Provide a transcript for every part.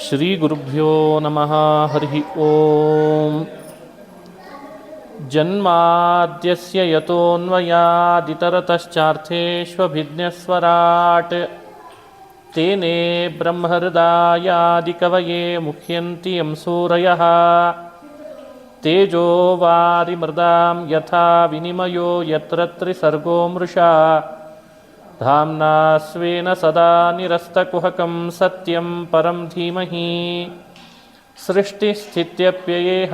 ಶ್ರೀಗುರುಭ್ಯೋ ನಮಃ. ಹರಿ ಓಂ. ಜನ್ಮಾದ್ಯಸ್ಯ ಯತೋನ್ಮಯಾದಿತರತಶ್ಚಾರ್ಥೇಷ್ವಭಿಜ್ಞಸ್ವರಾಟ್ ತೇನೇ ಬ್ರಹ್ಮಹೃದಾಯಾದಿಕವಯೇ ಮುಹ್ಯಂತಿ ಯಂ ಸೂರಯಃ. ತೇಜೋ ವಾರಿಮೃದಾಂ ಯಥಾ ವಿನಿಮಯೋ ಯತ್ರ ತ್ರಿಸರ್ಗೋ ಮೃಷಾ. ಧಾಮ್ನಾ ಸ್ವೇನ ಸದಾ ನಿರಸ್ತಕುಹಕಂ ಸತ್ಯಂ ಪರಂ ಧೀಮಹಿ. ಸೃಷ್ಟಿಸ್ಥಿತ್ಯಪ್ಯಯೇಹ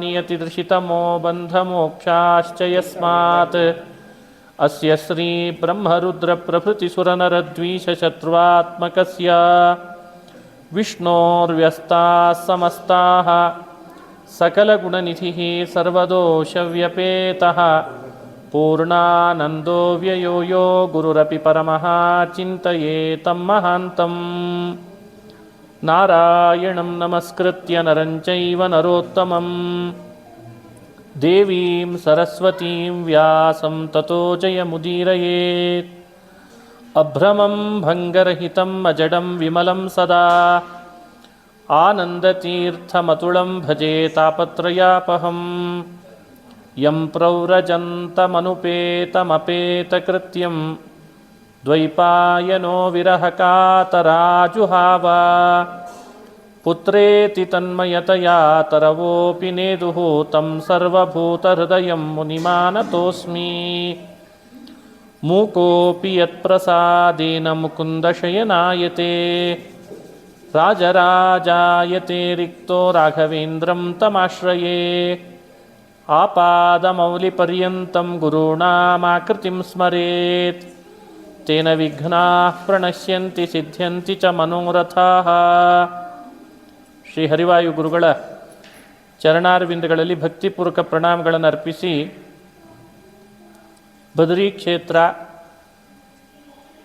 ನಿಯತಿದೃಶಿತಮೋ ಬಂಧಮೋಕ್ಷಾಶ್ಚ ಯಸ್ಮಾತ್. ಅಸ್ಯ ಶ್ರೀ ಬ್ರಹ್ಮರುದ್ರಪ್ರಭೃತಿಸುರನರದ್ವೀಷಶತ್ರುವಾತ್ಮಕಸ್ಯ ವಿಷ್ಣೋರ್ವ್ಯಸ್ತಾಃ ಸಮಸ್ತಾಃ ಸಕಲಗುಣನಿಧಿಃ ಸರ್ವದೋಷವ್ಯಪೇತಃ ಪೂರ್ಣಾನಂದೋ ವ್ಯಯೋ ಯೋ ಗುರುರಪಿ ಪರಮಃ ಚಿಂತಯೇತಂ ಮಹಾಂತಂ. ನಾರಾಯಣಂ ನಮಸ್ಕೃತ್ಯ ನರಂ ಚೈವ ನರೋತ್ತಮಂ ದೇವೀಂ ಸರಸ್ವತೀಂ ವ್ಯಾಸಂ ತತೋ ಜಯಮುದೀರಯೇತ್. ಅಭ್ರಮಂ ಭಂಗರಹಿತಂ ಅಜಡಂ ವಿಮಲಂ ಸದಾ ಆನಂದತೀರ್ಥಮತುಳಂ ಭಜೆ ತಾಪತ್ರಯಾಪಹಂ. ಯಂ ಪ್ರವ್ರಜಂತಮನುಪೇತಮಪೇತಕೃತ್ಯಂ ದ್ವೈಪಾಯನೋ ವಿರಹಕಾತರಾಜುಹಾವ. ಪುತ್ರೇತಿ ತನ್ಮಯತಯಾ ತರವೋಪಿ ನೇದುಃ तं ಸರ್ವಭೂತಹೃದಯಂ ಮುನಿಮಾನತೋಸ್ಮಿ. ಮೂಕೋಪಿ ಯತ್ಪ್ರಸಾದೇನ ಮುಕುಂದಶಯನಾಯತೆ ರಾಜರಾಜಾಯತೆ ರಿಕ್ತೋ ರಾಘವೇಂದ್ರಂ ತಮಾಶ್ರಯೇ. ಆಪಾದಮೌಲಿಪರ್ಯಂತಂ ಗುರುಣಾಮಾಕೃತಿಂ ಸ್ಮರೇತ್. ತೇನ ವಿಘ್ನಾಃ ಪ್ರಣಶ್ಯಂತಿ ಸಿದ್ಧ್ಯಂತಿ ಚ ಮನೋರಥಾಃ. ಶ್ರೀ ಹರಿವಾಯು ಗುರುಗಳ ಚರಣಾರವಿಂದಗಳಲ್ಲಿ ಭಕ್ತಿಪೂರ್ವಕ ಪ್ರಣಾಮಗಳನ್ನು ಅರ್ಪಿಸಿ, ಬದರಿ ಕ್ಷೇತ್ರ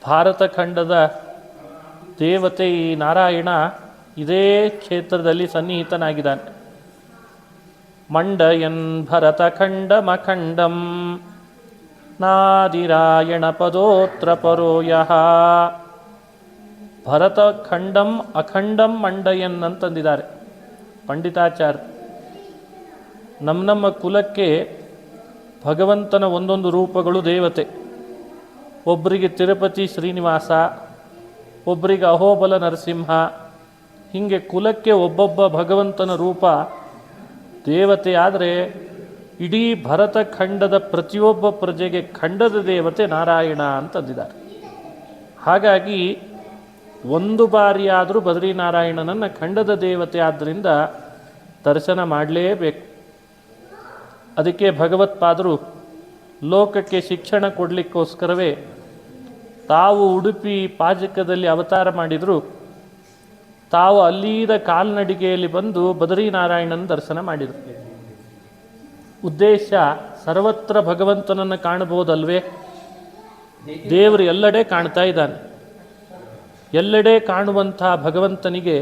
ಭಾರತ ಖಂಡದ ದೇವತೆ ಈ ನಾರಾಯಣ ಇದೇ ಕ್ಷೇತ್ರದಲ್ಲಿ ಸನ್ನಿಹಿತನಾಗಿದ್ದಾನೆ. ಮಂಡಯನ್ ಭರತಖಂಡಮಖಂಡಂ ನಾದಿರಾಯಣ ಪದೋತ್ರ ಪರೋ ಯಃ. ಭರತಖಂಡಂ ಅಖಂಡಂ ಮಂಡಯನ್ ಅಂತಂದಿದ್ದಾರೆ ಪಂಡಿತಾಚಾರ್ಯ. ನಮ್ಮ ಕುಲಕ್ಕೆ ಭಗವಂತನ ಒಂದೊಂದು ರೂಪಗಳು ದೇವತೆ. ಒಬ್ಬರಿಗೆ ತಿರುಪತಿ ಶ್ರೀನಿವಾಸ, ಒಬ್ಬರಿಗೆ ಅಹೋಬಲ ನರಸಿಂಹ, ಹೀಗೆ ಕುಲಕ್ಕೆ ಒಬ್ಬೊಬ್ಬ ಭಗವಂತನ ರೂಪ ದೇವತೆ. ಆದರೆ ಇಡೀ ಭರತ ಖಂಡದ ಪ್ರತಿಯೊಬ್ಬ ಪ್ರಜೆಗೆ ಖಂಡದ ದೇವತೆ ನಾರಾಯಣ ಅಂತಂದಿದ್ದಾರೆ. ಹಾಗಾಗಿ ಒಂದು ಬಾರಿಯಾದರೂ ಬದ್ರಿನಾರಾಯಣನನ್ನು ಖಂಡದ ದೇವತೆ ಆದ್ದರಿಂದ ದರ್ಶನ ಮಾಡಲೇಬೇಕು. ಅದಕ್ಕೆ ಭಗವತ್ಪಾದರು ಲೋಕಕ್ಕೆ ಶಿಕ್ಷಣ ಕೊಡಲಿಕ್ಕೋಸ್ಕರವೇ ತಾವು ಉಡುಪಿ ಪಾಜಕದಲ್ಲಿ ಅವತಾರ ಮಾಡಿದರು. ತಾವು ಅಲ್ಲೀದ ಕಾಲ್ನಡಿಗೆಯಲ್ಲಿ ಬಂದು ಬದ್ರಿನಾರಾಯಣನ ದರ್ಶನ ಮಾಡಿದರು. ಉದ್ದೇಶ ಸರ್ವತ್ರ ಭಗವಂತನನ್ನು ಕಾಣಬಹುದಲ್ವೇ? ದೇವರು ಎಲ್ಲೆಡೆ ಕಾಣ್ತಾ ಇದ್ದಾನೆ. ಎಲ್ಲೆಡೆ ಕಾಣುವಂಥ ಭಗವಂತನಿಗೆ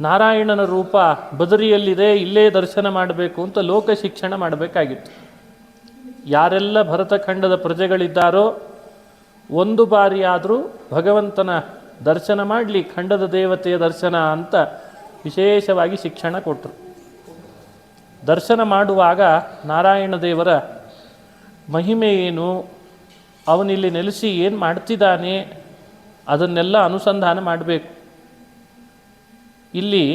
ನಾರಾಯಣನ ರೂಪ ಬದರಿಯಲ್ಲಿದೆ, ಇಲ್ಲೇ ದರ್ಶನ ಮಾಡಬೇಕು ಅಂತ ಲೋಕ ಶಿಕ್ಷಣ ಮಾಡಬೇಕಾಗಿತ್ತು. ಯಾರೆಲ್ಲ ಭರತಖಂಡದ ಪ್ರಜೆಗಳಿದ್ದಾರೋ ಒಂದು ಬಾರಿಯಾದರೂ ಭಗವಂತನ ದರ್ಶನ ಮಾಡಲಿ, ಖಂಡದ ದೇವತೆಯ ದರ್ಶನ ಅಂತ ವಿಶೇಷವಾಗಿ ಶಿಕ್ಷಣ ಕೊಟ್ಟರು. ದರ್ಶನ ಮಾಡುವಾಗ ನಾರಾಯಣ ದೇವರ ಮಹಿಮೆ ಏನು, ಅವನಿಲ್ಲಿ ನೆಲೆಸಿ ಏನು ಮಾಡ್ತಿದ್ದಾನೆ, ಅದನ್ನೆಲ್ಲ ಅನುಸಂಧಾನ ಮಾಡಬೇಕು. ಇಲ್ಲಿ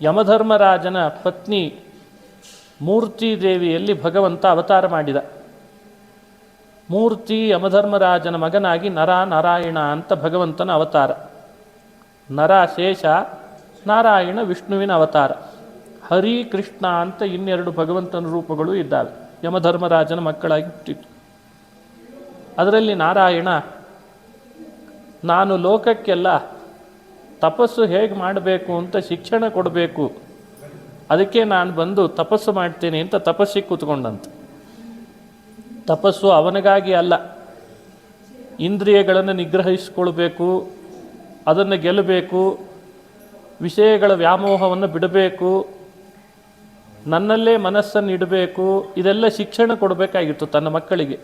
ಯಮಧರ್ಮರಾಜನ ಪತ್ನಿ ಮೂರ್ತಿ ದೇವಿಯಲ್ಲಿ ಭಗವಂತ ಅವತಾರ ಮಾಡಿದ. ಮೂರ್ತಿ ಯಮಧರ್ಮರಾಜನ ಮಗನಾಗಿ ನರ ನಾರಾಯಣ ಅಂತ ಭಗವಂತನ ಅವತಾರ. ನರ ಶೇಷ, ನಾರಾಯಣ ವಿಷ್ಣುವಿನ ಅವತಾರ. ಹರಿ ಕೃಷ್ಣ ಅಂತ ಇನ್ನೆರಡು ಭಗವಂತನ ರೂಪಗಳು ಇದ್ದಾವೆ. ಯಮಧರ್ಮರಾಜನ ಮಕ್ಕಳಾಗಿ ಹುಟ್ಟಿತು. ಅದರಲ್ಲಿ ನಾರಾಯಣ ನಾನು ಲೋಕಕ್ಕೆಲ್ಲ ತಪಸ್ಸು ಹೇಗೆ ಮಾಡಬೇಕು ಅಂತ ಶಿಕ್ಷಣ ಕೊಡಬೇಕು, ಅದಕ್ಕೆ ನಾನು ಬಂದು ತಪಸ್ಸು ಮಾಡ್ತೇನೆ ಅಂತ ತಪಸ್ಸಿಗೆ ಕೂತ್ಕೊಂಡಂತೆ. ತಪಸ್ಸು ಅವನಿಗಾಗಿ ಅಲ್ಲ, ಇಂದ್ರಿಯಗಳನ್ನು ನಿಗ್ರಹಿಸಿಕೊಳ್ಬೇಕು, ಅದನ್ನು ಗೆಲ್ಲಬೇಕು, ವಿಷಯಗಳ ವ್ಯಾಮೋಹವನ್ನು ಬಿಡಬೇಕು, ನನ್ನಲ್ಲೇ ಮನಸ್ಸನ್ನು ಇಡಬೇಕು. ಇದೆಲ್ಲ ಶಿಕ್ಷಣ ಕೊಡಬೇಕಾಗಿತ್ತು ತನ್ನ ಮಕ್ಕಳಿಗೆ.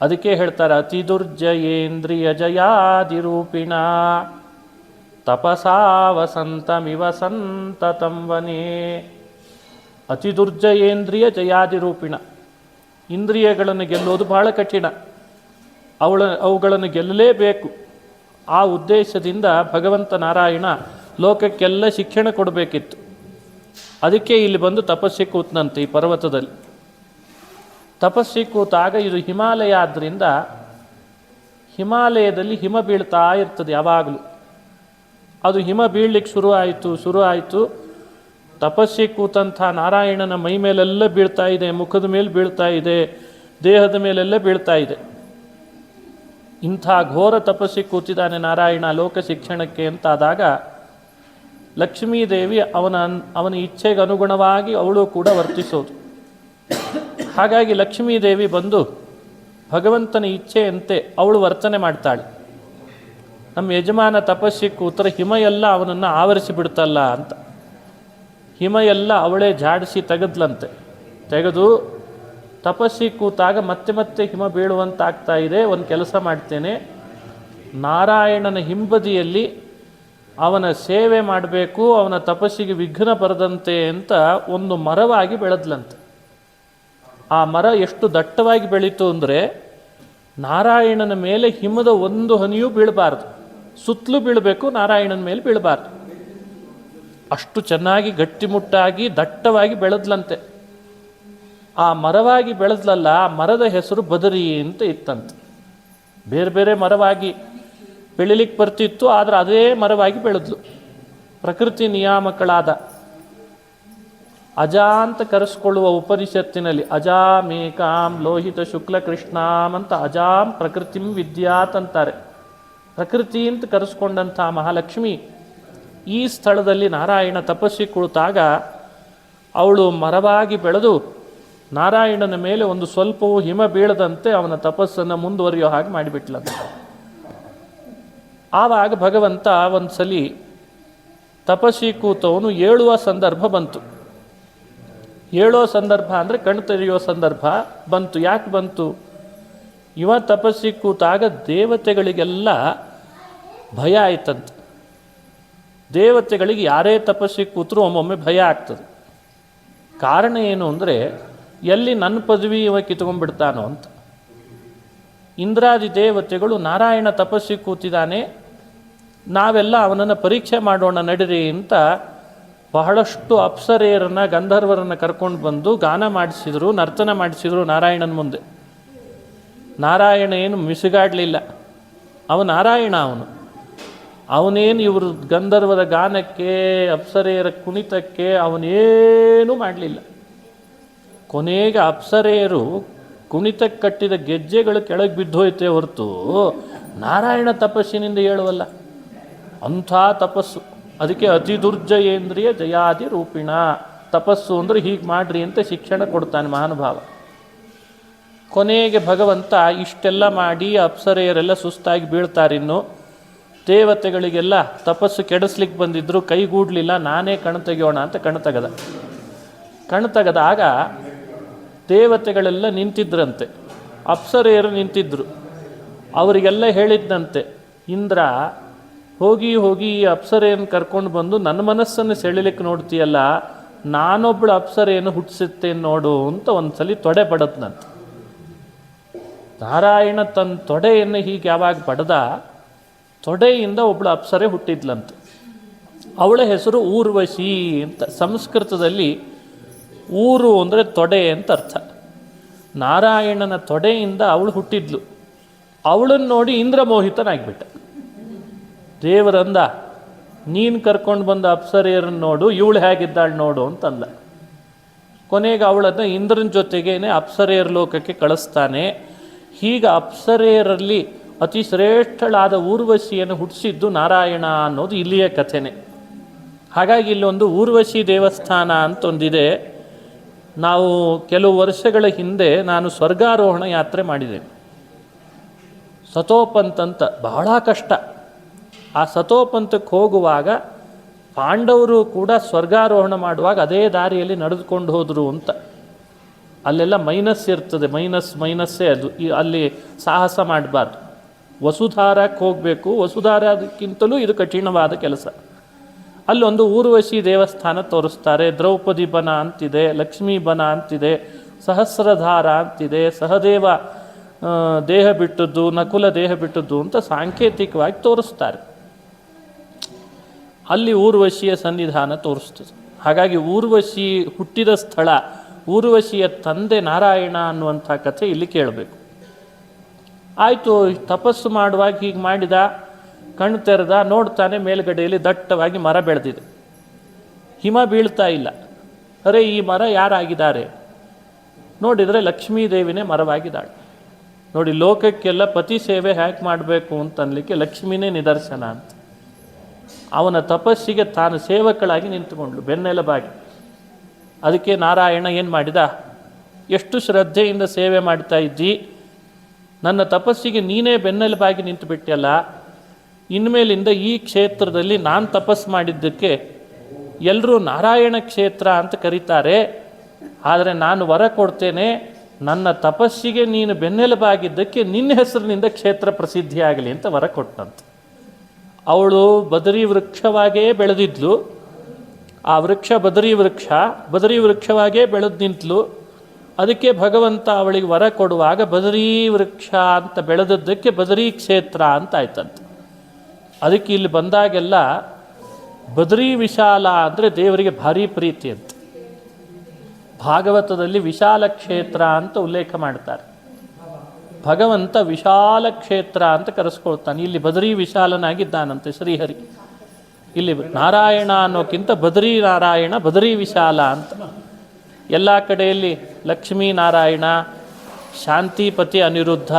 ಅದಕ್ಕೆ ಹೇಳ್ತಾರೆ ಅತಿ ದುರ್ಜಯೇಂದ್ರಿಯ ಜಯಾದಿರೂಪಿಣ. ತಪಸಾ ವಸಂತಮಿವ ಸಂತತಂ ವನೇ. ಅತಿ ದುರ್ಜಯೇಂದ್ರಿಯ ಜಯಾದಿರೂಪಿಣ. ಇಂದ್ರಿಯಗಳನ್ನು ಗೆಲ್ಲೋದು ಬಹಳ ಕಠಿಣ, ಅವುಗಳನ್ನು ಗೆಲ್ಲಲೇಬೇಕು. ಆ ಉದ್ದೇಶದಿಂದ ಭಗವಂತ ನಾರಾಯಣ ಲೋಕಕ್ಕೆಲ್ಲ ಶಿಕ್ಷಣ ಕೊಡಬೇಕಿತ್ತು. ಅದಕ್ಕೆ ಇಲ್ಲಿ ಬಂದು ತಪಸ್ಸಿ ಕೂತನಂತೆ ಈ ಪರ್ವತದಲ್ಲಿ. ತಪಸ್ಸಿ ಕೂತಾಗ ಇದು ಹಿಮಾಲಯ ಆದ್ದರಿಂದ ಹಿಮಾಲಯದಲ್ಲಿ ಹಿಮ ಬೀಳ್ತಾ ಇರ್ತದೆ ಯಾವಾಗಲೂ. ಅದು ಹಿಮ ಬೀಳಲಿಕ್ಕೆ ಶುರು ಆಯಿತು. ತಪಸ್ಸಿ ಕೂತಂಥ ನಾರಾಯಣನ ಮೈ ಮೇಲೆಲ್ಲ ಬೀಳ್ತಾ ಇದೆ, ಮುಖದ ಮೇಲೆ ಬೀಳ್ತಾ ಇದೆ, ದೇಹದ ಮೇಲೆಲ್ಲ ಬೀಳ್ತಾ ಇದೆ. ಇಂಥ ಘೋರ ತಪಸ್ಸಿ ಕೂತಿದ್ದಾನೆ ನಾರಾಯಣ ಲೋಕ ಶಿಕ್ಷಣಕ್ಕೆ ಅಂತಾದಾಗ ಲಕ್ಷ್ಮೀದೇವಿ ಅವನ ಇಚ್ಛೆಗೆ ಅನುಗುಣವಾಗಿ ಅವಳು ಕೂಡ ವರ್ತಿಸೋದು. ಹಾಗಾಗಿ ಲಕ್ಷ್ಮೀದೇವಿ ಬಂದು ಭಗವಂತನ ಇಚ್ಛೆಯಂತೆ ಅವಳು ವರ್ತನೆ ಮಾಡ್ತಾಳೆ. ನಮ್ಮ ಯಜಮಾನ ತಪಸ್ಸಿ ಕೂತರೆ ಹಿಮ ಎಲ್ಲ ಅವನನ್ನು ಆವರಿಸಿ ಬಿಡ್ತಲ್ಲ ಅಂತ. ಹಿಮ ಎಲ್ಲ ಅವಳೇ ಜಾಡಿಸಿ ತೆಗೆದ್ಲಂತೆ. ತೆಗೆದು ತಪಸ್ಸಿ ಕೂತಾಗ ಮತ್ತೆ ಮತ್ತೆ ಹಿಮ ಬೀಳುವಂತಾಗ್ತಾ ಇದೆ. ಒಂದು ಕೆಲಸ ಮಾಡ್ತೇನೆ, ನಾರಾಯಣನ ಹಿಂಬದಿಯಲ್ಲಿ ಅವನ ಸೇವೆ ಮಾಡಬೇಕು, ಅವನ ತಪಸ್ಸಿಗೆ ವಿಘ್ನ ಬರದಂತೆ ಅಂತ ಒಂದು ಮರವಾಗಿ ಬೆಳೆದ್ಲಂತೆ. ಆ ಮರ ಎಷ್ಟು ದಟ್ಟವಾಗಿ ಬೆಳೀತು ಅಂದರೆ ನಾರಾಯಣನ ಮೇಲೆ ಹಿಮದ ಒಂದು ಹನಿಯೂ ಬೀಳಬಾರ್ದು, ಸುತ್ತಲೂ ಬೀಳಬೇಕು, ನಾರಾಯಣನ ಮೇಲೆ ಬೀಳಬಾರ್ದು. ಅಷ್ಟು ಚೆನ್ನಾಗಿ ಗಟ್ಟಿಮುಟ್ಟಾಗಿ ದಟ್ಟವಾಗಿ ಬೆಳೆದ್ಲಂತೆ. ಆ ಮರವಾಗಿ ಬೆಳೆದ್ಲಲ್ಲ, ಆ ಮರದ ಹೆಸರು ಬದರಿ ಅಂತ ಇತ್ತಂತೆ. ಬೇರೆ ಬೇರೆ ಮರವಾಗಿ ಬೆಳಿಲಿಕ್ಕೆ ಬರ್ತಿತ್ತು, ಆದರೆ ಅದೇ ಮರವಾಗಿ ಬೆಳೆದ್ಲು. ಪ್ರಕೃತಿ ನಿಯಾಮಕಳಾದ ಅಜಾ ಅಂತ ಕರೆಸ್ಕೊಳ್ಳುವ ಉಪನಿಷತ್ತಿನಲ್ಲಿ ಅಜಾಮೇಕಾಂ ಲೋಹಿತ ಶುಕ್ಲ ಕೃಷ್ಣಾಂ ಅಂತ ಅಜಾಂ ಪ್ರಕೃತಿಂ ವಿದ್ಯಾತ್ ಅಂತಾರೆ. ಪ್ರಕೃತಿ ಅಂತ ಕರೆಸ್ಕೊಂಡಂಥ ಮಹಾಲಕ್ಷ್ಮಿ ಈ ಸ್ಥಳದಲ್ಲಿ ನಾರಾಯಣ ತಪಸ್ಸಿ ಕುಳಿತಾಗ ಅವಳು ಮರವಾಗಿ ಬೆಳೆದು ನಾರಾಯಣನ ಮೇಲೆ ಒಂದು ಸ್ವಲ್ಪವೂ ಹಿಮ ಬೀಳದಂತೆ ಅವನ ತಪಸ್ಸನ್ನು ಮುಂದುವರಿಯೋ ಹಾಗೆ ಮಾಡಿಬಿಟ್ಲಂತ. ಆವಾಗ ಭಗವಂತ ಒಂದು ಸಲಿ ತಪಸ್ಸಿ ಕೂತವನು ಏಳುವ ಸಂದರ್ಭ ಬಂತು. ಏಳೋ ಸಂದರ್ಭ ಅಂದರೆ ಕಣ್ಣು ತೆರೆಯೋ ಸಂದರ್ಭ ಬಂತು. ಯಾಕೆ ಬಂತು? ಇವ ತಪಸ್ಸಿ ಕೂತಾಗ ದೇವತೆಗಳಿಗೆಲ್ಲ ಭಯ ಆಯ್ತಂತೆ. ದೇವತೆಗಳಿಗೆ ಯಾರೇ ತಪಸ್ಸಿ ಕೂತರೂ ಒಮ್ಮೊಮ್ಮೆ ಭಯ ಆಗ್ತದೆ. ಕಾರಣ ಏನು ಅಂದರೆ ಎಲ್ಲಿ ನನ್ನ ಪದವಿ ಇವ ಕಿತ್ಕೊಂಡ್ಬಿಡ್ತಾನೋ ಅಂತ. ಇಂದ್ರಾದಿ ದೇವತೆಗಳು ನಾರಾಯಣ ತಪಸ್ಸಿ ಕೂತಿದ್ದಾನೆ, ನಾವೆಲ್ಲ ಅವನನ್ನು ಪರೀಕ್ಷೆ ಮಾಡೋಣ ನಡಿರಿ ಅಂತ ಬಹಳಷ್ಟು ಅಪ್ಸರೆಯರನ್ನು ಗಂಧರ್ವರನ್ನು ಕರ್ಕೊಂಡು ಬಂದು ಗಾನ ಮಾಡಿಸಿದರು, ನರ್ತನ ಮಾಡಿಸಿದರು ನಾರಾಯಣನ ಮುಂದೆ. ನಾರಾಯಣ ಏನು ಮಿಸುಗಾಡಲಿಲ್ಲ, ನಾರಾಯಣ ಅವನೇನು ಇವರು ಗಂಧರ್ವರ ಗಾನಕ್ಕೆ ಅಪ್ಸರೆಯರ ಕುಣಿತಕ್ಕೆ ಅವನೇನೂ ಮಾಡಲಿಲ್ಲ. ಕೊನೆಗೆ ಅಪ್ಸರೆಯರು ಕುಣಿತಕ್ಕೆ ಕಟ್ಟಿದ ಗೆಜ್ಜೆಗಳು ಕೆಳಗೆ ಬಿದ್ದೋಯ್ತೆ ಹೊರತು ನಾರಾಯಣ ತಪಸ್ಸಿನಿಂದ ಹೇಳುವಲ್ಲ. ಅಂಥ ತಪಸ್ಸು. ಅದಕ್ಕೆ ಅತಿ ದುರ್ಜಯೇಂದ್ರಿಯ ಜಯಾದಿ ರೂಪಿಣ. ತಪಸ್ಸು ಅಂದರೆ ಹೀಗೆ ಮಾಡ್ರಿ ಅಂತ ಶಿಕ್ಷಣ ಕೊಡ್ತಾನೆ ಮಹಾನುಭಾವ. ಕೊನೆಗೆ ಭಗವಂತ ಇಷ್ಟೆಲ್ಲ ಮಾಡಿ ಅಪ್ಸರೆಯರೆಲ್ಲ ಸುಸ್ತಾಗಿ ಬೀಳ್ತಾರಿನ್ನು. ದೇವತೆಗಳಿಗೆಲ್ಲ ತಪಸ್ಸು ಕೆಡಿಸ್ಲಿಕ್ಕೆ ಬಂದಿದ್ದರು, ಕೈಗೂಡಲಿಲ್ಲ. ನಾನೇ ಕಣ್ ತೆಗೆಯೋಣ ಅಂತ ಕಣ್ ತೆಗೆದಾಗ ದೇವತೆಗಳೆಲ್ಲ ನಿಂತಿದ್ರಂತೆ, ಅಪ್ಸರೆಯರು ನಿಂತಿದ್ದರು. ಅವರಿಗೆಲ್ಲ ಹೇಳಿದ್ದಂತೆ, ಇಂದ್ರ ಹೋಗಿ ಈ ಅಪ್ಸರೆಯನ್ನು ಕರ್ಕೊಂಡು ಬಂದು ನನ್ನ ಮನಸ್ಸನ್ನು ಸೆಳಿಲಿಕ್ಕೆ ನೋಡ್ತೀಯಲ್ಲ, ನಾನೊಬ್ಬಳು ಅಪ್ಸರೆಯನ್ನು ಹುಟ್ಟಿಸುತ್ತೇನೆ ನೋಡು ಅಂತ ಒಂದು ಸಲ ತೊಡೆ ಬಡದ್ನಂತೆ. ನಾರಾಯಣ ತನ್ನ ತೊಡೆಯನ್ನು ಹೀಗೆ ಯಾವಾಗ ಬಡದ, ತೊಡೆಯಿಂದ ಒಬ್ಬಳು ಅಪ್ಸರೆ ಹುಟ್ಟಿದ್ಲಂತೆ. ಅವಳ ಹೆಸರು ಊರ್ವಶಿ ಅಂತ. ಸಂಸ್ಕೃತದಲ್ಲಿ ಊರು ಅಂದರೆ ತೊಡೆ ಅಂತ ಅರ್ಥ. ನಾರಾಯಣನ ತೊಡೆಯಿಂದ ಅವಳು ಹುಟ್ಟಿದ್ಲು. ಅವಳನ್ನು ನೋಡಿ ಇಂದ್ರ ಮೋಹಿತನಾಗಿಬಿಟ್ಟ. ದೇವರಂದ, ನೀನು ಕರ್ಕೊಂಡು ಬಂದ ಅಪ್ಸರೆಯರನ್ನು ನೋಡು, ಇವಳು ಹೇಗಿದ್ದಾಳು ನೋಡು ಅಂತಂದ. ಕೊನೆಗೆ ಅವಳನ್ನು ಇಂದ್ರನ ಜೊತೆಗೇನೆ ಅಪ್ಸರೆಯರ ಲೋಕಕ್ಕೆ ಕಳಿಸ್ತಾನೆ. ಹೀಗೆ ಅಪ್ಸರೆಯರಲ್ಲಿ ಅತಿ ಶ್ರೇಷ್ಠಳಾದ ಊರ್ವಶಿಯನ್ನು ಹುಟ್ಟಿಸಿದ್ದು ನಾರಾಯಣ ಅನ್ನೋದು ಇಲ್ಲಿಯ ಕಥೆನೇ. ಹಾಗಾಗಿ ಇಲ್ಲೊಂದು ಊರ್ವಶಿ ದೇವಸ್ಥಾನ ಅಂತ ಒಂದಿದೆ. ನಾವು ಕೆಲವು ವರ್ಷಗಳ ಹಿಂದೆ ನಾನು ಸ್ವರ್ಗಾರೋಹಣ ಯಾತ್ರೆ ಮಾಡಿದ್ದೇನೆ. ಸತೋಪಂತ್ ಅಂತ, ಬಹಳ ಕಷ್ಟ. ಆ ಸತೋಪಂತಕ್ಕೆ ಹೋಗುವಾಗ ಪಾಂಡವರು ಕೂಡ ಸ್ವರ್ಗಾರೋಹಣ ಮಾಡುವಾಗ ಅದೇ ದಾರಿಯಲ್ಲಿ ನಡೆದುಕೊಂಡು ಹೋದರು ಅಂತ. ಅಲ್ಲೆಲ್ಲ ಮೈನಸ್ ಇರ್ತದೆ, ಮೈನಸ್ಸೇ ಅದು. ಅಲ್ಲಿ ಸಾಹಸ ಮಾಡಬಾರ್ದು. ವಸುಧಾರಕ್ಕೆ ಹೋಗಬೇಕು. ವಸುಧಾರಕ್ಕಿಂತಲೂ ಇದು ಕಠಿಣವಾದ ಕೆಲಸ. ಅಲ್ಲೊಂದು ಊರ್ವಶಿ ದೇವಸ್ಥಾನ ತೋರಿಸ್ತಾರೆ. ದ್ರೌಪದಿ ಬನ ಅಂತಿದೆ, ಲಕ್ಷ್ಮೀ ಬನ ಅಂತಿದೆ, ಸಹಸ್ರಧಾರ ಅಂತಿದೆ, ಸಹದೇವ ದೇಹ ಬಿಟ್ಟದ್ದು, ನಕುಲ ದೇಹ ಬಿಟ್ಟದ್ದು ಅಂತ ಸಾಂಕೇತಿಕವಾಗಿ ತೋರಿಸ್ತಾರೆ. ಅಲ್ಲಿ ಊರ್ವಶಿಯ ಸನ್ನಿಧಾನ ತೋರಿಸ್ತದೆ. ಹಾಗಾಗಿ ಊರ್ವಶಿ ಹುಟ್ಟಿದ ಸ್ಥಳ, ಊರ್ವಶಿಯ ತಂದೆ ನಾರಾಯಣ ಅನ್ನುವಂಥ ಕಥೆ ಇಲ್ಲಿ ಕೇಳಬೇಕು. ಆಯಿತು, ತಪಸ್ಸು ಮಾಡುವಾಗ ಹೀಗೆ ಮಾಡಿದ, ಕಣ್ಣು ತೆರೆದ, ನೋಡ್ತಾನೆ ಮೇಲ್ಗಡೆಯಲ್ಲಿ ದಟ್ಟವಾಗಿ ಮರ ಬೆಳೆದಿದೆ, ಹಿಮ ಬೀಳ್ತಾ ಇಲ್ಲ. ಅರೆ, ಈ ಮರ ಯಾರಾಗಿದ್ದಾರೆ? ನೋಡಿದರೆ ಲಕ್ಷ್ಮೀದೇವಿನೇ ಮರವಾಗಿದ್ದಾಳೆ. ನೋಡಿ, ಲೋಕಕ್ಕೆಲ್ಲ ಪತಿ ಸೇವೆ ಹೇಗೆ ಮಾಡಬೇಕು ಅಂತನ್ಲಿಕ್ಕೆ ಲಕ್ಷ್ಮೀನೇ ನಿದರ್ಶನ ಅಂತ. ಅವನ ತಪಸ್ಸಿಗೆ ತಾನು ಸೇವಕಳಾಗಿ ನಿಂತುಕೊಂಡ್ಳು, ಬೆನ್ನೆಲುಬಾಗಿ. ಅದಕ್ಕೆ ನಾರಾಯಣ ಏನು ಮಾಡಿದ? ಎಷ್ಟು ಶ್ರದ್ಧೆಯಿಂದ ಸೇವೆ ಮಾಡ್ತಾ ಇದ್ದಿ, ನನ್ನ ತಪಸ್ಸಿಗೆ ನೀನೇ ಬೆನ್ನೆಲುಬಾಗಿ ನಿಂತು ಬಿಟ್ಟಿಯಲ್ಲ, ಇನ್ಮೇಲಿಂದ ಈ ಕ್ಷೇತ್ರದಲ್ಲಿ ನಾನು ತಪಸ್ಸು ಮಾಡಿದ್ದಕ್ಕೆ ಎಲ್ಲರೂ ನಾರಾಯಣ ಕ್ಷೇತ್ರ ಅಂತ ಕರೀತಾರೆ. ಆದರೆ ನಾನು ವರ ಕೊಡ್ತೇನೆ, ನನ್ನ ತಪಸ್ಸಿಗೆ ನೀನು ಬೆನ್ನೆಲುಬಾಗಿದ್ದಕ್ಕೆ ನಿನ್ನ ಹೆಸರಿನಿಂದ ಕ್ಷೇತ್ರ ಪ್ರಸಿದ್ಧಿಯಾಗಲಿ ಅಂತ ವರ ಕೊಟ್ಟಂತೆ. ಅವಳು ಬದರಿ ವೃಕ್ಷವಾಗೇ ಬೆಳೆದಿದ್ಲು. ಆ ವೃಕ್ಷ ಬದರಿ ವೃಕ್ಷವಾಗೇ ಬೆಳೆದು ನಿಂತಲು. ಅದಕ್ಕೆ ಭಗವಂತ ಅವಳಿಗೆ ವರ ಕೊಡುವಾಗ ಬದರಿ ವೃಕ್ಷ ಅಂತ ಬೆಳೆದದ್ದಕ್ಕೆ ಬದರಿ ಕ್ಷೇತ್ರ ಅಂತ ಆಯ್ತಂತೆ. ಅದಕ್ಕೆ ಇಲ್ಲಿ ಬಂದಾಗೆಲ್ಲ ಬದರಿ ವಿಶಾಲ ಅಂದರೆ ದೇವರಿಗೆ ಭಾರಿ ಪ್ರೀತಿ ಅಂತ. ಭಾಗವತದಲ್ಲಿ ವಿಶಾಲ ಕ್ಷೇತ್ರ ಅಂತ ಉಲ್ಲೇಖ ಮಾಡ್ತಾರೆ. ಭಗವಂತ ವಿಶಾಲ ಕ್ಷೇತ್ರ ಅಂತ ಕರೆಸ್ಕೊಳ್ತಾನೆ. ಇಲ್ಲಿ ಬದರಿ ವಿಶಾಲನಾಗಿದ್ದಾನಂತೆ ಶ್ರೀಹರಿ. ಇಲ್ಲಿ ನಾರಾಯಣ ಅನ್ನೋಕ್ಕಿಂತ ಬದರಿ ನಾರಾಯಣ, ಬದರಿ ವಿಶಾಲ ಅಂತ. ಎಲ್ಲ ಕಡೆಯಲ್ಲಿ ಲಕ್ಷ್ಮೀ ನಾರಾಯಣ, ಶಾಂತಿಪತಿ ಅನಿರುದ್ಧ,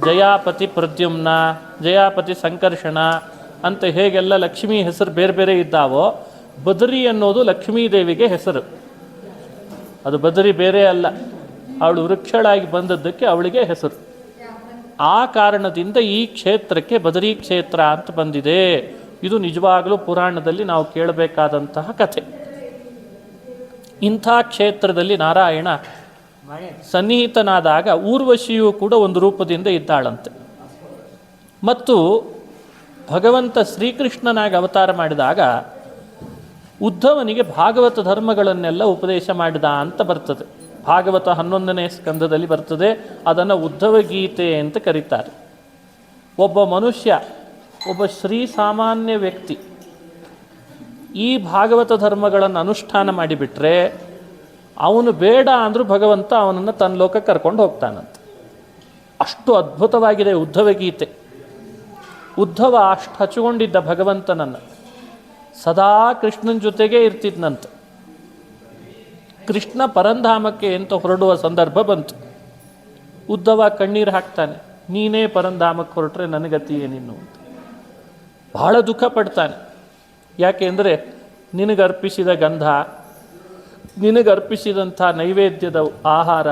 ಜಯಾಪತಿ ಪ್ರದ್ಯುಮ್ನ, ಜಯಾಪತಿ ಸಂಕರ್ಷಣ ಅಂತ ಹೇಗೆಲ್ಲ ಲಕ್ಷ್ಮೀ ಹೆಸರು ಬೇರೆ ಬೇರೆ ಇದ್ದಾವೋ, ಬದರಿ ಅನ್ನೋದು ಲಕ್ಷ್ಮೀದೇವಿಗೆ ಹೆಸರು. ಅದು ಬದರಿ ಬೇರೆ ಅಲ್ಲ, ಅವಳು ವೃಕ್ಷಳಾಗಿ ಬಂದದ್ದಕ್ಕೆ ಅವಳಿಗೆ ಹೆಸರು. ಆ ಕಾರಣದಿಂದ ಈ ಕ್ಷೇತ್ರಕ್ಕೆ ಬದರಿ ಕ್ಷೇತ್ರ ಅಂತ ಬಂದಿದೆ. ಇದು ನಿಜವಾಗಲೂ ಪುರಾಣದಲ್ಲಿ ನಾವು ಕೇಳಬೇಕಾದಂತಹ ಕಥೆ. ಇಂಥ ಕ್ಷೇತ್ರದಲ್ಲಿ ನಾರಾಯಣ ಸನ್ನಿಹಿತನಾದಾಗ ಊರ್ವಶಿಯೂ ಕೂಡ ಒಂದು ರೂಪದಿಂದ ಇದ್ದಾಳಂತೆ. ಮತ್ತು ಭಗವಂತ ಶ್ರೀಕೃಷ್ಣನಾಗಿ ಅವತಾರ ಮಾಡಿದಾಗ ಉದ್ಧವನಿಗೆ ಭಾಗವತ ಧರ್ಮಗಳನ್ನೆಲ್ಲ ಉಪದೇಶ ಮಾಡಿದ ಅಂತ ಬರ್ತದೆ. ಭಾಗವತ 11ನೇ ಸ್ಕಂದದಲ್ಲಿ ಬರ್ತದೆ. ಅದನ್ನು ಉದ್ಧವ ಗೀತೆ ಅಂತ ಕರೀತಾರೆ. ಒಬ್ಬ ಮನುಷ್ಯ, ಒಬ್ಬ ಶ್ರೀಸಾಮಾನ್ಯ ವ್ಯಕ್ತಿ ಈ ಭಾಗವತ ಧರ್ಮಗಳನ್ನು ಅನುಷ್ಠಾನ ಮಾಡಿಬಿಟ್ರೆ ಅವನು ಬೇಡ ಅಂದರೂ ಭಗವಂತ ಅವನನ್ನು ತನ್ನ ಲೋಕಕ್ಕೆ ಕರ್ಕೊಂಡು ಹೋಗ್ತಾನಂತೆ. ಅಷ್ಟು ಅದ್ಭುತವಾಗಿದೆ ಉದ್ಧವ ಗೀತೆ. ಉದ್ಧವ ಅಷ್ಟು ಹಚ್ಚಿಕೊಂಡಿದ್ದ ಭಗವಂತನನ್ನು, ಸದಾ ಕೃಷ್ಣನ ಜೊತೆಗೇ ಇರ್ತಿದ್ನಂತೆ. ಕೃಷ್ಣ ಪರಂಧಾಮಕ್ಕೆ ಅಂತ ಹೊರಡುವ ಸಂದರ್ಭ ಬಂತು. ಉದ್ಧವ ಕಣ್ಣೀರು ಹಾಕ್ತಾನೆ, ನೀನೇ ಪರಂಧಾಮಕ್ಕೆ ಹೊರಟ್ರೆ ನನಗತಿ ಏನಿನ್ನು ಅಂತ. ಬಹಳ ದುಃಖ ಪಡ್ತಾನೆ. ಯಾಕೆಂದರೆ ನಿನಗರ್ಪಿಸಿದ ಗಂಧ, ನಿನಗರ್ಪಿಸಿದಂಥ ನೈವೇದ್ಯದ ಆಹಾರ,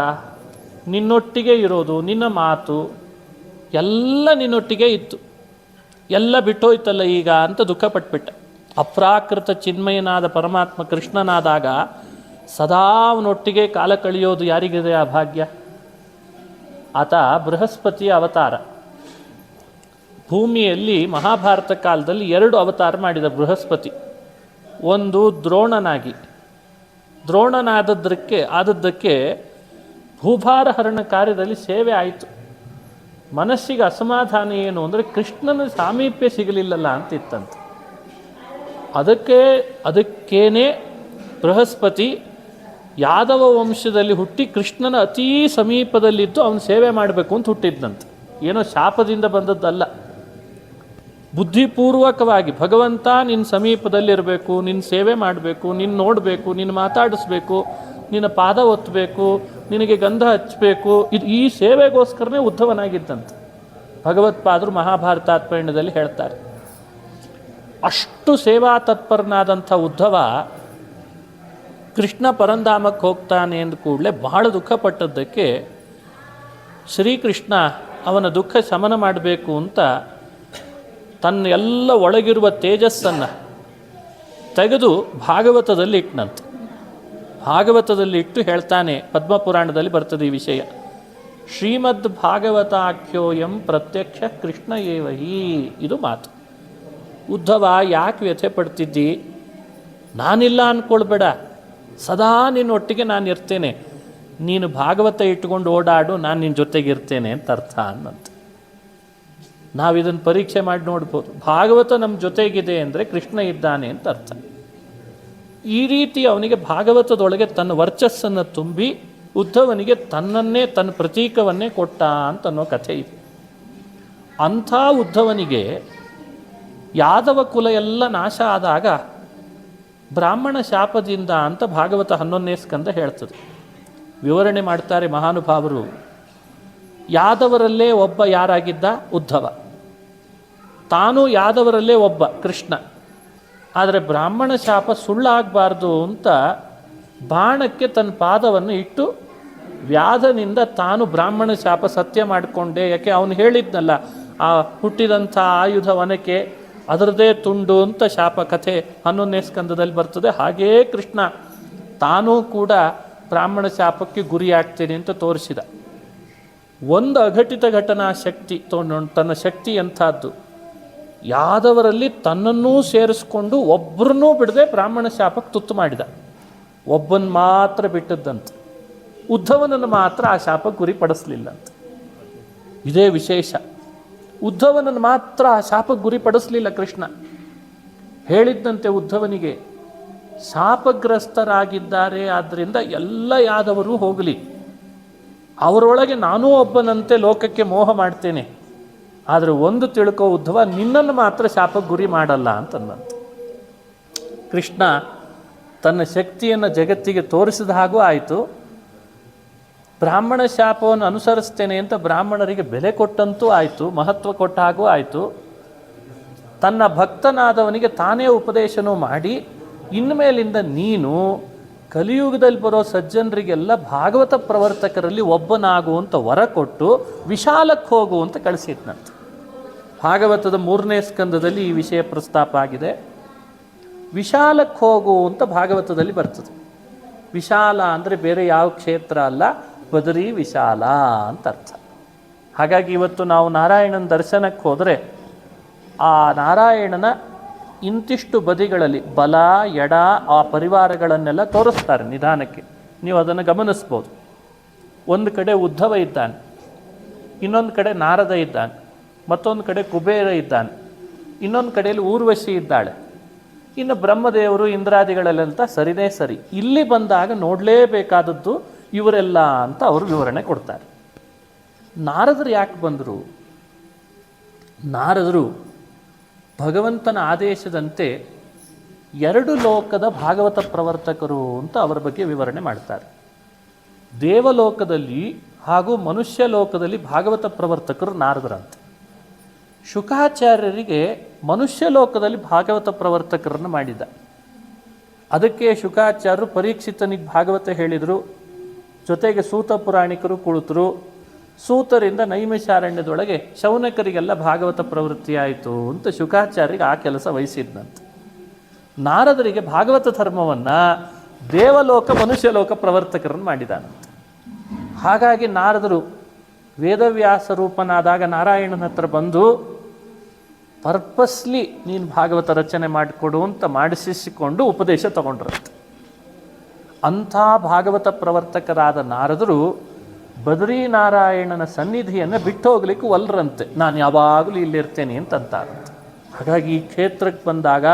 ನಿನ್ನೊಟ್ಟಿಗೆ ಇರೋದು, ನಿನ್ನ ಮಾತು ಎಲ್ಲ ನಿನ್ನೊಟ್ಟಿಗೆ ಇತ್ತು, ಎಲ್ಲ ಬಿಟ್ಟೋಯ್ತಲ್ಲ ಈಗ ಅಂತ ದುಃಖ ಪಟ್ಬಿಟ್ಟ. ಅಪ್ರಾಕೃತ ಚಿನ್ಮಯನಾದ ಪರಮಾತ್ಮ ಕೃಷ್ಣನಾದಾಗ ಸದಾ ಅವನೊಟ್ಟಿಗೆ ಕಾಲ ಕಳೆಯೋದು ಯಾರಿಗಿದೆ ಆ ಭಾಗ್ಯ? ಆತ ಬೃಹಸ್ಪತಿಯ ಅವತಾರ. ಭೂಮಿಯಲ್ಲಿ ಮಹಾಭಾರತ ಕಾಲದಲ್ಲಿ 2 ಅವತಾರ ಮಾಡಿದ ಬೃಹಸ್ಪತಿ. ಒಂದು ದ್ರೋಣನಾದದ್ದಕ್ಕೆ ಭೂಭಾರ ಹರಣ ಕಾರ್ಯದಲ್ಲಿ ಸೇವೆ ಆಯಿತು. ಮನಸ್ಸಿಗೆ ಅಸಮಾಧಾನ ಏನು ಅಂದರೆ ಕೃಷ್ಣನ ಸಾಮೀಪ್ಯ ಸಿಗಲಿಲ್ಲಲ್ಲ ಅಂತಿತ್ತಂತೆ. ಅದಕ್ಕೇನೆ ಬೃಹಸ್ಪತಿ ಯಾದವ ವಂಶದಲ್ಲಿ ಹುಟ್ಟಿ ಕೃಷ್ಣನ ಅತೀ ಸಮೀಪದಲ್ಲಿದ್ದು ಅವನು ಸೇವೆ ಮಾಡಬೇಕು ಅಂತ ಹುಟ್ಟಿದ್ದಂತೆ. ಏನೋ ಶಾಪದಿಂದ ಬಂದದ್ದಲ್ಲ, ಬುದ್ಧಿಪೂರ್ವಕವಾಗಿ ಭಗವಂತ ನಿನ್ನ ಸಮೀಪದಲ್ಲಿರಬೇಕು, ನಿನ್ನ ಸೇವೆ ಮಾಡಬೇಕು, ನಿನ್ನ ನೋಡಬೇಕು, ನಿನ್ನ ಮಾತಾಡಿಸ್ಬೇಕು, ನಿನ್ನ ಪಾದ ಒತ್ತಬೇಕು, ನಿನಗೆ ಗಂಧ ಹಚ್ಚಬೇಕು. ಈ ಸೇವೆಗೋಸ್ಕರನೇ ಉದ್ಧವನಾಗಿದ್ದಂತೆ. ಭಗವತ್ಪಾದರು ಮಹಾಭಾರತಾತ್ಮಯಣದಲ್ಲಿ ಹೇಳ್ತಾರೆ. ಅಷ್ಟು ಸೇವಾ ತತ್ಪರನಾದಂಥ ಉದ್ಧವ ಕೃಷ್ಣ ಪರಂಧಾಮಕ್ಕೆ ಹೋಗ್ತಾನೆ ಅಂದ ಕೂಡಲೇ ಬಹಳ ದುಃಖಪಟ್ಟದ್ದಕ್ಕೆ ಶ್ರೀಕೃಷ್ಣ ಅವನ ದುಃಖ ಶಮನ ಮಾಡಬೇಕು ಅಂತ ತನ್ನ ಎಲ್ಲ ಒಳಗಿರುವ ತೇಜಸ್ಸನ್ನು ತೆಗೆದು ಭಾಗವತದಲ್ಲಿ ಇಟ್ಟನಂತೆ. ಭಾಗವತದಲ್ಲಿ ಇಟ್ಟು ಹೇಳ್ತಾನೆ, ಪದ್ಮಪುರಾಣದಲ್ಲಿ ಬರ್ತದೆ ಈ ವಿಷಯ. ಶ್ರೀಮದ್ ಭಾಗವತಾಖ್ಯೋಯಂ ಪ್ರತ್ಯಕ್ಷ ಕೃಷ್ಣ ಏವ ಹಿ. ಇದು ಮಾತು. ಉದ್ಧವ, ಯಾಕೆ ವ್ಯಥೆ ಪಡ್ತಿದ್ದಿ? ನಾನಿಲ್ಲ ಅಂದ್ಕೊಳ್ಬೇಡ, ಸದಾ ನಿನ್ನೊಟ್ಟಿಗೆ ನಾನು ಇರ್ತೇನೆ. ನೀನು ಭಾಗವತ ಇಟ್ಕೊಂಡು ಓಡಾಡು, ನಾನು ನಿನ್ನ ಜೊತೆಗಿರ್ತೇನೆ ಅಂತ ಅರ್ಥ ಅನ್ನಂತೆ. ನಾವಿದನ್ನು ಪರೀಕ್ಷೆ ಮಾಡಿ ನೋಡ್ಬೋದು. ಭಾಗವತ ನಮ್ಮ ಜೊತೆಗಿದೆ ಅಂದರೆ ಕೃಷ್ಣ ಇದ್ದಾನೆ ಅಂತ ಅರ್ಥ. ಈ ರೀತಿ ಅವನಿಗೆ ಭಾಗವತದೊಳಗೆ ತನ್ನ ವರ್ಚಸ್ಸನ್ನು ತುಂಬಿ ಉದ್ಧವನಿಗೆ ತನ್ನನ್ನೇ, ತನ್ನ ಪ್ರತೀಕವನ್ನೇ ಕೊಟ್ಟ ಅಂತನ್ನೋ ಕಥೆ ಇದೆ. ಅಂಥ ಉದ್ಧವನಿಗೆ ಯಾದವ ಕುಲ ಎಲ್ಲ ನಾಶ ಆದಾಗ ಬ್ರಾಹ್ಮಣ ಶಾಪದಿಂದ ಅಂತ ಭಾಗವತ 11ನೇ ಸ್ಕಂದ ಹೇಳ್ತದೆ. ವಿವರಣೆ ಮಾಡ್ತಾರೆ ಮಹಾನುಭಾವರು. ಯಾದವರಲ್ಲೇ ಒಬ್ಬ ಯಾರಾಗಿದ್ದ? ಉದ್ಧವ. ತಾನು ಯಾದವರಲ್ಲೇ ಒಬ್ಬ ಕೃಷ್ಣ. ಆದರೆ ಬ್ರಾಹ್ಮಣ ಶಾಪ ಸುಳ್ಳಾಗಬಾರ್ದು ಅಂತ ಬಾಣಕ್ಕೆ ತನ್ನ ಪಾದವನ್ನು ಇಟ್ಟು ವ್ಯಾಧನಿಂದ ತಾನು ಬ್ರಾಹ್ಮಣ ಶಾಪ ಸತ್ಯ ಮಾಡಿಕೊಂಡೆ. ಯಾಕೆ ಅವನು ಹೇಳಿದ್ನಲ್ಲ, ಆ ಹುಟ್ಟಿದಂಥ ಆಯುಧ ವನಕ್ಕೆ ಅದರದೇ ತುಂಡು ಅಂತ ಶಾಪ ಕಥೆ 11ನೇ ಸ್ಕಂದದಲ್ಲಿ ಬರ್ತದೆ. ಹಾಗೇ ಕೃಷ್ಣ ತಾನೂ ಕೂಡ ಬ್ರಾಹ್ಮಣ ಶಾಪಕ್ಕೆ ಗುರಿಯಾಗ್ತೇನೆ ಅಂತ ತೋರಿಸಿದ. ಒಂದು ಅಘಟಿತ ಘಟನಾ ಶಕ್ತಿ ತನ್ನ ಶಕ್ತಿ ಎಂಥದ್ದು, ಯಾದವರಲ್ಲಿ ತನ್ನನ್ನೂ ಸೇರಿಸ್ಕೊಂಡು ಒಬ್ಬರನ್ನೂ ಬಿಡದೆ ಬ್ರಾಹ್ಮಣ ಶಾಪಕ್ಕೆ ತುತ್ತು ಮಾಡಿದ. ಒಬ್ಬನ ಮಾತ್ರ ಬಿಟ್ಟದ್ದಂತೆ, ಉದ್ಧವನನ್ನು ಮಾತ್ರ ಆ ಶಾಪಕ್ಕೆ ಗುರಿಪಡಿಸಲಿಲ್ಲಂತೆ. ಇದೇ ವಿಶೇಷ. ಉದ್ಧವನನ್ನು ಮಾತ್ರ ಆ ಶಾಪಕ್ಕೆ ಗುರಿಪಡಿಸಲಿಲ್ಲ ಕೃಷ್ಣ. ಹೇಳಿದ್ದಂತೆ ಉದ್ಧವನಿಗೆ, ಶಾಪಗ್ರಸ್ತರಾಗಿದ್ದಾರೆ, ಆದ್ದರಿಂದ ಎಲ್ಲ ಯಾದವರು ಹೋಗಲಿ, ಅವರೊಳಗೆ ನಾನೂ ಒಬ್ಬನಂತೆ ಲೋಕಕ್ಕೆ ಮೋಹ ಮಾಡ್ತೇನೆ. ಆದರೆ ಒಂದು ತಿಳ್ಕೋ ಉದ್ಧವ, ನಿನ್ನನ್ನು ಮಾತ್ರ ಶಾಪಕ್ಕೆ ಗುರಿ ಮಾಡಲ್ಲ ಅಂತಂದಂತೆ. ಕೃಷ್ಣ ತನ್ನ ಶಕ್ತಿಯನ್ನು ಜಗತ್ತಿಗೆ ತೋರಿಸಿದ ಹಾಗೂ ಆಯಿತು. ಬ್ರಾಹ್ಮಣ ಶಾಪವನ್ನು ಅನುಸರಿಸ್ತೇನೆ ಅಂತ ಬ್ರಾಹ್ಮಣರಿಗೆ ಬೆಲೆ ಕೊಟ್ಟಂತೂ ಆಯಿತು, ಮಹತ್ವ ಕೊಟ್ಟ ಹಾಗೂ ಆಯಿತು. ತನ್ನ ಭಕ್ತನಾದವನಿಗೆ ತಾನೇ ಉಪದೇಶನೂ ಮಾಡಿ, ಇನ್ಮೇಲಿಂದ ನೀನು ಕಲಿಯುಗದಲ್ಲಿ ಬರೋ ಸಜ್ಜನರಿಗೆಲ್ಲ ಭಾಗವತ ಪ್ರವರ್ತಕರಲ್ಲಿ ಒಬ್ಬನಾಗುವಂಥ ವರ ಕೊಟ್ಟು ವಿಶಾಲಕ್ಕೆ ಹೋಗು ಅಂತ ಕಳಿಸಿದ್ನಂತೆ. ಭಾಗವತದ 3ನೇ ಸ್ಕಂದದಲ್ಲಿ ಈ ವಿಷಯ ಪ್ರಸ್ತಾಪ ಆಗಿದೆ. ವಿಶಾಲಕ್ಕೆ ಹೋಗು ಅಂತ ಭಾಗವತದಲ್ಲಿ ಬರ್ತದೆ. ವಿಶಾಲ ಅಂದರೆ ಬೇರೆ ಯಾವ ಕ್ಷೇತ್ರ ಅಲ್ಲ, ಬದರಿ ವಿಶಾಲ ಅಂತ ಅರ್ಥ. ಹಾಗಾಗಿ ಇವತ್ತು ನಾವು ನಾರಾಯಣನ ದರ್ಶನಕ್ಕೆ ಹೋದರೆ ಆ ನಾರಾಯಣನ ಇಂತಿಷ್ಟು ಬದಿಗಳಲ್ಲಿ ಬಲ ಎಡ ಆ ಪರಿವಾರಗಳನ್ನೆಲ್ಲ ತೋರಿಸ್ತಾರೆ ನಿಧಾನಕ್ಕೆ. ನೀವು ಅದನ್ನು ಗಮನಿಸ್ಬೋದು. ಒಂದು ಕಡೆ ಉದ್ಧವ ಇದ್ದಾನೆ, ಇನ್ನೊಂದು ಕಡೆ ನಾರದ ಇದ್ದಾನೆ, ಮತ್ತೊಂದು ಕಡೆ ಕುಬೇರ ಇದ್ದಾನೆ, ಇನ್ನೊಂದು ಕಡೆಯಲ್ಲಿ ಊರ್ವಶಿ ಇದ್ದಾಳೆ, ಇನ್ನು ಬ್ರಹ್ಮದೇವರು ಇಂದ್ರಾದಿಗಳಲ್ಲಂತ ಸರಿನೇ ಸರಿ. ಇಲ್ಲಿ ಬಂದಾಗ ನೋಡಲೇಬೇಕಾದದ್ದು ಇವರೆಲ್ಲ ಅಂತ ಅವರು ವಿವರಣೆ ಕೊಡ್ತಾರೆ. ನಾರದರು ಯಾಕೆ ಬಂದರು? ನಾರದರು ಭಗವಂತನ ಆದೇಶದಂತೆ 2 ಲೋಕದ ಭಾಗವತ ಪ್ರವರ್ತಕರು ಅಂತ ಅವರ ಬಗ್ಗೆ ವಿವರಣೆ ಮಾಡ್ತಾರೆ. ದೇವಲೋಕದಲ್ಲಿ ಹಾಗೂ ಮನುಷ್ಯ ಲೋಕದಲ್ಲಿ ಭಾಗವತ ಪ್ರವರ್ತಕರು ನಾರದರಂತೆ. ಶುಕಾಚಾರ್ಯರಿಗೆ ಮನುಷ್ಯ ಲೋಕದಲ್ಲಿ ಭಾಗವತ ಪ್ರವರ್ತಕರನ್ನು ಮಾಡಿದ. ಅದಕ್ಕೆ ಶುಕಾಚಾರ್ಯರು ಪರೀಕ್ಷಿತನಿಗೆ ಭಾಗವತ ಹೇಳಿದರು. ಜೊತೆಗೆ ಸೂತ ಪುರಾಣಿಕರು ಕುಳಿತರು. ಸೂತರಿಂದ ನೈಮಿಷಾರಣ್ಯದೊಳಗೆ ಶೌನಕರಿಗೆಲ್ಲ ಭಾಗವತ ಪ್ರವೃತ್ತಿ ಆಯಿತು ಅಂತ ಶುಕಾಚಾರ್ಯರಿಗೆ ಆ ಕೆಲಸ ವಹಿಸಿದ್ನಂತೆ. ನಾರದರಿಗೆ ಭಾಗವತ ಧರ್ಮವನ್ನು ದೇವಲೋಕ ಮನುಷ್ಯಲೋಕ ಪ್ರವರ್ತಕರನ್ನು ಮಾಡಿದಾನಂತೆ. ಹಾಗಾಗಿ ನಾರದರು ವೇದವ್ಯಾಸ ರೂಪನಾದಾಗ ನಾರಾಯಣನ ಹತ್ರ ಬಂದು ಪರ್ಪಸ್ಲಿ ನೀನು ಭಾಗವತ ರಚನೆ ಮಾಡಿಕೊಡು ಅಂತ ಮಾಡಿಸಿಕೊಂಡು ಉಪದೇಶ ತಗೊಂಡ್ರಂತೆ. ಅಂಥ ಭಾಗವತ ಪ್ರವರ್ತಕರಾದ ನಾರದರು ಬದ್ರೀನಾರಾಯಣನ ಸನ್ನಿಧಿಯನ್ನು ಬಿಟ್ಟು ಹೋಗ್ಲಿಕ್ಕೆ ಒಲ್ರಂತೆ. ನಾನು ಯಾವಾಗಲೂ ಇಲ್ಲಿರ್ತೇನೆ ಅಂತಂತಾರಂತೆ. ಹಾಗಾಗಿ ಈ ಕ್ಷೇತ್ರಕ್ಕೆ ಬಂದಾಗ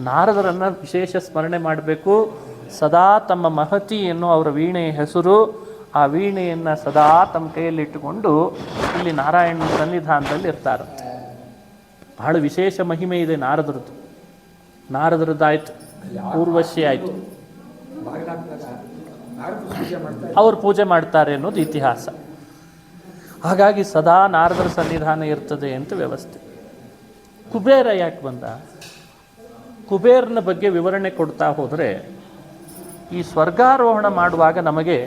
ನಾರದರನ್ನು ವಿಶೇಷ ಸ್ಮರಣೆ ಮಾಡಬೇಕು. ಸದಾ ತಮ್ಮ ಮಹತಿ ಎನ್ನೋ ಅವರ ವೀಣೆಯ ಹೆಸರು. ಆ ವೀಣೆಯನ್ನು ಸದಾ ತಮ್ಮ ಕೈಯಲ್ಲಿಟ್ಟುಕೊಂಡು ಇಲ್ಲಿ ನಾರಾಯಣನ ಸನ್ನಿಧಾನದಲ್ಲಿ ಇರ್ತಾರಂತೆ. ಬಹಳ ವಿಶೇಷ ಮಹಿಮೆ ಇದೆ ನಾರದರದ್ದು. ನಾರದರದ್ದಾಯಿತು, ಊರ್ವಶಿ ಆಯಿತು, ಅವರು ಪೂಜೆ ಮಾಡ್ತಾರೆ ಅನ್ನೋದು ಇತಿಹಾಸ. ಹಾಗಾಗಿ ಸದಾ ನಾರದರ ಸನ್ನಿಧಾನ ಇರ್ತದೆ ಅಂತ ವ್ಯವಸ್ಥೆ. ಕುಬೇರ ಯಾಕೆ ಬಂದ? ಕುಬೇರನ ಬಗ್ಗೆ ವಿವರಣೆ ಕೊಡ್ತಾ ಹೋದರೆ, ಈ ಸ್ವರ್ಗಾರೋಹಣ ಮಾಡುವಾಗ ನಮಗೆ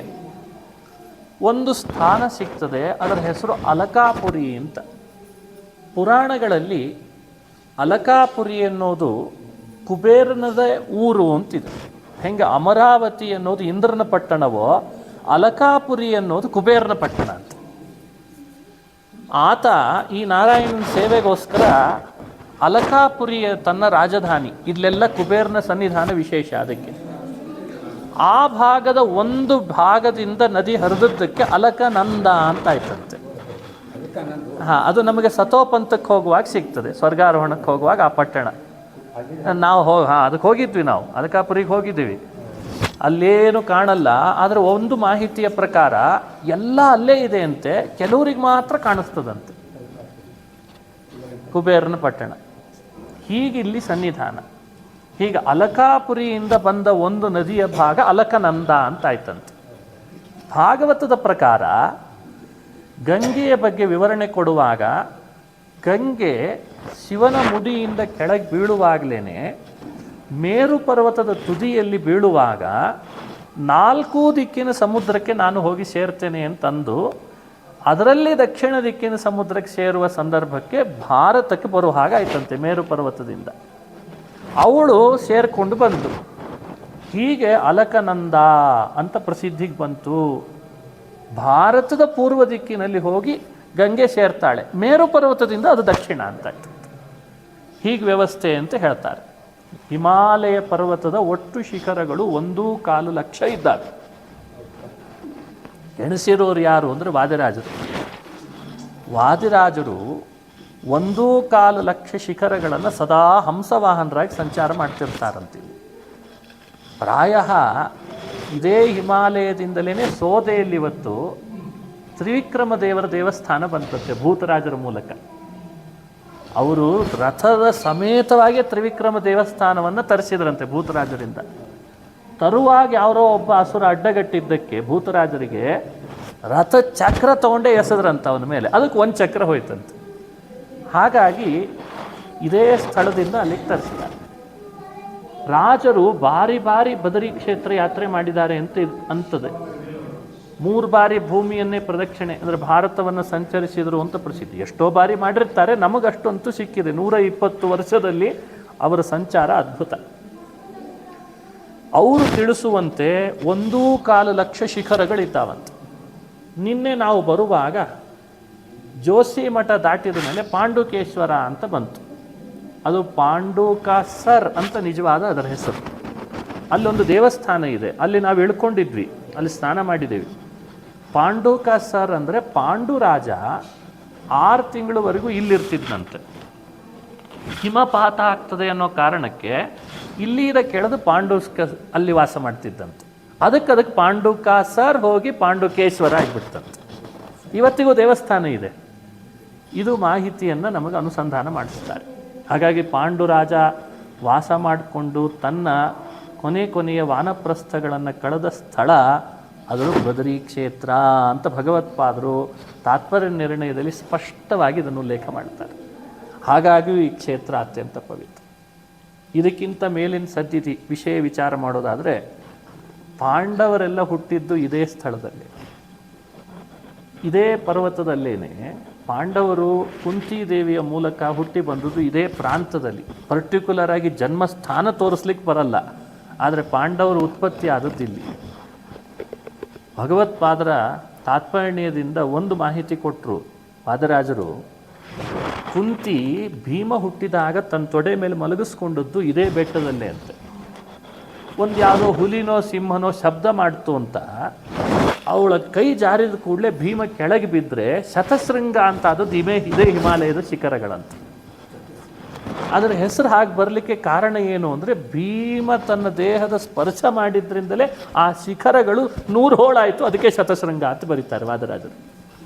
ಒಂದು ಸ್ಥಾನ ಸಿಗ್ತದೆ. ಅದರ ಹೆಸರು ಅಲಕಾಪುರಿ ಅಂತ. ಪುರಾಣಗಳಲ್ಲಿ ಅಲಕಾಪುರಿ ಅನ್ನೋದು ಕುಬೇರನದ ಊರು ಅಂತಿದೆ. ಹೆಂಗೆ ಅಮರಾವತಿ ಅನ್ನೋದು ಇಂದ್ರನ ಪಟ್ಟಣವೋ, ಅಲಕಾಪುರಿ ಅನ್ನೋದು ಕುಬೇರನ ಪಟ್ಟಣ ಅಂತ. ಆತ ಈ ನಾರಾಯಣನ ಸೇವೆಗೋಸ್ಕರ ಅಲಕಾಪುರಿಯ ತನ್ನ ರಾಜಧಾನಿ, ಇಲ್ಲೆಲ್ಲ ಕುಬೇರನ ಸನ್ನಿಧಾನ ವಿಶೇಷ. ಅದಕ್ಕೆ ಆ ಭಾಗದ ಒಂದು ಭಾಗದಿಂದ ನದಿ ಹರಿದದ್ದಕ್ಕೆ ಅಲಕನಂದ ಅಂತ ಆಯ್ತಂತೆ. ಅದು ನಮಗೆ ಸತೋಪಂಥಕ್ಕೆ ಹೋಗುವಾಗ ಸಿಗ್ತದೆ, ಸ್ವರ್ಗಾರೋಹಣಕ್ಕೆ ಹೋಗುವಾಗ ಆ ಪಟ್ಟಣ ನಾವು ಅದಕ್ಕೆ ಹೋಗಿದ್ವಿ, ನಾವು ಅಲಕಾಪುರಿಗೆ ಹೋಗಿದ್ದೀವಿ. ಅಲ್ಲೇನು ಕಾಣಲ್ಲ, ಆದರೆ ಒಂದು ಮಾಹಿತಿಯ ಪ್ರಕಾರ ಎಲ್ಲ ಅಲ್ಲೇ ಇದೆ ಅಂತೆ, ಕೆಲವರಿಗೆ ಮಾತ್ರ ಕಾಣಿಸ್ತದಂತೆ ಕುಬೇರನ ಪಟ್ಟಣ. ಹೀಗಿಲ್ಲಿ ಸನ್ನಿಧಾನ. ಹೀಗೆ ಅಲಕಾಪುರಿಯಿಂದ ಬಂದ ಒಂದು ನದಿಯ ಭಾಗ ಅಲಕನಂದ ಅಂತ ಆಯ್ತಂತೆ. ಭಾಗವತದ ಪ್ರಕಾರ ಗಂಗೆಯ ಬಗ್ಗೆ ವಿವರಣೆ ಕೊಡುವಾಗ ಗಂಗೆ ಶಿವನ ಮುಡಿಯಿಂದ ಕೆಳಗೆ ಬೀಳುವಾಗಲೇ ಮೇರು ಪರ್ವತದ ತುದಿಯಲ್ಲಿ ಬೀಳುವಾಗ 4 ದಿಕ್ಕಿನ ಸಮುದ್ರಕ್ಕೆ ನಾನು ಹೋಗಿ ಸೇರ್ತೇನೆ ಅಂತಂದು, ಅದರಲ್ಲಿ ದಕ್ಷಿಣ ದಿಕ್ಕಿನ ಸಮುದ್ರಕ್ಕೆ ಸೇರುವ ಸಂದರ್ಭಕ್ಕೆ ಭಾರತಕ್ಕೆ ಬರುವ ಹಾಗೆ ಆಯ್ತಂತೆ. ಮೇರು ಪರ್ವತದಿಂದ ಅವಳು ಸೇರಿಕೊಂಡು ಬಂದು ಹೀಗೆ ಅಲಕನಂದ ಅಂತ ಪ್ರಸಿದ್ಧಿಗೆ ಬಂತು. ಭಾರತದ ಪೂರ್ವ ದಿಕ್ಕಿನಲ್ಲಿ ಹೋಗಿ ಗಂಗೆ ಸೇರ್ತಾಳೆ, ಮೇರು ಪರ್ವತದಿಂದ ಅದು ದಕ್ಷಿಣ ಅಂತ ಆಯ್ತು. ಹೀಗೆ ವ್ಯವಸ್ಥೆ ಅಂತ ಹೇಳ್ತಾರೆ. ಹಿಮಾಲಯ ಪರ್ವತದ ಒಟ್ಟು ಶಿಖರಗಳು 1.25 ಲಕ್ಷ ಇದ್ದಾವೆ. ಎಣಿಸಿರೋರು ಯಾರು ಅಂದರೆ ವಾದಿರಾಜರು. ವಾದಿರಾಜರು 1.25 ಲಕ್ಷ ಶಿಖರಗಳನ್ನು ಸದಾ ಹಂಸವಾಹನರಾಗಿ ಸಂಚಾರ ಮಾಡ್ತಿರ್ತಾರಂತೀವಿ. ಪ್ರಾಯ ಇದೇ ಹಿಮಾಲಯದಿಂದಲೇ ಸೋದೆಯಲ್ಲಿ ಇವತ್ತು ತ್ರಿವಿಕ್ರಮ ದೇವರ ದೇವಸ್ಥಾನ ಬಂತಂತೆ ಭೂತರಾಜರ ಮೂಲಕ. ಅವರು ರಥದ ಸಮೇತವಾಗಿ ತ್ರಿವಿಕ್ರಮ ದೇವಸ್ಥಾನವನ್ನು ತರಿಸಿದ್ರಂತೆ ಭೂತರಾಜರಿಂದ. ತರುವಾಗ ಯಾರೋ ಒಬ್ಬ ಅಸುರ ಅಡ್ಡಗಟ್ಟಿದ್ದಕ್ಕೆ ಭೂತರಾಜರಿಗೆ ರಥ ಚಕ್ರ ತಗೊಂಡೇ ಎಸೆದ್ರಂತ ಅವನ ಮೇಲೆ, ಅದಕ್ಕೆ 1 ಚಕ್ರ ಹೋಯ್ತಂತೆ. ಹಾಗಾಗಿ ಇದೇ ಸ್ಥಳದಿಂದ ಅಲ್ಲಿಗೆ ತರಿಸಿದ್ದಾರೆ. ರಾಜರು ಬಾರಿ ಬಾರಿ ಬದರಿ ಕ್ಷೇತ್ರ ಯಾತ್ರೆ ಮಾಡಿದ್ದಾರೆ ಅಂತದೆ. 3 ಬಾರಿ ಭೂಮಿಯನ್ನೇ ಪ್ರದಕ್ಷಿಣೆ ಅಂದರೆ ಭಾರತವನ್ನು ಸಂಚರಿಸಿದರು ಅಂತ ಪ್ರಸಿದ್ಧಿ. ಎಷ್ಟೋ ಬಾರಿ ಮಾಡಿರ್ತಾರೆ, ನಮಗಷ್ಟಂತೂ ಸಿಕ್ಕಿದೆ. 120 ವರ್ಷದಲ್ಲಿ ಅವರ ಸಂಚಾರ ಅದ್ಭುತ. ಅವರು ತಿಳಿಸುವಂತೆ 1.25 ಲಕ್ಷ ಶಿಖರಗಳಿದ್ದಾವಂತೆ. ನಿನ್ನೆ ನಾವು ಬರುವಾಗ ಜೋಸಿ ಮಠ ದಾಟಿದ ಮೇಲೆ ಪಾಂಡುಕೇಶ್ವರ ಅಂತ ಬಂತು. ಅದು ಪಾಂಡುಕಾಸರ್ ಅಂತ ನಿಜವಾದ ಅದರ ಹೆಸರು. ಅಲ್ಲೊಂದು ದೇವಸ್ಥಾನ ಇದೆ, ಅಲ್ಲಿ ನಾವು ಇಳ್ಕೊಂಡಿದ್ವಿ, ಅಲ್ಲಿ ಸ್ನಾನ ಮಾಡಿದ್ದೇವೆ. ಪಾಂಡುಕಾಸರ್ ಅಂದರೆ ಪಾಂಡುರಾಜ 6 ತಿಂಗಳವರೆಗೂ ಇಲ್ಲಿರ್ತಿದ್ದಂತೆ. ಹಿಮಪಾತ ಆಗ್ತದೆ ಅನ್ನೋ ಕಾರಣಕ್ಕೆ ಇಲ್ಲಿದ ಕೆಳದು ಅಲ್ಲಿ ವಾಸ ಮಾಡ್ತಿದ್ದಂತೆ. ಅದಕ್ಕೆ ಪಾಂಡುಕಾಸರ್ ಹೋಗಿ ಪಾಂಡುಕೇಶ್ವರ ಆಗಿಬಿಡ್ತಂತೆ. ಇವತ್ತಿಗೂ ದೇವಸ್ಥಾನ ಇದೆ. ಇದು ಮಾಹಿತಿಯನ್ನು ನಮಗೆ ಅನುಸಂಧಾನ ಮಾಡಿಸ್ತಾರೆ. ಹಾಗಾಗಿ ಪಾಂಡುರಾಜ ವಾಸ ಮಾಡಿಕೊಂಡು ತನ್ನ ಕೊನೆಯ ವಾನಪ್ರಸ್ಥಗಳನ್ನು ಕಳೆದ ಸ್ಥಳ ಅದು ಬದರಿ ಕ್ಷೇತ್ರ ಅಂತ ಭಗವತ್ಪಾದರು ತಾತ್ಪರ್ಯ ನಿರ್ಣಯದಲ್ಲಿ ಸ್ಪಷ್ಟವಾಗಿ ಇದನ್ನು ಉಲ್ಲೇಖ ಮಾಡ್ತಾರೆ. ಹಾಗಾಗಿಯೂ ಈ ಕ್ಷೇತ್ರ ಅತ್ಯಂತ ಪವಿತ್ರ. ಇದಕ್ಕಿಂತ ಮೇಲಿನ ಸದ್ಯತಿ ವಿಷಯ ವಿಚಾರ ಮಾಡೋದಾದರೆ, ಪಾಂಡವರೆಲ್ಲ ಹುಟ್ಟಿದ್ದು ಇದೇ ಸ್ಥಳದಲ್ಲಿ, ಇದೇ ಪರ್ವತದಲ್ಲೇನೆ. ಪಾಂಡವರು ಕುಂತಿದೇವಿಯ ಮೂಲಕ ಹುಟ್ಟಿ ಬಂದದ್ದು ಇದೇ ಪ್ರಾಂತದಲ್ಲಿ. ಪರ್ಟಿಕ್ಯುಲರ್ ಆಗಿ ಜನ್ಮಸ್ಥಾನ ತೋರಿಸ್ಲಿಕ್ಕೆ ಬರಲ್ಲ, ಆದರೆ ಪಾಂಡವರು ಉತ್ಪತ್ತಿ ಆದದ್ದಿಲ್ಲಿ. ಭಗವತ್ಪಾದರ ತಾತ್ಪರ್ಯದಿಂದ ಒಂದು ಮಾಹಿತಿ ಕೊಟ್ಟರು ವಾದರಾಜರು. ಕುಂತಿ ಭೀಮ ಹುಟ್ಟಿದಾಗ ತನ್ನ ತೊಡೆ ಮೇಲೆ ಮಲಗಿಸ್ಕೊಂಡದ್ದು ಇದೇ ಬೆಟ್ಟದಲ್ಲೇ ಅಂತೆ. ಒಂದು ಯಾವುದೋ ಹುಲಿನೋ ಸಿಂಹನೋ ಶಬ್ದ ಮಾಡ್ತು ಅಂತ ಅವಳ ಕೈ ಜಾರಿದ ಕೂಡಲೇ ಭೀಮ ಕೆಳಗೆ ಬಿದ್ದರೆ ಶತಶೃಂಗ ಅಂತ ಆದದ್ದು ಇದೇ ಹಿಮಾಲಯದ ಶಿಖರಗಳಂತ. ಅದರ ಹೆಸರು ಹಾಗೆ ಬರಲಿಕ್ಕೆ ಕಾರಣ ಏನು ಅಂದರೆ, ಭೀಮ ತನ್ನ ದೇಹದ ಸ್ಪರ್ಶ ಮಾಡಿದ್ರಿಂದಲೇ ಆ ಶಿಖರಗಳು 100 ಹೋಳಾಯಿತು, ಅದಕ್ಕೆ ಶತಶೃಂಗ ಅಂತ ಬರೀತಾರೆ ವಾದರಾಜರು.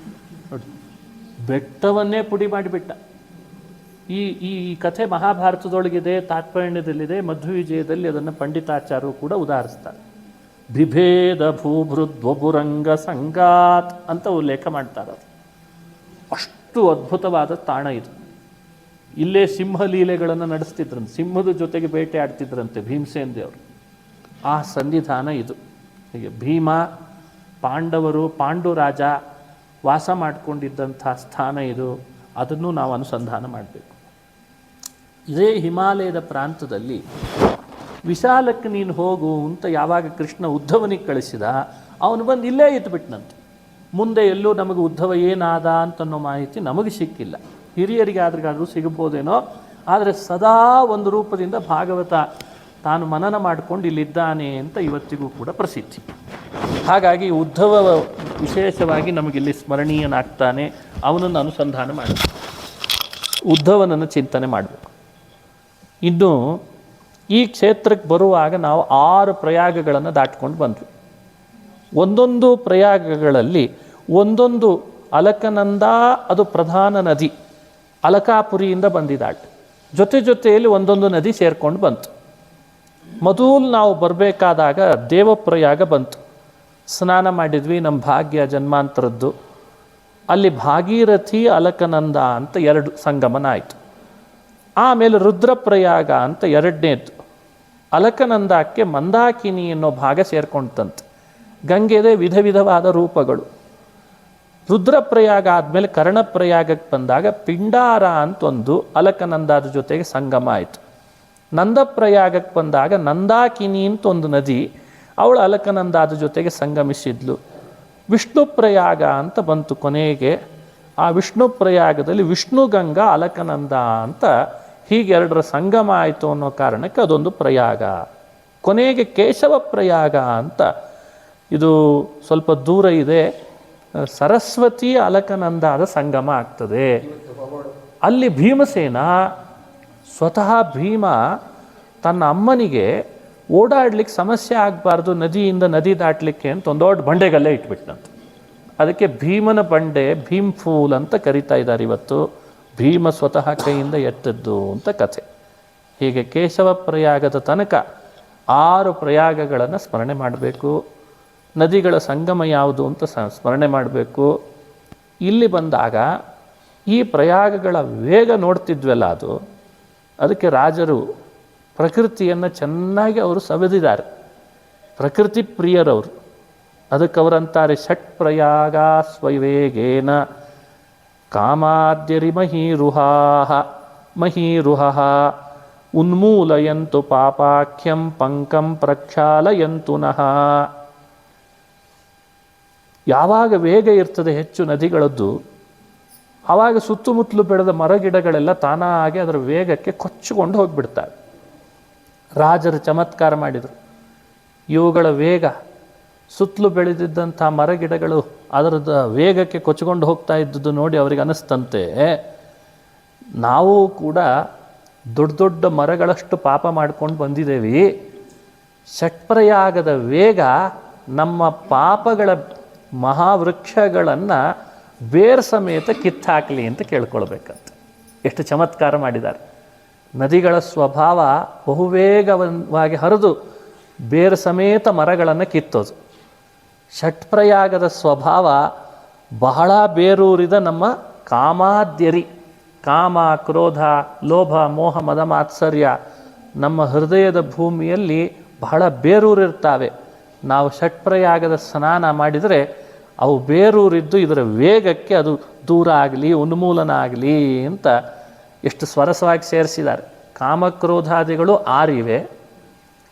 ನೋಡಿ, ಬೆಟ್ಟವನ್ನೇ ಪುಡಿ ಮಾಡಿಬಿಟ್ಟ. ಈ ಕಥೆ ಮಹಾಭಾರತದೊಳಗಿದೆ, ತಾತ್ಪರ್ಯದಲ್ಲಿದೆ, ಮಧ್ವವಿಜಯದಲ್ಲಿ ಅದನ್ನು ಪಂಡಿತಾಚಾರ್ಯರು ಕೂಡ ಉದಾಹರಿಸ್ತಾರೆ. ಬಿಭೇದ ಭೂಭೃದ್ವಪುರಂಗ ಸಂಗಾತ್ ಅಂತ ಉಲ್ಲೇಖ ಮಾಡ್ತಾರೆ. ಅಷ್ಟು ಅದ್ಭುತವಾದ ತಾಣ ಇದು. ಇಲ್ಲೇ ಸಿಂಹಲೀಲೆಗಳನ್ನು ನಡೆಸ್ತಿದ್ರಂತೆ, ಸಿಂಹದ ಜೊತೆಗೆ ಬೇಟೆ ಆಡ್ತಿದ್ರಂತೆ ಭೀಮಸೇನ ದೇವರು. ಆ ಸನ್ನಿಧಾನ ಇದು. ಹೀಗೆ ಭೀಮ, ಪಾಂಡವರು, ಪಾಂಡುರಾಜ ವಾಸ ಮಾಡಿಕೊಂಡಿದ್ದಂಥ ಸ್ಥಾನ ಇದು. ಅದನ್ನು ನಾವು ಅನುಸಂಧಾನ ಮಾಡಬೇಕು. ಇದೇ ಹಿಮಾಲಯದ ಪ್ರಾಂತದಲ್ಲಿ ವಿಶಾಲಕ್ಕೆ ನೀನು ಹೋಗು ಅಂತ ಯಾವಾಗ ಕೃಷ್ಣ ಉದ್ಧವನಿಗೆ ಕಳಿಸಿದ, ಅವನು ಬಂದು ಇಲ್ಲೇ ಇದ್ದುಬಿಟ್ನಂತೆ. ಮುಂದೆ ಎಲ್ಲೂ ನಮಗೆ ಉದ್ಧವ ಏನಾದ ಅಂತನ್ನೋ ಮಾಹಿತಿ ನಮಗೆ ಸಿಕ್ಕಿಲ್ಲ. ಹಿರಿಯರಿಗೆ ಆದ್ರಿಗಾದರೂ ಸಿಗಬಹುದೇನೋ. ಆದರೆ ಸದಾ ಒಂದು ರೂಪದಿಂದ ಭಾಗವತ ತಾನು ಮನನ ಮಾಡಿಕೊಂಡು ಇಲ್ಲಿದ್ದಾನೆ ಅಂತ ಇವತ್ತಿಗೂ ಕೂಡ ಪ್ರಸಿದ್ಧಿ. ಹಾಗಾಗಿ ಉದ್ಧವ ವಿಶೇಷವಾಗಿ ನಮಗಿಲ್ಲಿ ಸ್ಮರಣೀಯನಾಗ್ತಾನೆ. ಅವನನ್ನು ಅನುಸಂಧಾನ ಮಾಡಬೇಕು, ಉದ್ಧವನನ್ನು ಚಿಂತನೆ ಮಾಡಬೇಕು. ಇನ್ನು ಈ ಕ್ಷೇತ್ರಕ್ಕೆ ಬರುವಾಗ ನಾವು 6 ಪ್ರಯಾಗಗಳನ್ನು ದಾಟ್ಕೊಂಡು ಬಂದ್ವಿ. ಒಂದೊಂದು ಪ್ರಯಾಗಗಳಲ್ಲಿ ಒಂದೊಂದು ಅಲಕನಂದ, ಅದು ಪ್ರಧಾನ ನದಿ ಅಲಕಾಪುರಿಯಿಂದ ಬಂದಿದ್ದಾಳೆ. ಜೊತೆಯಲ್ಲಿ ಒಂದೊಂದು ನದಿ ಸೇರ್ಕೊಂಡು ಬಂತು. ಮೊದಲು ನಾವು ಬರಬೇಕಾದಾಗ ದೇವಪ್ರಯಾಗ ಬಂತು. ಸ್ನಾನ ಮಾಡಿದ್ವಿ, ನಮ್ಮ ಭಾಗ್ಯ ಜನ್ಮಾಂತರದ್ದು. ಅಲ್ಲಿ ಭಾಗೀರಥಿ ಅಲಕನಂದ ಅಂತ 2 ಸಂಗಮನ ಆಯಿತು. ಆಮೇಲೆ ರುದ್ರಪ್ರಯಾಗ ಅಂತ 2ನೇದ್ದು. ಅಲಕನಂದಕ್ಕೆ ಮಂದಾಕಿನಿ ಅನ್ನೋ ಭಾಗ ಸೇರ್ಕೊಂಡ್ತಂತೆ. ಗಂಗೆದೇ ವಿಧವಾದ ರೂಪಗಳು. ರುದ್ರಪ್ರಯಾಗ ಆದಮೇಲೆ ಕರ್ಣಪ್ರಯಾಗಕ್ಕೆ ಬಂದಾಗ ಪಿಂಡಾರ ಅಂತ ಒಂದು ಅಲಕನಂದಾದ ಜೊತೆಗೆ ಸಂಗಮ ಆಯಿತು. ನಂದಪ್ರಯಾಗಕ್ಕೆ ಬಂದಾಗ ನಂದಾಕಿನಿ ಅಂತ ಒಂದು ನದಿ, ಅವಳು ಅಲಕನಂದಾದ ಜೊತೆಗೆ ಸಂಗಮಿಸಿದ್ಲು. ವಿಷ್ಣು ಪ್ರಯಾಗ ಅಂತ ಬಂತು ಕೊನೆಗೆ. ಆ ವಿಷ್ಣು ಪ್ರಯಾಗದಲ್ಲಿ ವಿಷ್ಣು ಗಂಗಾ ಅಲಕನಂದ ಅಂತ ಹೀಗೆ 2ರ ಸಂಗಮ ಆಯಿತು ಅನ್ನೋ ಕಾರಣಕ್ಕೆ ಅದೊಂದು ಪ್ರಯಾಗ. ಕೊನೆಗೆ ಕೇಶವ ಪ್ರಯಾಗ ಅಂತ, ಇದು ಸ್ವಲ್ಪ ದೂರ ಇದೆ, ಸರಸ್ವತಿ ಅಲಕನಂದಾದ ಸಂಗಮ ಆಗ್ತದೆ. ಅಲ್ಲಿ ಭೀಮಸೇನ ಸ್ವತಃ ಭೀಮ ತನ್ನ ಅಮ್ಮನಿಗೆ ಓಡಾಡ್ಲಿಕ್ಕೆ ಸಮಸ್ಯೆ ಆಗಬಾರ್ದು, ನದಿಯಿಂದ ನದಿ ದಾಟಲಿಕ್ಕೆ ಅಂತ ಒಂದು ದೊಡ್ಡ ಬಂಡೆಗಲ್ಲೇ ಇಟ್ಬಿಟ್ಟಂತೆ. ಅದಕ್ಕೆ ಭೀಮನ ಬಂಡೆ ಭೀಮ್ಫೂಲ್ ಅಂತ ಕರೀತಾ ಇದ್ದಾರೆ ಇವತ್ತು. ಭೀಮ ಸ್ವತಃ ಕೈಯಿಂದ ಎತ್ತದ್ದು ಅಂತ ಕಥೆ. ಹೀಗೆ ಕೇಶವ ಪ್ರಯಾಗದ ತನಕ 6 ಪ್ರಯಾಗಗಳನ್ನು ಸ್ಮರಣೆ ಮಾಡಬೇಕು. ನದಿಗಳ ಸಂಗಮ ಯಾವುದು ಅಂತ ಸ್ಮರಣೆ ಮಾಡಬೇಕು. ಇಲ್ಲಿ ಬಂದಾಗ ಈ ಪ್ರಯಾಗಗಳ ವೇಗ ನೋಡ್ತಿದ್ವಲ್ಲ, ಅದಕ್ಕೆ ರಾಜರು ಪ್ರಕೃತಿಯನ್ನು ಚೆನ್ನಾಗಿ ಅವರು ಸವೆದಿದ್ದಾರೆ. ಪ್ರಕೃತಿ ಪ್ರಿಯರವರು. ಅದಕ್ಕೆ ಅವರಂತಾರೆ ಷಟ್ಪ್ರಯಾಗ ಸ್ವವೇಗೇನ ಕಾಮಾದ್ಯರಿ ಮಹೀರುಹ ಉನ್ಮೂಲಯಂತು ಪಾಪಾಖ್ಯಂ ಪಂಕಂ ಪ್ರಕ್ಷಾಲಯಂತು ನಃ. ಯಾವಾಗ ವೇಗ ಇರ್ತದೆ ಹೆಚ್ಚು ನದಿಗಳದ್ದು, ಆವಾಗ ಸುತ್ತಮುತ್ತಲು ಬೆಳೆದ ಮರಗಿಡಗಳೆಲ್ಲ ತಾನಾಗಿ ಅದರ ವೇಗಕ್ಕೆ ಕೊಚ್ಚಿಕೊಂಡು ಹೋಗಿಬಿಡ್ತಾರೆ. ರಾಜರು ಚಮತ್ಕಾರ ಮಾಡಿದರು. ಇವುಗಳ ವೇಗ, ಸುತ್ತಲೂ ಬೆಳೆದಿದ್ದಂಥ ಮರಗಿಡಗಳು ಅದರದ ವೇಗಕ್ಕೆ ಕೊಚ್ಚಿಕೊಂಡು ಹೋಗ್ತಾ ಇದ್ದದ್ದು ನೋಡಿ ಅವರಿಗೆ ಅನ್ನಿಸ್ತಂತೆ, ನಾವು ಕೂಡ ದೊಡ್ಡ ದೊಡ್ಡ ಮರಗಳಷ್ಟು ಪಾಪ ಮಾಡ್ಕೊಂಡು ಬಂದಿದ್ದೇವೆ, ಷಟ್ಪ್ರಯಾಗದ ವೇಗ ನಮ್ಮ ಪಾಪಗಳ ಮಹಾವೃಕ್ಷಗಳನ್ನು ಬೇರ್ ಸಮೇತ ಕಿತ್ತಾಕಲಿ ಅಂತ ಕೇಳ್ಕೊಳ್ಬೇಕಂತ. ಎಷ್ಟು ಚಮತ್ಕಾರ ಮಾಡಿದ್ದಾರೆ. ನದಿಗಳ ಸ್ವಭಾವ ಬಹುವೇಗವಾಗಿ ಹರಿದು ಬೇರು ಸಮೇತ ಮರಗಳನ್ನು ಕಿತ್ತೋದು. ಷಟ್ಪ್ರಯಾಗದ ಸ್ವಭಾವ ಬಹಳ ಬೇರೂರಿದ ನಮ್ಮ ಕಾಮಾದ್ಯರಿ, ಕಾಮ, ಕ್ರೋಧ, ಲೋಭ, ಮೋಹ, ಮದ, ಮಾತ್ಸರ್ಯ ನಮ್ಮ ಹೃದಯದ ಭೂಮಿಯಲ್ಲಿ ಬಹಳ ಬೇರೂರಿರ್ತಾವೆ. ನಾವು ಷಟ್ಪ್ರಯಾಗದ ಸ್ನಾನ ಮಾಡಿದರೆ ಅವು ಬೇರೂರಿದ್ದು ಇದರ ವೇಗಕ್ಕೆ ಅದು ದೂರ ಆಗಲಿ, ಉನ್ಮೂಲನ ಆಗಲಿ ಅಂತ ಎಷ್ಟು ಸ್ವರಸವಾಗಿ ಸೇರಿಸಿದ್ದಾರೆ. ಕಾಮಕ್ರೋಧಾದಿಗಳು 6 ಇವೆ.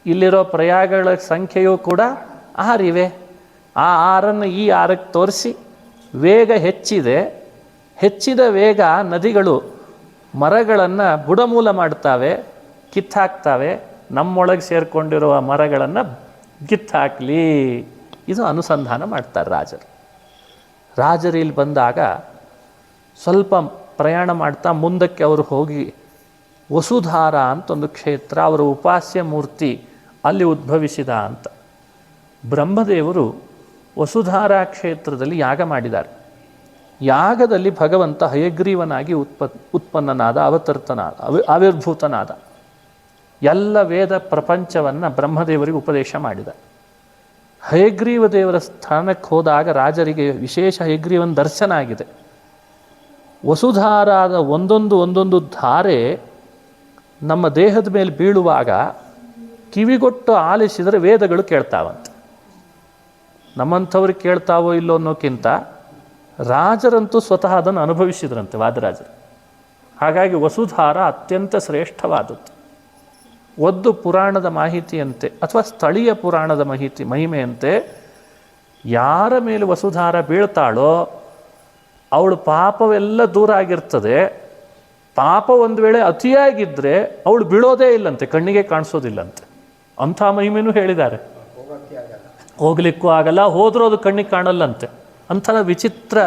ಇಲ್ಲಿರೋ ಪ್ರಯಾಗಗಳ ಸಂಖ್ಯೆಯೂ ಕೂಡ 6 ಇವೆ. ಆ 6ಅನ್ನು ಈ 6ಕ್ಕೆ ತೋರಿಸಿ ವೇಗ ಹೆಚ್ಚಿದೆ. ಹೆಚ್ಚಿದ ವೇಗ ನದಿಗಳು ಮರಗಳನ್ನು ಬುಡಮೂಲ ಮಾಡ್ತಾವೆ, ಕಿತ್ತಾಕ್ತಾವೆ. ನಮ್ಮೊಳಗೆ ಸೇರಿಕೊಂಡಿರುವ ಮರಗಳನ್ನು ಕಿತ್ತಾಕಲಿ, ಇದು ಅನುಸಂಧಾನ ಮಾಡ್ತಾರೆ ರಾಜರು. ರಾಜರು ಇಲ್ಲಿ ಬಂದಾಗ ಸ್ವಲ್ಪ ಪ್ರಯಾಣ ಮಾಡ್ತಾ ಮುಂದಕ್ಕೆ ಅವರು ಹೋಗಿ ವಸುಧಾರ ಅಂತ ಒಂದು ಕ್ಷೇತ್ರ, ಅವರ ಉಪಾಸ್ಯ ಮೂರ್ತಿ ಅಲ್ಲಿ ಉದ್ಭವಿಸಿದ ಅಂತ. ಬ್ರಹ್ಮದೇವರು ವಸುಧಾರ ಕ್ಷೇತ್ರದಲ್ಲಿ ಯಾಗ ಮಾಡಿದ್ದಾರೆ. ಯಾಗದಲ್ಲಿ ಭಗವಂತ ಹಯಗ್ರೀವನಾಗಿ ಉತ್ಪನ್ನನಾದ, ಆವಿರ್ಭೂತನಾದ. ಎಲ್ಲ ವೇದ ಪ್ರಪಂಚವನ್ನು ಬ್ರಹ್ಮದೇವರಿಗೆ ಉಪದೇಶ ಮಾಡಿದ. ಹಯಗ್ರೀವ ದೇವರ ಸ್ಥಾನಕ್ಕೆ ಹೋದಾಗ ರಾಜರಿಗೆ ವಿಶೇಷ ಹಯಗ್ರೀವನ ದರ್ಶನ ಆಗಿದೆ. ವಸುಧಾರಾದ ಒಂದೊಂದು ಧಾರೆ ನಮ್ಮ ದೇಹದ ಮೇಲೆ ಬೀಳುವಾಗ ಕಿವಿಗೊಟ್ಟು ಆಲಿಸಿದರೆ ವೇದಗಳು ಕೇಳ್ತಾವಂತೆ. ನಮ್ಮಂಥವ್ರಿಗೆ ಕೇಳ್ತಾವೋ ಇಲ್ಲೋ ಅನ್ನೋಕ್ಕಿಂತ ರಾಜರಂತೂ ಸ್ವತಃ ಅದನ್ನು ಅನುಭವಿಸಿದ್ರಂತೆ ವಾದರಾಜರು. ಹಾಗಾಗಿ ವಸುಧಾರ ಅತ್ಯಂತ ಶ್ರೇಷ್ಠವಾದದ್ದು. ಒಂದು ಪುರಾಣದ ಮಾಹಿತಿಯಂತೆ ಅಥವಾ ಸ್ಥಳೀಯ ಪುರಾಣದ ಮಹಿಮೆಯಂತೆ ಯಾರ ಮೇಲೆ ವಸುಧಾರ ಬೀಳ್ತಾಳೋ ಅವಳು ಪಾಪವೆಲ್ಲ ದೂರ ಆಗಿರ್ತದೆ. ಪಾಪ ಒಂದು ವೇಳೆ ಅತಿಯಾಗಿದ್ದರೆ ಅವಳು ಬೀಳೋದೇ ಇಲ್ಲಂತೆ, ಕಣ್ಣಿಗೆ ಕಾಣಿಸೋದಿಲ್ಲಂತೆ. ಅಂಥ ಮಹಿಮೆನೂ ಹೇಳಿದ್ದಾರೆ. ಹೋಗ್ಲಿಕ್ಕೂ ಆಗಲ್ಲ, ಹೋದ್ರೂ ಅದು ಕಣ್ಣಿಗೆ ಕಾಣಲ್ಲಂತೆ. ಅಂಥ ವಿಚಿತ್ರ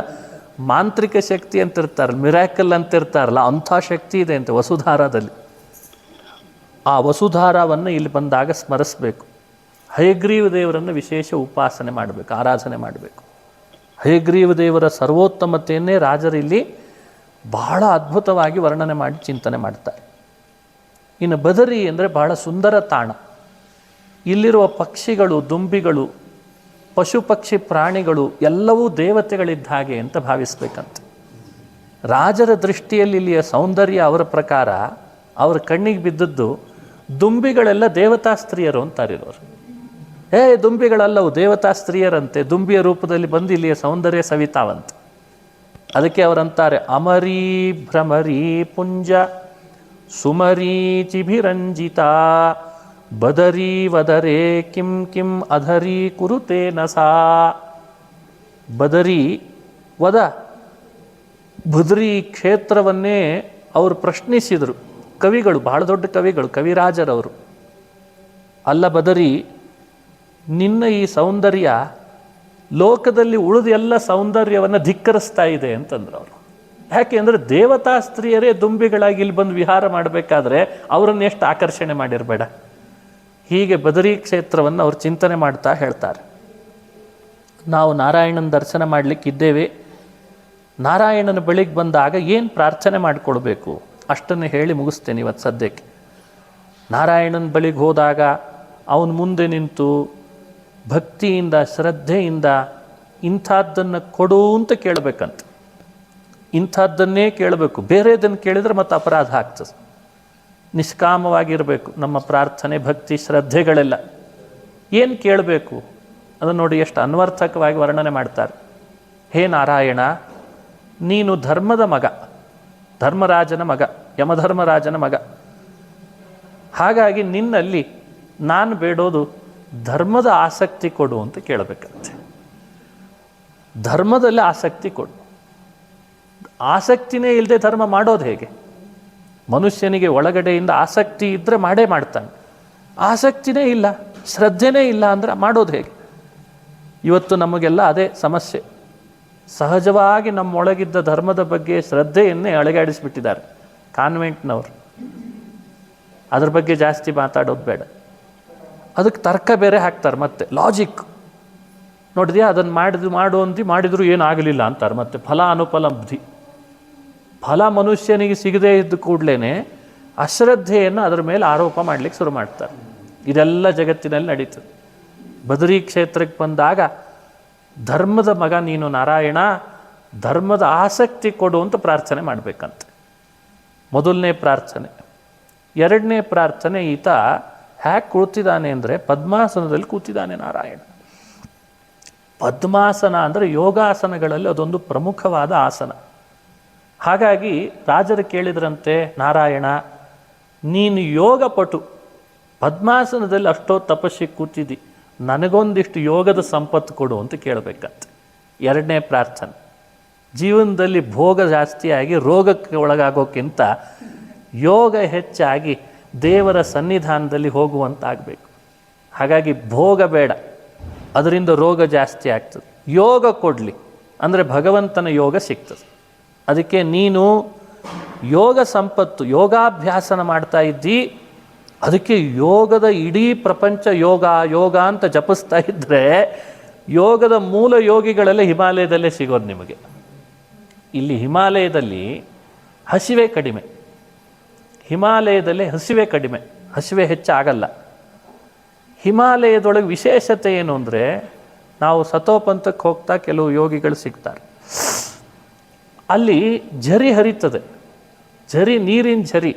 ಮಾಂತ್ರಿಕ ಶಕ್ತಿ ಅಂತಿರ್ತಾರೆ, ಮಿರಾಕಲ್ ಅಂತಿರ್ತಾರಲ್ಲ, ಅಂಥ ಶಕ್ತಿ ಇದೆ ಅಂತೆ ವಸುಧಾರದಲ್ಲಿ. ಆ ವಸುಧಾರವನ್ನು ಇಲ್ಲಿ ಬಂದಾಗ ಸ್ಮರಿಸಬೇಕು. ಹಯಗ್ರೀವ ದೇವರನ್ನು ವಿಶೇಷ ಉಪಾಸನೆ ಮಾಡಬೇಕು, ಆರಾಧನೆ ಮಾಡಬೇಕು. ಹಯಗ್ರೀವ ದೇವರ ಸರ್ವೋತ್ತಮತೆಯನ್ನೇ ರಾಜರಿಲ್ಲಿ ಬಹಳ ಅದ್ಭುತವಾಗಿ ವರ್ಣನೆ ಮಾಡಿ ಚಿಂತನೆ ಮಾಡ್ತಾರೆ. ಇನ್ನು ಬದರಿ ಅಂದರೆ ಬಹಳ ಸುಂದರ ತಾಣ. ಇಲ್ಲಿರುವ ಪಕ್ಷಿಗಳು, ದುಂಬಿಗಳು, ಪಶು ಪಕ್ಷಿ ಪ್ರಾಣಿಗಳು ಎಲ್ಲವೂ ದೇವತೆಗಳಿದ್ದ ಹಾಗೆ ಅಂತ ಭಾವಿಸ್ಬೇಕಂತೆ. ರಾಜರ ದೃಷ್ಟಿಯಲ್ಲಿ ಇಲ್ಲಿಯ ಸೌಂದರ್ಯ ಅವರ ಪ್ರಕಾರ ಅವರ ಕಣ್ಣಿಗೆ ಬಿದ್ದದ್ದು ದುಂಬಿಗಳೆಲ್ಲ ದೇವತಾ ಸ್ತ್ರೀಯರು ಅಂತಾರಿರೋರು. ದುಂಬಿಗಳಲ್ಲವು ದೇವತಾ ಸ್ತ್ರೀಯರಂತೆ, ದುಂಬಿಯ ರೂಪದಲ್ಲಿ ಬಂದು ಇಲ್ಲಿಯ ಸೌಂದರ್ಯ ಸವಿತಾವಂತೆ. ಅದಕ್ಕೆ ಅವರಂತಾರೆ ಅಮರೀ ಭ್ರಮರೀ ಪುಂಜ ಸುಮರೀಚಿಭಿರಂಜಿತ ಬದರಿ ವದರೇ ಕಿಂ ಕಿಂ ಅಧರಿ ಕುರುತೆ ನಸಾ. ಬದರಿ ವದ ಬುದ್ರಿ ಕ್ಷೇತ್ರವನ್ನೇ ಅವರು ಪ್ರಶ್ನಿಸಿದರು. ಕವಿಗಳು, ಬಹಳ ದೊಡ್ಡ ಕವಿಗಳು, ಕವಿರಾಜರವರು. ಅಲ್ಲ ಬದರಿ, ನಿನ್ನ ಈ ಸೌಂದರ್ಯ ಲೋಕದಲ್ಲಿ ಉಳಿದ ಎಲ್ಲ ಸೌಂದರ್ಯವನ್ನು ಧಿಕ್ಕರಿಸ್ತಾ ಇದೆ ಅಂತಂದ್ರು ಅವರು. ಯಾಕೆ ಅಂದರೆ ದೇವತಾ ಸ್ತ್ರೀಯರೇ ದುಂಬಿಗಳಾಗಿ ಇಲ್ಲಿ ಬಂದು ವಿಹಾರ ಮಾಡಬೇಕಾದ್ರೆ ಅವರನ್ನು ಎಷ್ಟು ಆಕರ್ಷಣೆ ಮಾಡಿರಬೇಡ. ಹೀಗೆ ಬದರಿ ಕ್ಷೇತ್ರವನ್ನು ಅವರು ಚಿಂತನೆ ಮಾಡ್ತಾ ಹೇಳ್ತಾರೆ. ನಾವು ನಾರಾಯಣನ ದರ್ಶನ ಮಾಡಲಿಕ್ಕಿದ್ದೇವೆ. ನಾರಾಯಣನ ಬಳಿಗೆ ಬಂದಾಗ ಏನು ಪ್ರಾರ್ಥನೆ ಮಾಡಿಕೊಳ್ಬೇಕು ಅಷ್ಟನ್ನು ಹೇಳಿ ಮುಗಿಸ್ತೇನೆ ಇವತ್ತು ಸದ್ಯಕ್ಕೆ. ನಾರಾಯಣನ ಬಳಿಗೆ ಹೋದಾಗ ಅವನ ಮುಂದೆ ನಿಂತು ಭಕ್ತಿಯಿಂದ, ಶ್ರದ್ಧೆಯಿಂದ ಇಂಥದ್ದನ್ನು ಕೊಡು ಅಂತ ಕೇಳಬೇಕಂತ. ಇಂಥದ್ದನ್ನೇ ಕೇಳಬೇಕು, ಬೇರೆದನ್ನು ಕೇಳಿದರೆ ಮತ್ತೆ ಅಪರಾಧ ಆಗ್ತದೆ. ನಿಷ್ಕಾಮವಾಗಿರಬೇಕು ನಮ್ಮ ಪ್ರಾರ್ಥನೆ, ಭಕ್ತಿ, ಶ್ರದ್ಧೆಗಳೆಲ್ಲ. ಏನು ಕೇಳಬೇಕು ಅದನ್ನು ನೋಡಿ ಎಷ್ಟು ಅನ್ವರ್ಥಕವಾಗಿ ವರ್ಣನೆ ಮಾಡ್ತಾರೆ. ಹೇ ನಾರಾಯಣ, ನೀನು ಧರ್ಮದ ಮಗ, ಧರ್ಮರಾಜನ ಮಗ, ಯಮಧರ್ಮರಾಜನ ಮಗ. ಹಾಗಾಗಿ ನಿನ್ನಲ್ಲಿ ನಾನು ಬೇಡೋದು ಧರ್ಮದ ಆಸಕ್ತಿ ಕೊಡು ಅಂತ ಕೇಳಬೇಕಂತೆ. ಧರ್ಮದಲ್ಲಿ ಆಸಕ್ತಿ ಕೊಡು. ಆಸಕ್ತಿನೇ ಇಲ್ಲದೆ ಧರ್ಮ ಮಾಡೋದು ಹೇಗೆ? ಮನುಷ್ಯನಿಗೆ ಒಳಗಡೆಯಿಂದ ಆಸಕ್ತಿ ಇದ್ದರೆ ಮಾಡೇ ಮಾಡ್ತಾನೆ. ಆಸಕ್ತಿನೇ ಇಲ್ಲ, ಶ್ರದ್ಧೆನೇ ಇಲ್ಲ ಅಂದರೆ ಮಾಡೋದು ಹೇಗೆ? ಇವತ್ತು ನಮಗೆಲ್ಲ ಅದೇ ಸಮಸ್ಯೆ. ಸಹಜವಾಗಿ ನಮ್ಮೊಳಗಿದ್ದ ಧರ್ಮದ ಬಗ್ಗೆ ಶ್ರದ್ಧೆಯನ್ನೇ ಅಳಗಾಡಿಸ್ಬಿಟ್ಟಿದ್ದಾರೆ ಕಾನ್ವೆಂಟ್ನವರು. ಅದ್ರ ಬಗ್ಗೆ ಜಾಸ್ತಿ ಮಾತಾಡೋದು ಬೇಡ. ಅದಕ್ಕೆ ತರ್ಕ ಬೇರೆ ಹಾಕ್ತಾರೆ, ಮತ್ತೆ ಲಾಜಿಕ್ ನೋಡಿದ್ಯಾ, ಅದನ್ನು ಮಾಡಿದ್ರು ಏನಾಗಲಿಲ್ಲ ಅಂತಾರೆ. ಮತ್ತೆ ಫಲ ಅನುಪಲಬ್ಧಿ, ಫಲ ಮನುಷ್ಯನಿಗೆ ಸಿಗದೇ ಇದ್ದ ಕೂಡಲೇ ಅಶ್ರದ್ಧೆಯನ್ನು ಅದರ ಮೇಲೆ ಆರೋಪ ಮಾಡಲಿಕ್ಕೆ ಶುರು ಮಾಡ್ತಾರೆ. ಇದೆಲ್ಲ ಜಗತ್ತಿನಲ್ಲಿ ನಡೀತದೆ. ಬದರಿ ಕ್ಷೇತ್ರಕ್ಕೆ ಬಂದಾಗ ಧರ್ಮದ ಮಗ ನೀನು ನಾರಾಯಣ, ಧರ್ಮದ ಆಸಕ್ತಿ ಕೊಡು ಅಂತ ಪ್ರಾರ್ಥನೆ ಮಾಡಬೇಕಂತೆ. ಮೊದಲನೇ ಪ್ರಾರ್ಥನೆ. ಎರಡನೇ ಪ್ರಾರ್ಥನೆ, ಈತ ಹ್ಯಾಕೆ ಕೂತಿದ್ದಾನೆ ಅಂದರೆ ಪದ್ಮಾಸನದಲ್ಲಿ ಕೂತಿದ್ದಾನೆ ನಾರಾಯಣ. ಪದ್ಮಾಸನ ಅಂದರೆ ಯೋಗಾಸನಗಳಲ್ಲಿ ಅದೊಂದು ಪ್ರಮುಖವಾದ ಆಸನ. ಹಾಗಾಗಿ ರಾಜರು ಕೇಳಿದ್ರಂತೆ, ನಾರಾಯಣ ನೀನು ಯೋಗಪಟು, ಪದ್ಮಾಸನದಲ್ಲಿ ಅಷ್ಟೋ ತಪಸ್ಸಿಗೆ ಕೂತಿದ್ದಿ, ನನಗೊಂದಿಷ್ಟು ಯೋಗದ ಸಂಪತ್ತು ಕೊಡು ಅಂತ ಕೇಳಬೇಕಂತೆ. ಎರಡನೇ ಪ್ರಾರ್ಥನೆ. ಜೀವನದಲ್ಲಿ ಭೋಗ ಜಾಸ್ತಿಯಾಗಿ ರೋಗಕ್ಕೆ ಒಳಗಾಗೋಕ್ಕಿಂತ ಯೋಗ ಹೆಚ್ಚಾಗಿ ದೇವರ ಸನ್ನಿಧಾನದಲ್ಲಿ ಹೋಗುವಂತಾಗಬೇಕು. ಹಾಗಾಗಿ ಭೋಗ ಬೇಡ, ಅದರಿಂದ ರೋಗ ಜಾಸ್ತಿ ಆಗ್ತದೆ. ಯೋಗ ಕೊಡಲಿ ಅಂದರೆ ಭಗವಂತನ ಯೋಗ ಸಿಗ್ತದೆ. ಅದಕ್ಕೆ ನೀನು ಯೋಗ ಸಂಪತ್ತು, ಯೋಗಾಭ್ಯಾಸನ ಮಾಡ್ತಾ ಇದ್ದಿ, ಅದಕ್ಕೆ ಯೋಗದ ಇಡೀ ಪ್ರಪಂಚ ಯೋಗ ಯೋಗ ಅಂತ ಜಪಿಸ್ತಾ ಇದ್ದರೆ ಯೋಗದ ಮೂಲ ಯೋಗಿಗಳೆಲ್ಲ ಹಿಮಾಲಯದಲ್ಲೇ ಸಿಗೋದು ನಿಮಗೆ. ಇಲ್ಲಿ ಹಿಮಾಲಯದಲ್ಲಿ ಹಸಿವೆ ಕಡಿಮೆ, ಹಿಮಾಲಯದಲ್ಲಿ ಹಸಿವೆ ಕಡಿಮೆ, ಹಸಿವೆ ಹೆಚ್ಚಾಗಲ್ಲ. ಹಿಮಾಲಯದೊಳಗೆ ವಿಶೇಷತೆ ಏನು ಅಂದರೆ, ನಾವು ಸತೋಪಂಥಕ್ಕೆ ಹೋಗ್ತಾ ಕೆಲವು ಯೋಗಿಗಳು ಸಿಗ್ತಾರೆ. ಅಲ್ಲಿ ಝರಿ ಹರಿತದೆ, ಝರಿ, ನೀರಿನ ಝರಿ,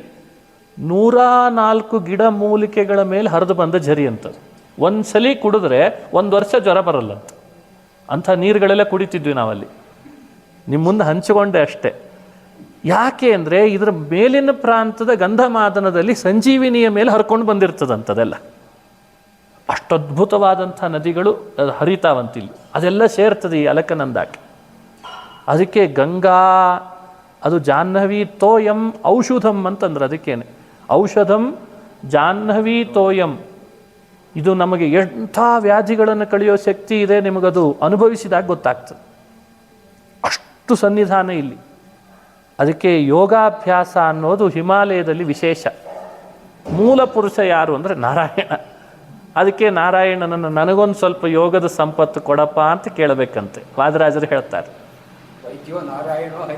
104 ಗಿಡ ಮೂಲಿಕೆಗಳ ಮೇಲೆ ಹರಿದು ಬಂದ ಝರಿ ಅಂತದ್ದು. ಒಂದು ಸಲ ಕುಡಿದ್ರೆ 1 ವರ್ಷ ಜ್ವರ ಬರಲ್ಲಂತ. ಅಂಥ ನೀರುಗಳೆಲ್ಲ ಕುಡಿತಿದ್ವಿ ನಾವಲ್ಲಿ. ನಿಮ್ಮ ಮುಂದೆ ಹಂಚಿಕೊಂಡೆ ಅಷ್ಟೇ. ಯಾಕೆ ಅಂದರೆ ಇದರ ಮೇಲಿನ ಪ್ರಾಂತದ ಗಂಧಮಾದನದಲ್ಲಿ ಸಂಜೀವಿನಿಯ ಮೇಲೆ ಹರ್ಕೊಂಡು ಬಂದಿರ್ತದಂಥದ್ದೆಲ್ಲ. ಅಷ್ಟು ಅದ್ಭುತವಾದಂಥ ನದಿಗಳು ಹರಿತಾವಂತಿಲ್ಲಿ, ಅದೆಲ್ಲ ಸೇರ್ತದೆ ಈ ಅಲಕನಂದಾಕ್ಕೆ. ಅದಕ್ಕೆ ಗಂಗಾ, ಅದು ಜಾಹ್ನವಿ ತೋಯಂ ಔಷಧಂ ಅಂತಂದ್ರೆ ಅದಕ್ಕೇನೆ ಔಷಧಂ ಜಾಹ್ನವಿ ತೋಯಂ. ಇದು ನಮಗೆ ಎಂಥ ವ್ಯಾಧಿಗಳನ್ನು ಕಳೆಯೋ ಶಕ್ತಿ ಇದೆ, ನಿಮಗದು ಅನುಭವಿಸಿದಾಗ ಗೊತ್ತಾಗ್ತದೆ. ಅಷ್ಟು ಸನ್ನಿಧಾನ ಇಲ್ಲಿ. ಅದಕ್ಕೆ ಯೋಗಾಭ್ಯಾಸ ಅನ್ನೋದು ಹಿಮಾಲಯದಲ್ಲಿ ವಿಶೇಷ. ಮೂಲ ಪುರುಷ ಯಾರು ಅಂದರೆ ನಾರಾಯಣ. ಅದಕ್ಕೆ ನಾರಾಯಣನನ್ನು ನನಗೊಂದು ಸ್ವಲ್ಪ ಯೋಗದ ಸಂಪತ್ತು ಕೊಡಪ್ಪ ಅಂತ ಕೇಳಬೇಕಂತೆ ವಾದರಾಜರು ಹೇಳ್ತಾರೆ.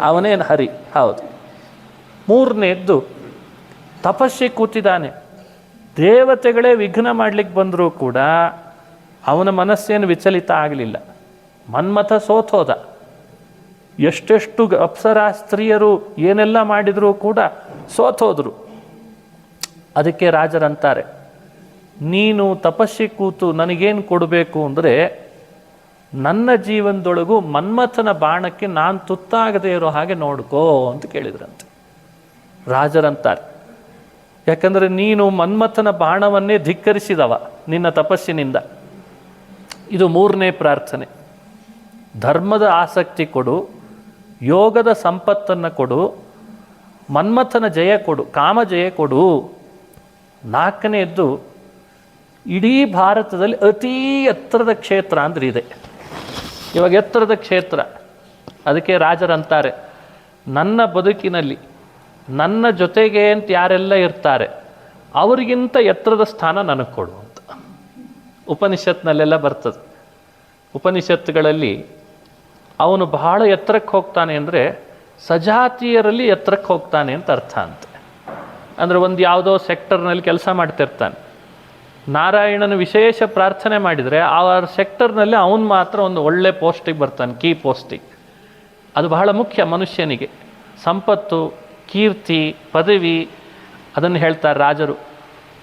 ಅವನೇ ಹರಿ. ಹೌದು. ಮೂರನೇದ್ದು ತಪಸ್ಸೆ ಕೂತಿದ್ದಾನೆ. ದೇವತೆಗಳೇ ವಿಘ್ನ ಮಾಡಲಿಕ್ಕೆ ಬಂದರೂ ಕೂಡ ಅವನ ಮನಸ್ಸೇನು ವಿಚಲಿತ ಆಗಲಿಲ್ಲ. ಮನ್ಮಥ ಸೋತೋದ. ಎಷ್ಟೆಷ್ಟು ಅಪ್ಸರಾ ಸ್ತ್ರೀಯರು ಏನೆಲ್ಲ ಮಾಡಿದರೂ ಕೂಡ ಸೋತೋದ್ರು. ಅದಕ್ಕೆ ರಾಜರಂತಾರೆ, ನೀನು ತಪಸ್ಸಿ ಕೂತು ನನಗೇನು ಕೊಡಬೇಕು ಅಂದರೆ ನನ್ನ ಜೀವನದೊಳಗೂ ಮನ್ಮಥನ ಬಾಣಕ್ಕೆ ನಾನು ತುತ್ತಾಗದೇ ಇರೋ ಹಾಗೆ ನೋಡ್ಕೋ ಅಂತ ಕೇಳಿದ್ರಂತೆ. ರಾಜರಂತಾರೆ, ಯಾಕಂದರೆ ನೀನು ಮನ್ಮಥನ ಬಾಣವನ್ನೇ ಧಿಕ್ಕರಿಸಿದವ ನಿನ್ನ ತಪಸ್ಸಿನಿಂದ. ಇದು ಮೂರನೇ ಪ್ರಾರ್ಥನೆ. ಧರ್ಮದ ಆಸಕ್ತಿ ಕೊಡು, ಯೋಗದ ಸಂಪತ್ತನ್ನು ಕೊಡು, ಮನ್ಮಥನ ಜಯ ಕೊಡು, ಕಾಮ ಜಯ ಕೊಡು. ನಾಲ್ಕನೆಯದ್ದು, ಇಡೀ ಭಾರತದಲ್ಲಿ ಅತೀ ಎತ್ತರದ ಕ್ಷೇತ್ರ ಅಂದ್ರೆ ಇದೆ. ಇವಾಗ ಎತ್ತರದ ಕ್ಷೇತ್ರ. ಅದಕ್ಕೆ ರಾಜರಂತಾರೆ, ನನ್ನ ಬದುಕಿನಲ್ಲಿ ನನ್ನ ಜೊತೆಗೆ ಅಂತ ಯಾರೆಲ್ಲ ಇರ್ತಾರೆ ಅವರಿಗಿಂತ ಎತ್ತರದ ಸ್ಥಾನ ನನಗೆ ಕೊಡು ಅಂತ. ಉಪನಿಷತ್ನಲ್ಲೆಲ್ಲ ಬರ್ತದೆ. ಉಪನಿಷತ್ತುಗಳಲ್ಲಿ ಅವನು ಬಹಳ ಎತ್ತರಕ್ಕೆ ಹೋಗ್ತಾನೆ ಅಂದರೆ ಸಜಾತಿಯರಲ್ಲಿ ಎತ್ತರಕ್ಕೆ ಹೋಗ್ತಾನೆ ಅಂತ ಅರ್ಥ ಅಂತೆ. ಅಂದರೆ ಒಂದು ಯಾವುದೋ ಸೆಕ್ಟರ್ನಲ್ಲಿ ಕೆಲಸ ಮಾಡ್ತಿರ್ತಾನೆ. ನಾರಾಯಣನ ವಿಶೇಷ ಪ್ರಾರ್ಥನೆ ಮಾಡಿದರೆ ಆ ಸೆಕ್ಟರ್ನಲ್ಲಿ ಅವನು ಮಾತ್ರ ಒಂದು ಒಳ್ಳೆ ಪೋಸ್ಟಿಗೆ ಬರ್ತಾನೆ, ಕೀ ಪೋಸ್ಟಿಗೆ. ಅದು ಬಹಳ ಮುಖ್ಯ ಮನುಷ್ಯನಿಗೆ. ಸಂಪತ್ತು, ಕೀರ್ತಿ, ಪದವಿ, ಅದನ್ನು ಹೇಳ್ತಾರೆ ರಾಜರು.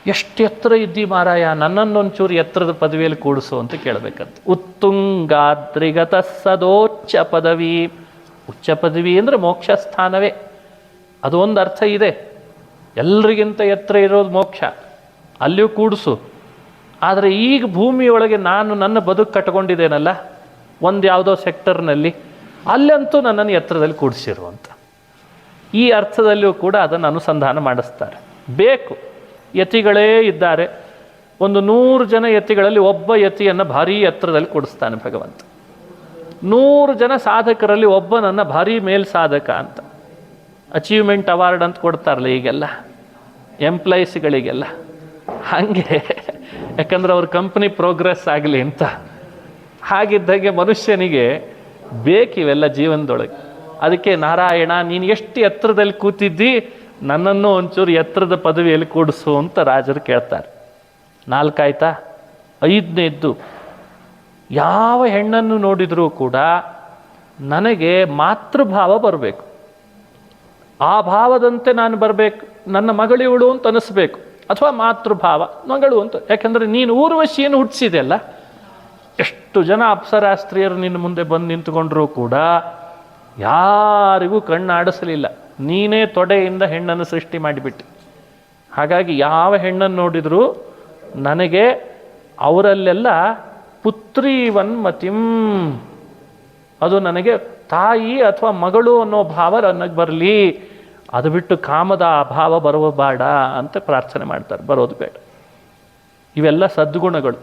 ಎಷ್ಟು ಎತ್ತರ ಇದ್ದಿ ಮಾರಾಯ, ನನ್ನನ್ನೊಂಚೂರು ಎತ್ತರದ ಪದವಿಯಲ್ಲಿ ಕೂಡಿಸು ಅಂತ ಕೇಳಬೇಕಂತ. ಉತ್ತುಂಗಾದ್ರಿಗತ ಸದೋಚ್ಚ ಪದವಿ. ಉಚ್ಚ ಪದವಿ ಅಂದರೆ ಮೋಕ್ಷ ಸ್ಥಾನವೇ. ಅದು ಒಂದು ಅರ್ಥ ಇದೆ. ಎಲ್ರಿಗಿಂತ ಎತ್ತರ ಇರೋದು ಮೋಕ್ಷ, ಅಲ್ಲಿಯೂ ಕೂಡಿಸು. ಆದರೆ ಈಗ ಭೂಮಿಯೊಳಗೆ ನಾನು ನನ್ನ ಬದುಕು ಕಟ್ಕೊಂಡಿದ್ದೇನಲ್ಲ ಒಂದು ಯಾವುದೋ ಸೆಕ್ಟರ್ನಲ್ಲಿ, ಅಲ್ಲಂತೂ ನನ್ನನ್ನು ಎತ್ತರದಲ್ಲಿ ಕೂಡಿಸಿರು ಅಂತ. ಈ ಅರ್ಥದಲ್ಲಿಯೂ ಕೂಡ ಅದನ್ನು ಅನುಸಂಧಾನ ಮಾಡಿಸ್ತಾರೆ. ಬೇಕು, ಯತಿಗಳೇ ಇದ್ದಾರೆ. ಒಂದು 100 ಜನ ಯತಿಗಳಲ್ಲಿ ಒಬ್ಬ ಯತಿಯನ್ನು ಭಾರೀ ಎತ್ತರದಲ್ಲಿ ಕೂಡಿಸ್ತಾನೆ ಭಗವಂತ. 100 ಜನ ಸಾಧಕರಲ್ಲಿ ಒಬ್ಬನನ್ನು ಭಾರೀ ಮೇಲ್ ಸಾಧಕ ಅಂತ ಅಚೀವ್ಮೆಂಟ್ ಅವಾರ್ಡ್ ಅಂತ ಕೊಡ್ತಾರಲ್ಲ ಈಗೆಲ್ಲ ಎಂಪ್ಲಾಯೀಸ್ಗಳಿಗೆಲ್ಲ. ಹಾಗೆ, ಯಾಕಂದ್ರೆ ಅವ್ರ ಕಂಪ್ನಿ ಪ್ರೋಗ್ರೆಸ್ ಆಗಲಿ ಅಂತ. ಹಾಗಿದ್ದಾಗೆ ಮನುಷ್ಯನಿಗೆ ಬೇಕಿವೆಲ್ಲ ಜೀವನದೊಳಗೆ. ಅದಕ್ಕೆ ನಾರಾಯಣ, ನೀನು ಎಷ್ಟು ಎತ್ತರದಲ್ಲಿ ಕೂತಿದ್ದಿ, ನನ್ನನ್ನು ಒಂಚೂರು ಎತ್ತರದ ಪದವಿಯಲ್ಲಿ ಕೂಡಿಸು ಅಂತ ರಾಜರು ಕೇಳ್ತಾರೆ. 4 ಆಯ್ತಾ? 5ನೇದ್ದು, ಯಾವ ಹೆಣ್ಣನ್ನು ನೋಡಿದರೂ ಕೂಡ ನನಗೆ ಮಾತೃಭಾವ ಬರಬೇಕು. ಆ ಭಾವದಂತೆ ನಾನು ಬರಬೇಕು. ನನ್ನ ಮಗಳಿವಳು ಅಂತ ಅನಿಸ್ಬೇಕು, ಅಥವಾ ಮಾತೃಭಾವ ಮಗಳು ಅಂತ. ಯಾಕಂದರೆ ನೀನು ಊರ್ವಶಿಯನ್ನು ಹುಟ್ಟಿಸಿದೆ ಅಲ್ಲ. ಎಷ್ಟು ಜನ ಅಪ್ಸರಾಸ್ತ್ರೀಯರು ನಿನ್ನ ಮುಂದೆ ಬಂದು ನಿಂತುಕೊಂಡ್ರೂ ಕೂಡ ಯಾರಿಗೂ ಕಣ್ಣಾಡಿಸಲಿಲ್ಲ. ನೀನೇ ತೊಡೆಯಿಂದ ಹೆಣ್ಣನ್ನು ಸೃಷ್ಟಿ ಮಾಡಿಬಿಟ್ಟು. ಹಾಗಾಗಿ ಯಾವ ಹೆಣ್ಣನ್ನು ನೋಡಿದರೂ ನನಗೆ ಅವರಲ್ಲೆಲ್ಲ ಪುತ್ರೀವನ್ಮತಿಂ, ಅದು ನನಗೆ ತಾಯಿ ಅಥವಾ ಮಗಳು ಅನ್ನೋ ಭಾವ ನನಗೆ ಬರಲಿ. ಅದು ಬಿಟ್ಟು ಕಾಮದ ಅಭಾವ ಬರುವ ಬೇಡ ಅಂತ ಪ್ರಾರ್ಥನೆ ಮಾಡ್ತಾರೆ, ಬರೋದು ಬೇಡ. ಇವೆಲ್ಲ ಸದ್ಗುಣಗಳು.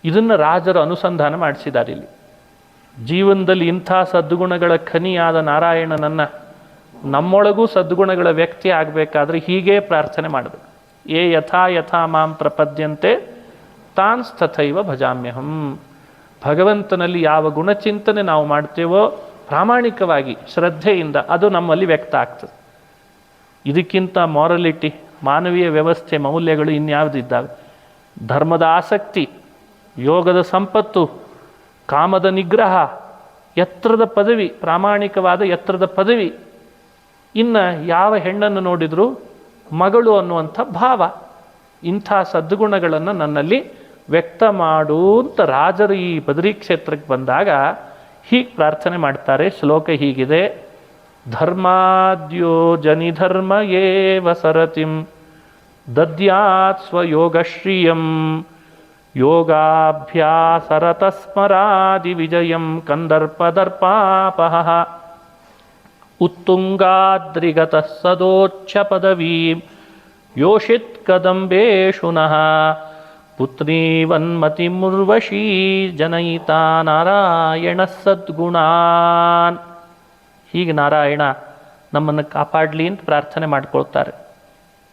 ಇದನ್ನು ರಾಜರು ಅನುಸಂಧಾನ ಮಾಡಿಸಿದ್ದಾರೆ ಇಲ್ಲಿ. ಜೀವನದಲ್ಲಿ ಇಂಥ ಸದ್ಗುಣಗಳ ಖನಿಯಾದ ನಾರಾಯಣನನ್ನು ನಮ್ಮೊಳಗೂ ಸದ್ಗುಣಗಳ ವ್ಯಕ್ತಿ ಆಗಬೇಕಾದ್ರೆ ಹೀಗೇ ಪ್ರಾರ್ಥನೆ ಮಾಡಬೇಕು. ಯೇ ಯಥಾ ಯಥಾ ಮಾಂ ಪ್ರಪದ್ಯಂತೆ ತಾನ್ ತಥೈವ ಭಜಾಮ್ಯಹಂ. ಭಗವಂತನಲ್ಲಿ ಯಾವ ಗುಣಚಿಂತನೆ ನಾವು ಮಾಡ್ತೇವೋ ಪ್ರಾಮಾಣಿಕವಾಗಿ ಶ್ರದ್ಧೆಯಿಂದ ಅದು ನಮ್ಮಲ್ಲಿ ವ್ಯಕ್ತ ಆಗ್ತದೆ. ಇದಕ್ಕಿಂತ ಮಾರಲಿಟಿ, ಮಾನವೀಯ ವ್ಯವಸ್ಥೆ, ಮೌಲ್ಯಗಳು ಇನ್ಯಾವುದಿದ್ದಾವೆ? ಧರ್ಮದ ಆಸಕ್ತಿ, ಯೋಗದ ಸಂಪತ್ತು, ಕಾಮದ ನಿಗ್ರಹ, ಎತ್ತರದ ಪದವಿ, ಪ್ರಾಮಾಣಿಕವಾದ ಎತ್ತರದ ಪದವಿ. ಇನ್ನು ಯಾವ ಹೆಣ್ಣನ್ನು ನೋಡಿದರೂ ಮಗಳು ಅನ್ನುವಂಥ ಭಾವ. ಇಂಥ ಸದ್ಗುಣಗಳನ್ನು ನನ್ನಲ್ಲಿ ವ್ಯಕ್ತ ಮಾಡು ಅಂತ ರಾಜರು ಈ ಬದರಿ ಕ್ಷೇತ್ರಕ್ಕೆ ಬಂದಾಗ ಹೀಗೆ ಪ್ರಾರ್ಥನೆ ಮಾಡ್ತಾರೆ. ಶ್ಲೋಕ ಹೀಗಿದೆ: ಧರ್ಮಾದ್ಯೋ ಜನಿಧರ್ಮ ಏವ ಸರತಿಂ ದದ್ಯಾತ್ ಸ್ವಯೋಗಶ್ರಿಯಂ ಯೋಗಾಭ್ಯಾಸರತಸ್ಮರಾದಿ ವಿಜಯಂ ಕಂದರ್ಪದರ್ಪಾಪಹ ಉತ್ತುಂಗಾದ್ರಿಗತಃ ಸದೋಚ್ಛ ಪದವೀಂ ಯೋಷಿತ್ ಕದಂಬೇಶುನಃ ಪುತ್ರೀವನ್ಮತಿಮುರ್ವಶೀ ಜನಯಿತಾ ನಾರಾಯಣ ಸದ್ಗುಣಾನ್. ಹೀಗೆ ನಾರಾಯಣ ನಮ್ಮನ್ನು ಕಾಪಾಡಲಿ ಅಂತ ಪ್ರಾರ್ಥನೆ ಮಾಡ್ಕೊಳ್ತಾರೆ.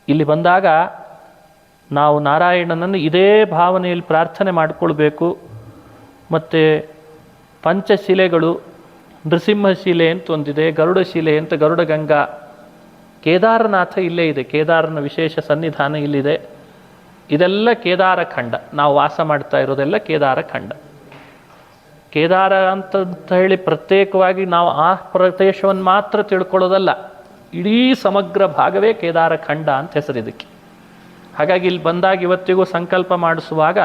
ಇಲ್ಲಿ ಬಂದಾಗ ನಾವು ನಾರಾಯಣನನ್ನು ಇದೇ ಭಾವನೆಯಲ್ಲಿ ಪ್ರಾರ್ಥನೆ ಮಾಡಿಕೊಳ್ಬೇಕು. ಮತ್ತು ಪಂಚಶಿಲೆಗಳು, ನೃಸಿಂಹಶಿಲೆ ಅಂತ ಒಂದಿದೆ, ಗರುಡ ಶಿಲೆ ಅಂತ ಗರುಡ ಗಂಗಾ, ಕೇದಾರನಾಥ ಇಲ್ಲೇ ಇದೆ, ಕೇದಾರನ ವಿಶೇಷ ಸನ್ನಿಧಾನ ಇಲ್ಲಿದೆ. ಇದೆಲ್ಲ ಕೇದಾರ ಖಂಡ, ನಾವು ವಾಸ ಮಾಡ್ತಾ ಇರೋದೆಲ್ಲ ಕೇದಾರ ಖಂಡ. ಕೇದಾರ ಅಂತ ಹೇಳಿ ಪ್ರತ್ಯೇಕವಾಗಿ ನಾವು ಆ ಪ್ರದೇಶವನ್ನು ಮಾತ್ರ ತಿಳ್ಕೊಳ್ಳೋದಲ್ಲ, ಇಡೀ ಸಮಗ್ರ ಭಾಗವೇ ಕೇದಾರ ಖಂಡ ಅಂತ ಹೆಸರಿದಕ್ಕೆ. ಹಾಗಾಗಿ ಇಲ್ಲಿ ಬಂದಾಗ ಇವತ್ತಿಗೂ ಸಂಕಲ್ಪ ಮಾಡಿಸುವಾಗ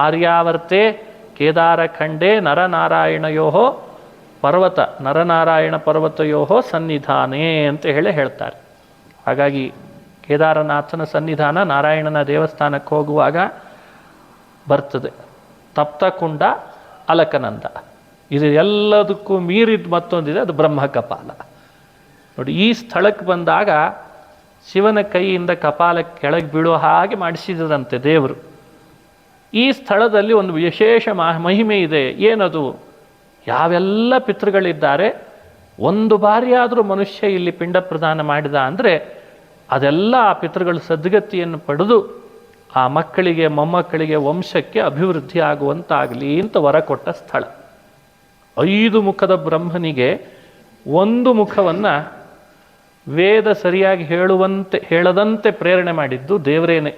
ಆರ್ಯಾವರ್ತೆ ಕೇದಾರ ಖಂಡೇ ನರನಾರಾಯಣಯೋ ಪರ್ವತ ನರನಾರಾಯಣ ಪರ್ವತಯೋ ಸನ್ನಿಧಾನೇ ಅಂತ ಹೇಳ್ತಾರೆ. ಹಾಗಾಗಿ ಕೇದಾರನಾಥನ ಸನ್ನಿಧಾನ ನಾರಾಯಣನ ದೇವಸ್ಥಾನಕ್ಕೆ ಹೋಗುವಾಗ ಬರ್ತದೆ. ತಪ್ತಕುಂಡ, ಅಲಕನಂದ, ಇದು ಎಲ್ಲದಕ್ಕೂ ಮೀರಿದ ಮತ್ತೊಂದಿದೆ, ಅದು ಬ್ರಹ್ಮಕಪಾಲ. ನೋಡಿ, ಈ ಸ್ಥಳಕ್ಕೆ ಬಂದಾಗ ಶಿವನ ಕೈಯಿಂದ ಕಪಾಲ ಕೆಳಗೆ ಬೀಳೋ ಹಾಗೆ ಮಾಡಿಸಿದಂತೆ ದೇವರು. ಈ ಸ್ಥಳದಲ್ಲಿ ಒಂದು ವಿಶೇಷ ಮಹಿಮೆ ಇದೆ. ಏನದು? ಯಾವೆಲ್ಲ ಪಿತೃಗಳಿದ್ದಾರೆ, ಒಂದು ಬಾರಿಯಾದರೂ ಮನುಷ್ಯ ಇಲ್ಲಿ ಪಿಂಡ ಪ್ರದಾನ ಮಾಡಿದ ಅಂದರೆ ಅದೆಲ್ಲ ಆ ಪಿತೃಗಳ ಸದ್ಗತಿಯನ್ನು ಪಡೆದು ಆ ಮಕ್ಕಳಿಗೆ ಮೊಮ್ಮಕ್ಕಳಿಗೆ ವಂಶಕ್ಕೆ ಅಭಿವೃದ್ಧಿ ಆಗುವಂತಾಗಲಿ ಅಂತ ವರ ಕೊಟ್ಟ ಸ್ಥಳ. 5 ಮುಖದ ಬ್ರಹ್ಮನಿಗೆ ಒಂದು ಮುಖವನ್ನು ವೇದ ಸರಿಯಾಗಿ ಹೇಳದಂತೆ ಪ್ರೇರಣೆ ಮಾಡಿದ್ದು ದೇವರೇನೆ.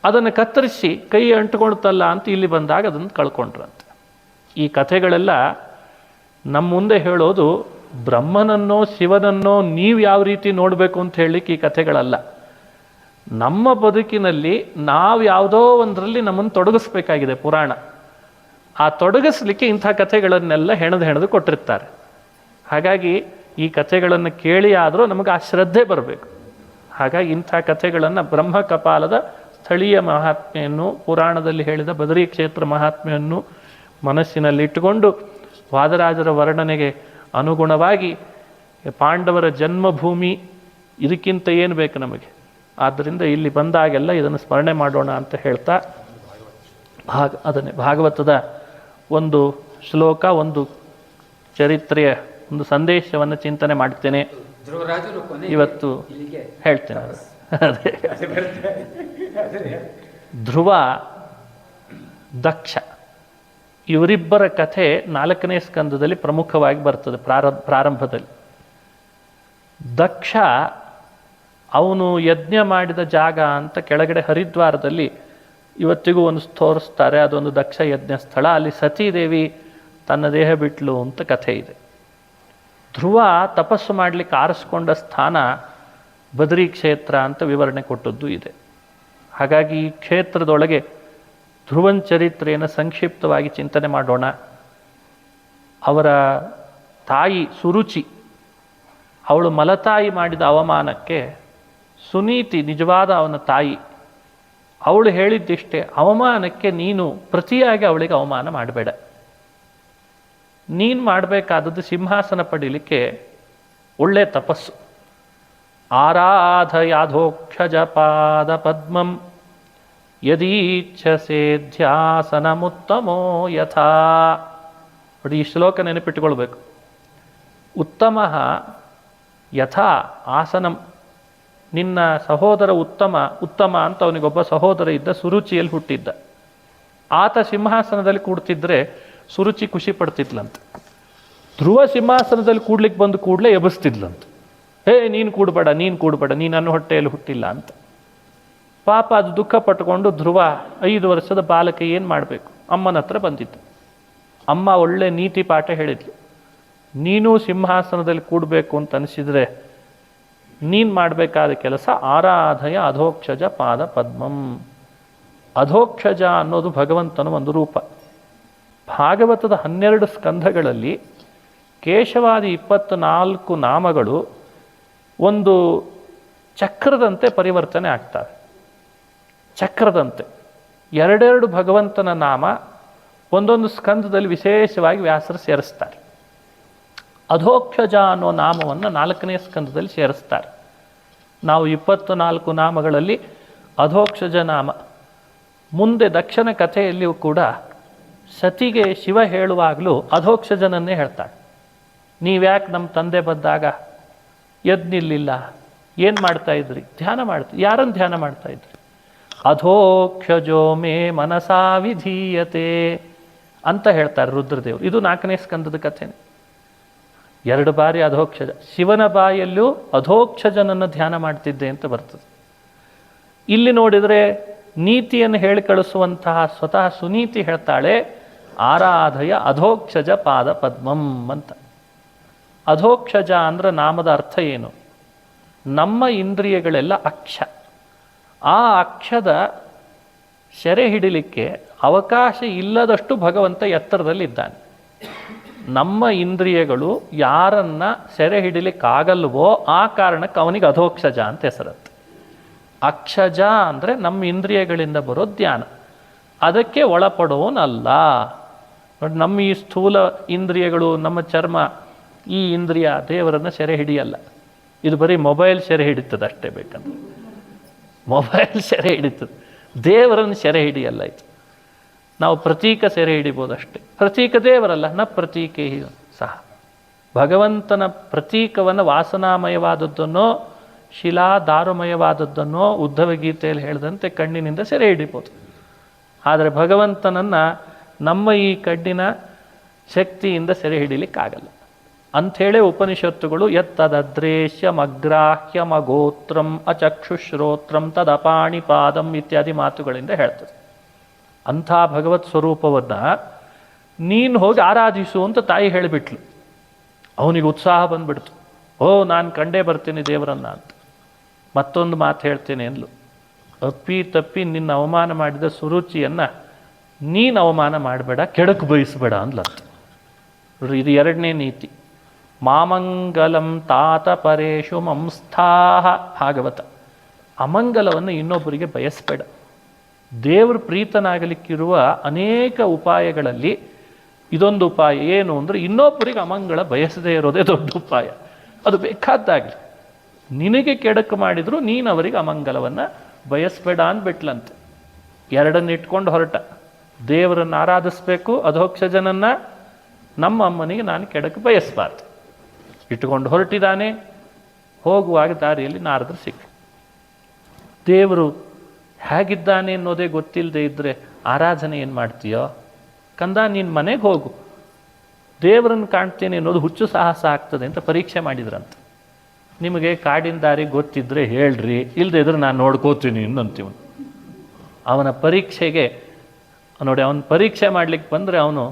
ಅದನ್ನು ಕತ್ತರಿಸಿ ಕೈ ಅಂಟುಕೊಳ್ತಲ್ಲ ಅಂತ ಇಲ್ಲಿ ಬಂದಾಗ ಅದನ್ನು ಕಳ್ಕೊಂಡ್ರಂತೆ. ಈ ಕಥೆಗಳೆಲ್ಲ ನಮ್ಮ ಮುಂದೆ ಹೇಳೋದು ಬ್ರಹ್ಮನನ್ನೋ ಶಿವನನ್ನೋ ನೀವು ಯಾವ ರೀತಿ ನೋಡಬೇಕು ಅಂತ ಹೇಳಲಿಕ್ಕೆ ಈ ಕಥೆಗಳಲ್ಲ. ನಮ್ಮ ಬದುಕಿನಲ್ಲಿ ನಾವು ಯಾವುದೋ ಒಂದರಲ್ಲಿ ನಮ್ಮನ್ನು ತೊಡಗಿಸ್ಬೇಕಾಗಿದೆ ಪುರಾಣ. ಆ ತೊಡಗಿಸ್ಲಿಕ್ಕೆ ಇಂಥ ಕಥೆಗಳನ್ನೆಲ್ಲ ಹೆಣೆದು ಕೊಟ್ಟಿರ್ತಾರೆ. ಹಾಗಾಗಿ ಈ ಕಥೆಗಳನ್ನು ಕೇಳಿ ಆದರೂ ನಮಗೆ ಆ ಶ್ರದ್ಧೆ ಬರಬೇಕು. ಹಾಗಾಗಿ ಇಂಥ ಕಥೆಗಳನ್ನು ಬ್ರಹ್ಮಕಪಾಲದ ಸ್ಥಳೀಯ ಮಹಾತ್ಮೆಯನ್ನು, ಪುರಾಣದಲ್ಲಿ ಹೇಳಿದ ಬದರಿ ಕ್ಷೇತ್ರ ಮಹಾತ್ಮೆಯನ್ನು ಮನಸ್ಸಿನಲ್ಲಿಟ್ಟುಕೊಂಡು ವಾದರಾಜರ ವರ್ಣನೆಗೆ ಅನುಗುಣವಾಗಿ ಪಾಂಡವರ ಜನ್ಮಭೂಮಿ, ಇದಕ್ಕಿಂತ ಏನು ಬೇಕು ನಮಗೆ? ಆದ್ದರಿಂದ ಇಲ್ಲಿ ಬಂದಾಗೆಲ್ಲ ಇದನ್ನು ಸ್ಮರಣೆ ಮಾಡೋಣ ಅಂತ ಹೇಳ್ತಾ ಅದನ್ನೇ ಭಾಗವತದ ಒಂದು ಶ್ಲೋಕ, ಒಂದು ಚರಿತ್ರೆಯ ಒಂದು ಸಂದೇಶವನ್ನು ಚಿಂತನೆ ಮಾಡ್ತೇನೆ ಇವತ್ತು. ಹೇಳ್ತೇನೆ ಧ್ರುವ, ದಕ್ಷ, ಇವರಿಬ್ಬರ ಕಥೆ 4ನೇ ಸ್ಕಂದದಲ್ಲಿ ಪ್ರಮುಖವಾಗಿ ಬರ್ತದೆ. ಪ್ರಾರಂಭದಲ್ಲಿ ದಕ್ಷ ಅವನು ಯಜ್ಞ ಮಾಡಿದ ಜಾಗ ಅಂತ ಕೆಳಗಡೆ ಹರಿದ್ವಾರದಲ್ಲಿ ಇವತ್ತಿಗೂ ಒಂದು ತೋರಿಸ್ತಾರೆ. ಅದೊಂದು ದಕ್ಷ ಯಜ್ಞ ಸ್ಥಳ. ಅಲ್ಲಿ ಸತೀದೇವಿ ತನ್ನ ದೇಹ ಬಿಟ್ಲು ಅಂತ ಕಥೆ ಇದೆ. ಧ್ರುವ ತಪಸ್ಸು ಮಾಡಲಿಕ್ಕೆ ಆರಿಸ್ಕೊಂಡ ಸ್ಥಾನ ಬದರಿ ಕ್ಷೇತ್ರ ಅಂತ ವಿವರಣೆ ಕೊಟ್ಟದ್ದು ಇದೆ. ಹಾಗಾಗಿ ಈ ಕ್ಷೇತ್ರದೊಳಗೆ ಧ್ರುವನ್ ಚರಿತ್ರೆಯನ್ನು ಸಂಕ್ಷಿಪ್ತವಾಗಿ ಚಿಂತನೆ ಮಾಡೋಣ. ಅವರ ತಾಯಿ ಸುರುಚಿ, ಅವಳು ಮಲತಾಯಿ ಮಾಡಿದ ಅವಮಾನಕ್ಕೆ ಸುನೀತಿ, ನಿಜವಾದ ಅವನ ತಾಯಿ, ಅವಳು ಹೇಳಿದ್ದಿಷ್ಟೇ, ಅವಮಾನಕ್ಕೆ ನೀನು ಪ್ರತಿಯಾಗಿ ಅವಳಿಗೆ ಅವಮಾನ ಮಾಡಬೇಡ. ನೀನು ಮಾಡಬೇಕಾದದ್ದು ಸಿಂಹಾಸನ ಪಡೀಲಿಕ್ಕೆ ಒಳ್ಳೆ ತಪಸ್ಸು. ಆರಾಧಯಾಧೋಕ್ಷಜ ಪಾದ ಪದ್ಮಂ ಯದೀಚ್ಛಸೆ ಧ್ಯಾಸನಮುತ್ತಮೋ ಯಥಾ. ನೋಡಿ, ಈ ಶ್ಲೋಕ ನೆನಪಿಟ್ಟುಕೊಳ್ಬೇಕು. ಉತ್ತಮ ಯಥಾ ಆಸನಂ. ನಿನ್ನ ಸಹೋದರ ಉತ್ತಮ ಅಂತ ಅವನಿಗೊಬ್ಬ ಸಹೋದರ ಇದ್ದ, ಸುರುಚಿಯಲ್ಲಿ ಹುಟ್ಟಿದ್ದ. ಆತ ಸಿಂಹಾಸನದಲ್ಲಿ ಕೂಡ್ತಿದ್ರೆ ಸುರುಚಿ ಖುಷಿ ಪಡ್ತಿದ್ಲಂತೆ. ಧ್ರುವ ಸಿಂಹಾಸನದಲ್ಲಿ ಕೂಡ್ಲಿಕ್ಕೆ ಬಂದು ಕೂಡಲೇ ಎಬ್ಬಿಸ್ತಿದ್ಲಂತ. ನೀನು ಕೂಡಬೇಡ, ನೀನು ನನ್ನ ಹೊಟ್ಟೆಯಲ್ಲಿ ಹುಟ್ಟಿಲ್ಲ ಅಂತ. ಪಾಪ ಅದು ದುಃಖ ಪಟ್ಟುಕೊಂಡು ಧ್ರುವ 5 ವರ್ಷದ ಬಾಲಕ ಏನು ಮಾಡಬೇಕು? ಅಮ್ಮನ ಹತ್ರ ಬಂದಿದ್ದ. ಅಮ್ಮ ಒಳ್ಳೆ ನೀತಿ ಪಾಠ ಹೇಳಿದ್ಲು. ನೀನು ಸಿಂಹಾಸನದಲ್ಲಿ ಕೂಡಬೇಕು ಅಂತ ಅನಿಸಿದರೆ ನೀನು ಮಾಡಬೇಕಾದ ಕೆಲಸ ಆರಾಧಯ ಅಧೋಕ್ಷಜ ಪಾದ ಪದ್ಮಂ. ಅಧೋಕ್ಷಜ ಅನ್ನೋದು ಭಗವಂತನ ಒಂದು ರೂಪ. ಭಾಗವತದ 12 ಸ್ಕಂಧಗಳಲ್ಲಿ ಕೇಶವಾದಿ 24 ನಾಮಗಳು ಒಂದು ಚಕ್ರದಂತೆ ಪರಿವರ್ತನೆ ಆಗ್ತವೆ. ಚಕ್ರದಂತೆ ಎರಡೆರಡು ಭಗವಂತನ ನಾಮ ಒಂದೊಂದು ಸ್ಕಂದದಲ್ಲಿ ವಿಶೇಷವಾಗಿ ವ್ಯಾಸರು ಸೇರಿಸ್ತಾರೆ. ಅಧೋಕ್ಷಜ ಅನ್ನೋ ನಾಮವನ್ನು 4ನೇ ಸ್ಕಂದದಲ್ಲಿ ಸೇರಿಸ್ತಾರೆ. ನಾವು 24 ನಾಮಗಳಲ್ಲಿ ಅಧೋಕ್ಷಜ ನಾಮ. ಮುಂದೆ ದಕ್ಷಿಣ ಕಥೆಯಲ್ಲಿಯೂ ಕೂಡ ಸತಿಗೆ ಶಿವ ಹೇಳುವಾಗಲೂ ಅಧೋಕ್ಷಜನನ್ನೇ ಹೇಳ್ತಾಳೆ. ನೀವ್ಯಾಕೆ ನಮ್ಮ ತಂದೆ ಬಂದಾಗ ಎದ್ದು ನಿಲ್ಲಿಲ್ಲ, ಏನು ಮಾಡ್ತಾ ಇದ್ರಿ? ಧ್ಯಾನ ಮಾಡ್ತೀವಿ. ಯಾರನ್ನು ಧ್ಯಾನ ಮಾಡ್ತಾ ಇದ್ರಿ? ಅಧೋಕ್ಷಜೋ ಮೇ ಮನಸಾ ವಿಧೀಯತೆ ಅಂತ ಹೇಳ್ತಾರೆ ರುದ್ರದೇವರು. ಇದು 4ನೇ ಸ್ಕಂದದ ಕಥೆನೇ. 2 ಬಾರಿ ಅಧೋಕ್ಷಜ. ಶಿವನ ಬಾಯಲ್ಲೂ ಅಧೋಕ್ಷಜನನ್ನು ಧ್ಯಾನ ಮಾಡ್ತಿದ್ದೆ ಅಂತ ಬರ್ತದೆ. ಇಲ್ಲಿ ನೋಡಿದರೆ ನೀತಿಯನ್ನು ಹೇಳಿ ಕಳಿಸುವಂತಹ ಸ್ವತಃ ಸುನೀತಿ ಹೇಳ್ತಾಳೆ, ಆರಾಧಯ ಅಧೋಕ್ಷಜ ಪಾದ ಪದ್ಮಂ ಅಂತ. ಅಧೋಕ್ಷಜ ಅಂದ್ರೆ ನಾಮದ ಅರ್ಥ ಏನು? ನಮ್ಮ ಇಂದ್ರಿಯಗಳೆಲ್ಲ ಅಕ್ಷ. ಆ ಅಕ್ಷದ ಸೆರೆ ಹಿಡಿಲಿಕ್ಕೆ ಅವಕಾಶ ಇಲ್ಲದಷ್ಟು ಭಗವಂತ ಎತ್ತರದಲ್ಲಿದ್ದಾನೆ. ನಮ್ಮ ಇಂದ್ರಿಯಗಳು ಯಾರನ್ನ ಸೆರೆ ಹಿಡಿಲಿಕ್ಕಾಗಲ್ವೋ ಆ ಕಾರಣಕ್ಕೆ ಅವನಿಗೆ ಅಧೋಕ್ಷಜ ಅಂತ ಹೆಸರತ್ತೆ. ಅಕ್ಷಜ ಅಂದರೆ ನಮ್ಮ ಇಂದ್ರಿಯಗಳಿಂದ ಬರೋ ಧ್ಯಾನ, ಅದಕ್ಕೆ ಒಳಪಡೋನಲ್ಲ. ನೋಡಿ, ನಮ್ಮ ಈ ಸ್ಥೂಲ ಇಂದ್ರಿಯಗಳು, ನಮ್ಮ ಚರ್ಮ, ಈ ಇಂದ್ರಿಯ ದೇವರನ್ನು ಸೆರೆ ಹಿಡಿಯಲ್ಲ. ಇದು ಬರೀ ಮೊಬೈಲ್ ಸೆರೆ ಹಿಡಿತದೆ ಅಷ್ಟೇ. ಬೇಕಂದ್ರೆ ಮೊಬೈಲ್ ಸೆರೆ ಹಿಡಿತದೆ, ದೇವರನ್ನು ಸೆರೆ ಹಿಡಿಯಲ್ಲ. ಇದು ನಾವು ಪ್ರತೀಕ ಸೆರೆ ಹಿಡಿಬೋದಷ್ಟೇ. ಪ್ರತೀಕ ದೇವರಲ್ಲ, ನ ಪ್ರತೀಕೆ ಸಹ. ಭಗವಂತನ ಪ್ರತೀಕವನ್ನು ವಾಸನಾಮಯವಾದದ್ದನ್ನೋ ಶಿಲಾ ದಾರುಮಯವಾದದ್ದನ್ನೋ ಉದ್ಧವ ಗೀತೆಯಲ್ಲಿ ಹೇಳಿದಂತೆ ಕಣ್ಣಿನಿಂದ ಸೆರೆ ಹಿಡಿಬೋದು. ಆದರೆ ಭಗವಂತನನ್ನು ನಮ್ಮ ಈ ಕಣ್ಣಿನ ಶಕ್ತಿಯಿಂದ ಸೆರೆ ಹಿಡಿಲಿಕ್ಕಾಗಲ್ಲ. ಅಂಥೇಳಿ ಉಪನಿಷತ್ತುಗಳು ಯತ್ತದದ್ರೇಶ್ಯಮಗ್ರಾಹ್ಯಮಗೋತ್ರಂ ಅಚಕ್ಷುಶ್ರೋತ್ರಂ ತದಪಾಣಿಪಾದಂ ಇತ್ಯಾದಿ ಮಾತುಗಳಿಂದ ಹೇಳ್ತದೆ. ಅಂಥ ಭಗವತ್ ಸ್ವರೂಪವನ್ನು ನೀನು ಹೋಗಿ ಆರಾಧಿಸು ಅಂತ ತಾಯಿ ಹೇಳಿಬಿಟ್ಲು. ಅವನಿಗೆ ಉತ್ಸಾಹ ಬಂದ್ಬಿಡ್ತು. ಓ, ನಾನು ಕಂಡೇ ಬರ್ತೀನಿ ದೇವರನ್ನ ಅಂತ. ಮತ್ತೊಂದು ಮಾತು ಹೇಳ್ತೇನೆ ಅಂದ್ಲು. ಅಪ್ಪಿ ತಪ್ಪಿ ನಿನ್ನ ಅವಮಾನ ಮಾಡಿದ ಸುರುಚಿಯನ್ನು ನೀನು ಅವಮಾನ ಮಾಡಬೇಡ, ಕೆಡಕು ಬಯಸಬೇಡ ಅಂದ್ಲಂತ. ಇದು 2ನೇ ನೀತಿ. ಮಾಮಂಗಲಂ ತಾತ ಪರೇಶು ಮಂಸ್ಥಾಹ ಭಾಗವತ. ಅಮಂಗಲವನ್ನು ಇನ್ನೊಬ್ಬರಿಗೆ ಬಯಸಬೇಡ. ದೇವರು ಪ್ರೀತನಾಗಲಿಕ್ಕಿರುವ ಅನೇಕ ಉಪಾಯಗಳಲ್ಲಿ ಇದೊಂದು ಉಪಾಯ. ಏನು ಅಂದರೆ ಇನ್ನೊಬ್ಬರಿಗೆ ಅಮಂಗಳ ಬಯಸದೇ ಇರೋದೇ ದೊಡ್ಡ ಉಪಾಯ. ಅದು ಬೇಕಾದ್ದಾಗಲಿ. ನಿನಗೆ ಕೆಡಕು ಮಾಡಿದರೂ ನೀನು ಅವರಿಗೆ ಅಮಂಗಲವನ್ನು ಬಯಸಬೇಡ ಅಂದ್ಬಿಟ್ಲಂತೆ. 2 ಇಟ್ಕೊಂಡು ಹೊರಟ. ದೇವರನ್ನು ಆರಾಧಿಸ್ಬೇಕು, ಅಧೋಕ್ಷಜನನ್ನು. ನಮ್ಮ ಅಮ್ಮನಿಗೆ ನಾನು ಕೆಡಕು ಬಯಸಬಾರ್ದು ಇಟ್ಟುಕೊಂಡು ಹೊರಟಿದ್ದಾನೆ. ಹೋಗುವಾಗ ದಾರಿಯಲ್ಲಿ ನಾರದರು ಸಿಕ್ಕರು. ದೇವರು ಹೇಗಿದ್ದಾನೆ ಅನ್ನೋದೇ ಗೊತ್ತಿಲ್ಲದೆ ಇದ್ದರೆ ಆರಾಧನೆ ಏನು ಮಾಡ್ತೀಯೋ? ಕಂದ, ನೀನು ಮನೆಗೆ ಹೋಗು, ದೇವರನ್ನು ಕಾಣ್ತೇನೆ ಅನ್ನೋದು ಹುಚ್ಚು ಸಾಹಸ ಆಗ್ತದೆ ಅಂತ ಪರೀಕ್ಷೆ ಮಾಡಿದ್ರಂತ. ನಿಮಗೆ ಕಾಡಿನ ದಾರಿ ಗೊತ್ತಿದ್ದರೆ ಹೇಳ್ರಿ, ಇಲ್ಲದೆ ಇದ್ರೆ ನಾನು ನೋಡ್ಕೋತೀನಿ ಇನ್ನಂತೀವನು. ಅವನ ಪರೀಕ್ಷೆಗೆ ನೋಡಿ, ಅವನ ಪರೀಕ್ಷೆ ಮಾಡಲಿಕ್ಕೆ ಬಂದರೆ ಅವನು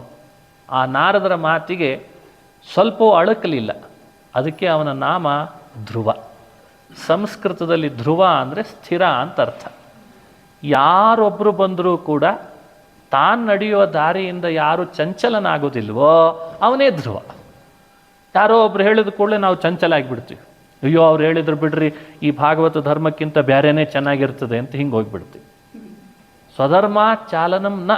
ಆ ನಾರದರ ಮಾತಿಗೆ ಸ್ವಲ್ಪ ಅಳಕಲಿಲ್ಲ. ಅದಕ್ಕೆ ಅವನ ನಾಮ ಧ್ರುವ. ಸಂಸ್ಕೃತದಲ್ಲಿ ಧ್ರುವ ಅಂದರೆ ಸ್ಥಿರ ಅಂತ ಅರ್ಥ. ಯಾರೊಬ್ಬರು ಬಂದರೂ ಕೂಡ ತಾನು ನಡೆಯುವ ದಾರಿಯಿಂದ ಯಾರು ಚಂಚಲನಾಗೋದಿಲ್ವೋ ಅವನೇ ಧ್ರುವ. ಯಾರೋ ಒಬ್ರು ಹೇಳಿದ ಕೂಡಲೇ ನಾವು ಚಂಚಲ ಆಗಿಬಿಡ್ತೀವಿ. ಅಯ್ಯೋ, ಅವ್ರು ಹೇಳಿದ್ರು ಬಿಡ್ರಿ, ಈ ಭಾಗವತ ಧರ್ಮಕ್ಕಿಂತ ಬೇರೆನೇ ಚೆನ್ನಾಗಿರ್ತದೆ ಅಂತ ಹಿಂಗೆ ಹೋಗಿಬಿಡ್ತೀವಿ. ಸ್ವಧರ್ಮ ಚಾಲನಂ ನ.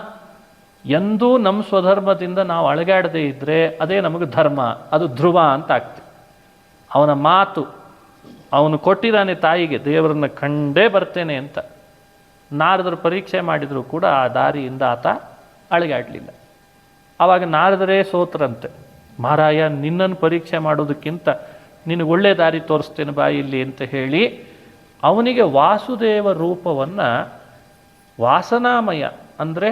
ಎಂದೂ ನಮ್ಮ ಸ್ವಧರ್ಮದಿಂದ ನಾವು ಅಳಗಾಡದೇ ಇದ್ದರೆ ಅದೇ ನಮಗೆ ಧರ್ಮ, ಅದು ಧ್ರುವ ಅಂತ ಆಗ್ತದೆ. ಅವನ ಮಾತು, ಅವನು ಕೊಟ್ಟಿದ್ದಾನೆ ತಾಯಿಗೆ, ದೇವರನ್ನ ಕಂಡೇ ಬರ್ತೇನೆ ಅಂತ. ನಾರದರು ಪರೀಕ್ಷೆ ಮಾಡಿದರೂ ಕೂಡ ಆ ದಾರಿಯಿಂದ ಆತ ಅಳಗಾಡಲಿಲ್ಲ. ಆವಾಗ ನಾರದರೇ ಸೋತರಂತೆ. ಮಹಾರಾಯ, ನಿನ್ನನ್ನು ಪರೀಕ್ಷೆ ಮಾಡೋದಕ್ಕಿಂತ ನಿನಗೆ ಒಳ್ಳೆ ದಾರಿ ತೋರಿಸ್ತೇನೆ ಬಾ ಇಲ್ಲಿ ಅಂತ ಹೇಳಿ ಅವನಿಗೆ ವಾಸುದೇವ ರೂಪವನ್ನು ವಾಸನಾಮಯ ಅಂದರೆ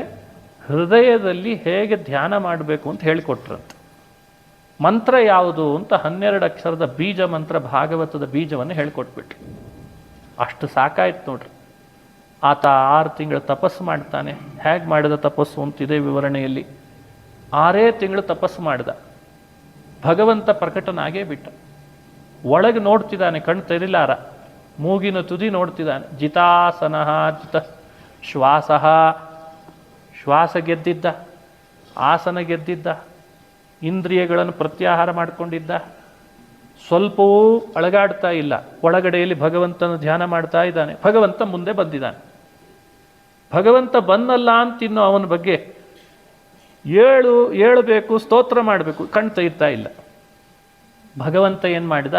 ಹೃದಯದಲ್ಲಿ ಹೇಗೆ ಧ್ಯಾನ ಮಾಡಬೇಕು ಅಂತ ಹೇಳಿಕೊಟ್ರಂತೆ. ಮಂತ್ರ ಯಾವುದು ಅಂತ 12 ಅಕ್ಷರದ ಬೀಜ ಮಂತ್ರ, ಭಾಗವತದ ಬೀಜವನ್ನು ಹೇಳಿಕೊಟ್ಬಿಟ್ರು. ಅಷ್ಟು ಸಾಕಾಯ್ತು ನೋಡ್ರಿ. ಆತ 6 ತಿಂಗಳು ತಪಸ್ಸು ಮಾಡ್ತಾನೆ. ಹೇಗೆ ಮಾಡಿದ ತಪಸ್ಸು ಅಂತಿದೆ ವಿವರಣೆಯಲ್ಲಿ. 6 ತಿಂಗಳು ತಪಸ್ಸು ಮಾಡಿದ. ಭಗವಂತ ಪ್ರಕಟನಾಗೇ ಬಿಟ್ಟ. ಒಳಗೆ ನೋಡ್ತಿದ್ದಾನೆ, ಕಣ್ಣು ತೆರಿಲಾರ. ಮೂಗಿನ ತುದಿ ನೋಡ್ತಿದ್ದಾನೆ. ಜಿತಾಸನ ಜಿತ ಶ್ವಾಸ, ಶ್ವಾಸ ಗೆದ್ದಿದ್ದ, ಆಸನ ಗೆದ್ದಿದ್ದ, ಇಂದ್ರಿಯಗಳನ್ನು ಪ್ರತ್ಯಾಹಾರ ಮಾಡಿಕೊಂಡಿದ್ದ. ಸ್ವಲ್ಪವೂ ಅಳಗಾಡ್ತಾ ಇಲ್ಲ. ಒಳಗಡೆಯಲ್ಲಿ ಭಗವಂತನ ಧ್ಯಾನ ಮಾಡ್ತಾ ಇದ್ದಾನೆ. ಭಗವಂತ ಮುಂದೆ ಬಂದಿದ್ದಾನೆ. ಭಗವಂತ ಬನ್ನಲ್ಲ ಅಂತಿನ್ನು ಅವನ ಬಗ್ಗೆ ಏಳಬೇಕು, ಸ್ತೋತ್ರ ಮಾಡಬೇಕು, ಕಣ್ ತೆಗಿತಾ ಇಲ್ಲ. ಭಗವಂತ ಏನು ಮಾಡಿದ,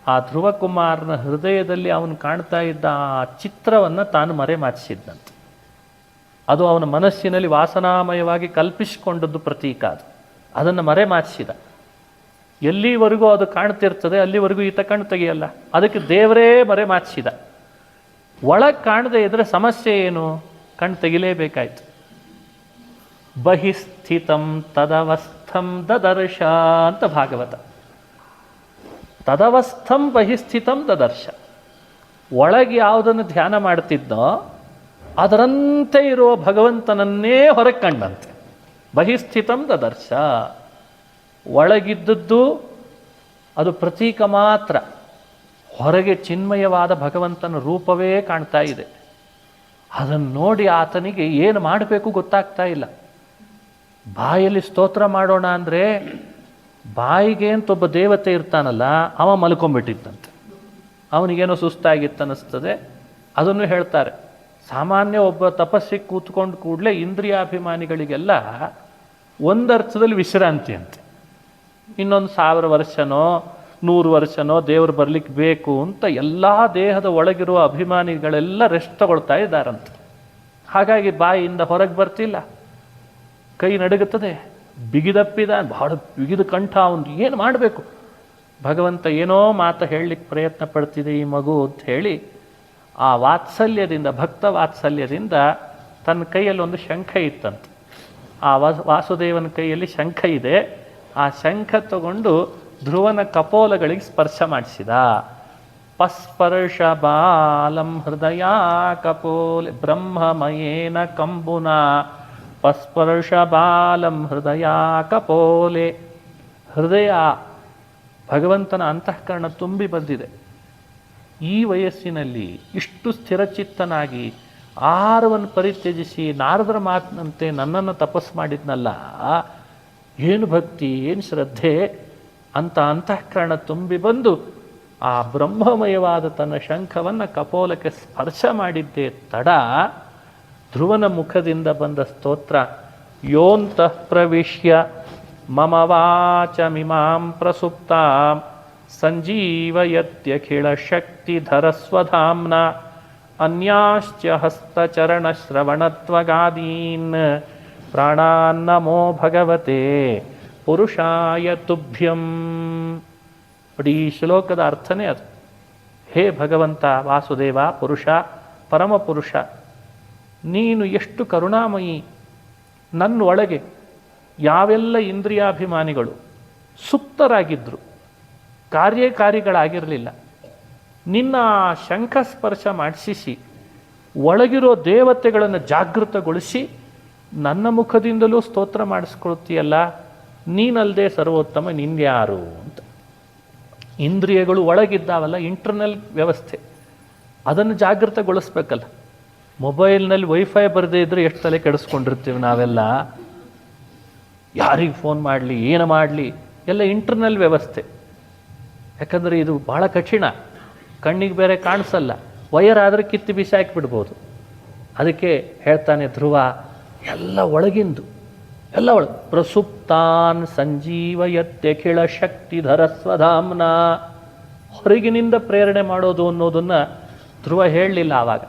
ಆ ಧ್ರುವಕುಮಾರನ ಹೃದಯದಲ್ಲಿ ಅವನು ಕಾಣ್ತಾ ಇದ್ದ ಆ ಚಿತ್ರವನ್ನು ತಾನು ಮರೆಮಾಚಿಸಿದ್ದಂತೆ. ಅದು ಅವನ ಮನಸ್ಸಿನಲ್ಲಿ ವಾಸನಾಮಯವಾಗಿ ಕಲ್ಪಿಸಿಕೊಂಡದ್ದು ಪ್ರತೀಕ. ಅದನ್ನು ಮರೆಮಾಚಿಸಿದ. ಎಲ್ಲಿವರೆಗೂ ಅದು ಕಾಣ್ತಿರ್ತದೆ ಅಲ್ಲಿವರೆಗೂ ಈತ ಕಣ್ಣು ತೆಗೆಯಲ್ಲ. ಅದಕ್ಕೆ ದೇವರೇ ಮರೆಮಾಚಿಸಿದ. ಒಳಗೆ ಕಾಣದೇ ಇದ್ರೆ ಸಮಸ್ಯೆ ಏನು? ಕಣ್ಣು ತೆಗಿಲೇಬೇಕಾಯ್ತು. ಬಹಿಸ್ಥಿತಂ ತದವಸ್ಥಂ ದದರ್ಶ ಅಂತ ಭಾಗವತ. ತದವಸ್ಥಂ ಬಹಿಸ್ಥಿತಂ ದದರ್ಶ. ಒಳಗೆ ಯಾವುದನ್ನು ಧ್ಯಾನ ಮಾಡ್ತಿದ್ದೋ ಅದರಂತೆ ಇರುವ ಭಗವಂತನನ್ನೇ ಹೊರಗೆ ಕಂಡಂತೆ. ಬಹಿಸ್ಥಿತಂ ದದರ್ಶ. ಒಳಗಿದ್ದದ್ದು ಅದು ಪ್ರತೀಕ ಮಾತ್ರ, ಹೊರಗೆ ಚಿನ್ಮಯವಾದ ಭಗವಂತನ ರೂಪವೇ ಕಾಣ್ತಾ ಇದೆ. ಅದನ್ನು ನೋಡಿ ಆತನಿಗೆ ಏನು ಮಾಡಬೇಕು ಗೊತ್ತಾಗ್ತಾ ಇಲ್ಲ. ಬಾಯಲ್ಲಿ ಸ್ತೋತ್ರ ಮಾಡೋಣ ಅಂದರೆ ಬಾಯಿಗೆ ಅಂತ ಒಬ್ಬ ದೇವತೆ ಇರ್ತಾನಲ್ಲ, ಅವ ಮಲ್ಕೊಂಡ್ಬಿಟ್ಟಿದ್ದಂತೆ. ಅವನಿಗೇನೋ ಸುಸ್ತಾಗಿತ್ತನ್ನಿಸ್ತದೆ. ಅದನ್ನು ಹೇಳ್ತಾರೆ, ಸಾಮಾನ್ಯ ಒಬ್ಬ ತಪಸ್ಸಿಗೆ ಕೂತ್ಕೊಂಡು ಕೂಡಲೇ ಇಂದ್ರಿಯಾಭಿಮಾನಿಗಳಿಗೆಲ್ಲ ಒಂದರ್ಥದಲ್ಲಿ ವಿಶ್ರಾಂತಿ ಅಂತೆ. ಇನ್ನೊಂದು 1000 ವರ್ಷನೋ 100 ವರ್ಷನೋ ದೇವರು ಬರಲಿಕ್ಕೆ ಬೇಕು ಅಂತ ಎಲ್ಲ ದೇಹದ ಒಳಗಿರುವ ಅಭಿಮಾನಿಗಳೆಲ್ಲ ರೆಸ್ಟ್ ತಗೊಳ್ತಾ ಇದ್ದಾರಂತೆ. ಹಾಗಾಗಿ ಬಾಯಿಯಿಂದ ಹೊರಗೆ ಬರ್ತಿಲ್ಲ, ಕೈ ನಡುಗುತ್ತದೆ, ಬಿಗಿದಪ್ಪಿದ, ಬಹಳ ಬಿಗಿದ ಕಂಠ. ಅವನು ಏನು ಮಾಡಬೇಕು? ಭಗವಂತ ಏನೋ ಮಾತು ಹೇಳಲಿಕ್ಕೆ ಪ್ರಯತ್ನ ಪಡ್ತಿದೆ ಈ ಮಗು ಅಂತ ಹೇಳಿ ಆ ವಾತ್ಸಲ್ಯದಿಂದ, ಭಕ್ತ ವಾತ್ಸಲ್ಯದಿಂದ ತನ್ನ ಕೈಯಲ್ಲಿ ಒಂದು ಶಂಖ ಇತ್ತಂತೆ. ಆ ವಾಸುದೇವನ ಕೈಯಲ್ಲಿ ಶಂಖ ಇದೆ. ಆ ಶಂಖ ತಗೊಂಡು ಧ್ರುವನ ಕಪೋಲಗಳಿಗೆ ಸ್ಪರ್ಶ ಮಾಡಿಸಿದ. ಪಸ್ಪರ್ಶ ಬಾಲಂ ಹೃದಯ ಕಪೋಲೆ ಬ್ರಹ್ಮಮಯೇನ ಕಂಬುನ ಪಸ್ಪರ್ಶ ಬಾಲಂ ಹೃದಯ ಕಪೋಲೆ. ಹೃದಯ ಭಗವಂತನ ಅಂತಃಕರಣ ತುಂಬಿ ಬಂದಿದೆ. ಈ ವಯಸ್ಸಿನಲ್ಲಿ ಇಷ್ಟು ಸ್ಥಿರಚಿತ್ತನಾಗಿ ಆಹಾರವನ್ನು ಪರಿತ್ಯಜಿಸಿ ನಾರದರ ಮಾತಿನಂತೆ ನನ್ನನ್ನು ತಪಸ್ಸು ಮಾಡಿದ್ನಲ್ಲ, ಏನು ಭಕ್ತಿ, ಏನು ಶ್ರದ್ಧೆ ಅಂತ ಅಂತಃಕರಣ ತುಂಬಿ ಬಂದು ಆ ಬ್ರಹ್ಮಮಯವಾದ ತನ್ನ ಶಂಖವನ್ನು ಕಪೋಲಕ್ಕೆ ಸ್ಪರ್ಶ ಮಾಡಿದ್ದೇ ತಡ ಧ್ರುವನ ಮುಖದಿಂದ ಬಂದ ಸ್ತೋತ್ರ. ಯೋಂತಃ ಪ್ರವಿಶ್ಯ ಮಮ ವಾಚಮಿಮಾಂ ಪ್ರಸುಪ್ತಾಂ ಸಂಜೀವಯತ್ಯಖಿಳ ಶಕ್ತಿಧರಸ್ವಧಾಮ್ನ ಅನ್ಯಾಶ್ಚ ಹಸ್ತಚರಣಶ್ರವಣತ್ವಗಾದೀನ್ ಪ್ರಾಣಾನ್ನಮೋ ಭಗವತೆ ಪುರುಷಾಯ ತುಭ್ಯಂ. ನೋಡಿ, ಈ ಶ್ಲೋಕದ ಅರ್ಥನೇ ಅದು. ಹೇ ಭಗವಂತ ವಾಸುದೇವ, ಪುರುಷ, ಪರಮಪುರುಷ, ನೀನು ಎಷ್ಟು ಕರುಣಾಮಯಿ. ನನ್ನ ಒಳಗೆ ಯಾವೆಲ್ಲ ಇಂದ್ರಿಯಾಭಿಮಾನಿಗಳು ಸುಪ್ತರಾಗಿದ್ದರು, ಕಾರ್ಯಕಾರಿಗಳಾಗಿರಲಿಲ್ಲ, ನಿನ್ನ ಶಂಖಸ್ಪರ್ಶ ಮಾಡಿಸಿ ಒಳಗಿರೋ ದೇವತೆಗಳನ್ನು ಜಾಗೃತಗೊಳಿಸಿ ನನ್ನ ಮುಖದಿಂದಲೂ ಸ್ತೋತ್ರ ಮಾಡಿಸ್ಕೊಳ್ತೀಯಲ್ಲ, ನೀನಲ್ಲದೆ ಸರ್ವೋತ್ತಮ ನಿನ್ಯಾರು ಅಂತ. ಇಂದ್ರಿಯಗಳು ಒಳಗಿದ್ದಾವಲ್ಲ, ಇಂಟರ್ನಲ್ ವ್ಯವಸ್ಥೆ, ಅದನ್ನು ಜಾಗೃತಗೊಳಿಸ್ಬೇಕಲ್ಲ. ಮೊಬೈಲ್ನಲ್ಲಿ ವೈಫೈ ಬರದೇ ಇದ್ದರೆ ಎಷ್ಟು ತಲೆ ಕೆಡಿಸ್ಕೊಂಡಿರ್ತೀವಿ ನಾವೆಲ್ಲ. ಯಾರಿಗೆ ಫೋನ್ ಮಾಡಲಿ, ಏನು ಮಾಡಲಿ, ಎಲ್ಲ ಇಂಟರ್ನಲ್ ವ್ಯವಸ್ಥೆ. ಯಾಕಂದರೆ ಇದು ಭಾಳ ಕಠಿಣ, ಕಣ್ಣಿಗೆ ಬೇರೆ ಕಾಣಿಸಲ್ಲ, ವಯರ್ ಆದರೆ ಕಿತ್ತು ಬಿಸಾಕಿಬಿಡ್ಬೋದು. ಅದಕ್ಕೆ ಹೇಳ್ತಾನೆ ಧ್ರುವ, ಎಲ್ಲ ಒಳಗಿಂದು, ಎಲ್ಲ ಪ್ರಸುಪ್ತಾನ್ ಸಂಜೀವಯತ್ಯಖಿಳ ಶಕ್ತಿಧರ ಸ್ವಧಾಮ್ನ. ಹೊರಗಿನಿಂದ ಪ್ರೇರಣೆ ಮಾಡೋದು ಅನ್ನೋದನ್ನು ಧ್ರುವ ಹೇಳಲಿಲ್ಲ ಆವಾಗ,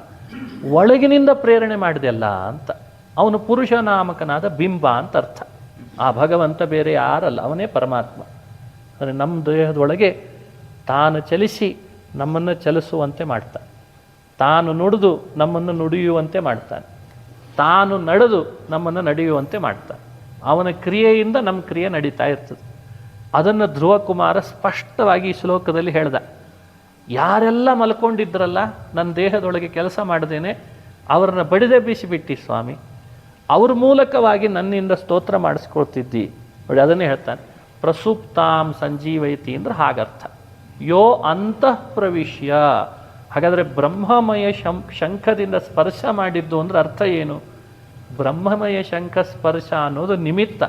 ಒಳಗಿನಿಂದ ಪ್ರೇರಣೆ ಮಾಡಿದೆಲ್ಲ ಅಂತ. ಅವನು ಪುರುಷ ನಾಮಕನಾದ ಬಿಂಬ ಅಂತ ಅರ್ಥ. ಆ ಭಗವಂತ ಬೇರೆ ಯಾರಲ್ಲ, ಅವನೇ ಪರಮಾತ್ಮ. ಅಂದರೆ ನಮ್ಮ ದೇಹದೊಳಗೆ ತಾನು ಚಲಿಸಿ ನಮ್ಮನ್ನು ಚಲಿಸುವಂತೆ ಮಾಡ್ತಾನೆ, ತಾನು ನುಡಿದು ನಮ್ಮನ್ನು ನುಡಿಯುವಂತೆ ಮಾಡ್ತಾನೆ, ತಾನು ನಡೆದು ನಮ್ಮನ್ನು ನಡೆಯುವಂತೆ ಮಾಡ್ತಾನೆ. ಅವನ ಕ್ರಿಯೆಯಿಂದ ನಮ್ಮ ಕ್ರಿಯೆ ನಡೀತಾ ಇರ್ತದೆ. ಅದನ್ನು ಧ್ರುವಕುಮಾರ ಸ್ಪಷ್ಟವಾಗಿ ಈ ಶ್ಲೋಕದಲ್ಲಿ ಹೇಳ್ದ. ಯಾರೆಲ್ಲ ಮಲ್ಕೊಂಡಿದ್ರಲ್ಲ ನನ್ನ ದೇಹದೊಳಗೆ ಕೆಲಸ ಮಾಡದೇನೆ, ಅವರನ್ನ ಬಡಿದೆ ಬೀಸಿಬಿಟ್ಟಿ ಸ್ವಾಮಿ, ಅವ್ರ ಮೂಲಕವಾಗಿ ನನ್ನಿಂದ ಸ್ತೋತ್ರ ಮಾಡಿಸ್ಕೊಳ್ತಿದ್ದಿ. ನೋಡಿ, ಅದನ್ನೇ ಹೇಳ್ತಾನೆ, ಪ್ರಸುಪ್ತಾಂ ಸಂಜೀವಯತಿ ಅಂದ್ರೆ ಹಾಗರ್ಥ. ಯೋ ಅಂತಃ ಪ್ರವಿಶ್ಯ. ಹಾಗಾದರೆ ಬ್ರಹ್ಮಮಯ ಶಂಖದಿಂದ ಸ್ಪರ್ಶ ಮಾಡಿದ್ದು ಅಂದ್ರೆ ಅರ್ಥ ಏನು? ಬ್ರಹ್ಮಮಯ ಶಂಖ ಸ್ಪರ್ಶ ಅನ್ನೋದು ನಿಮಿತ್ತ.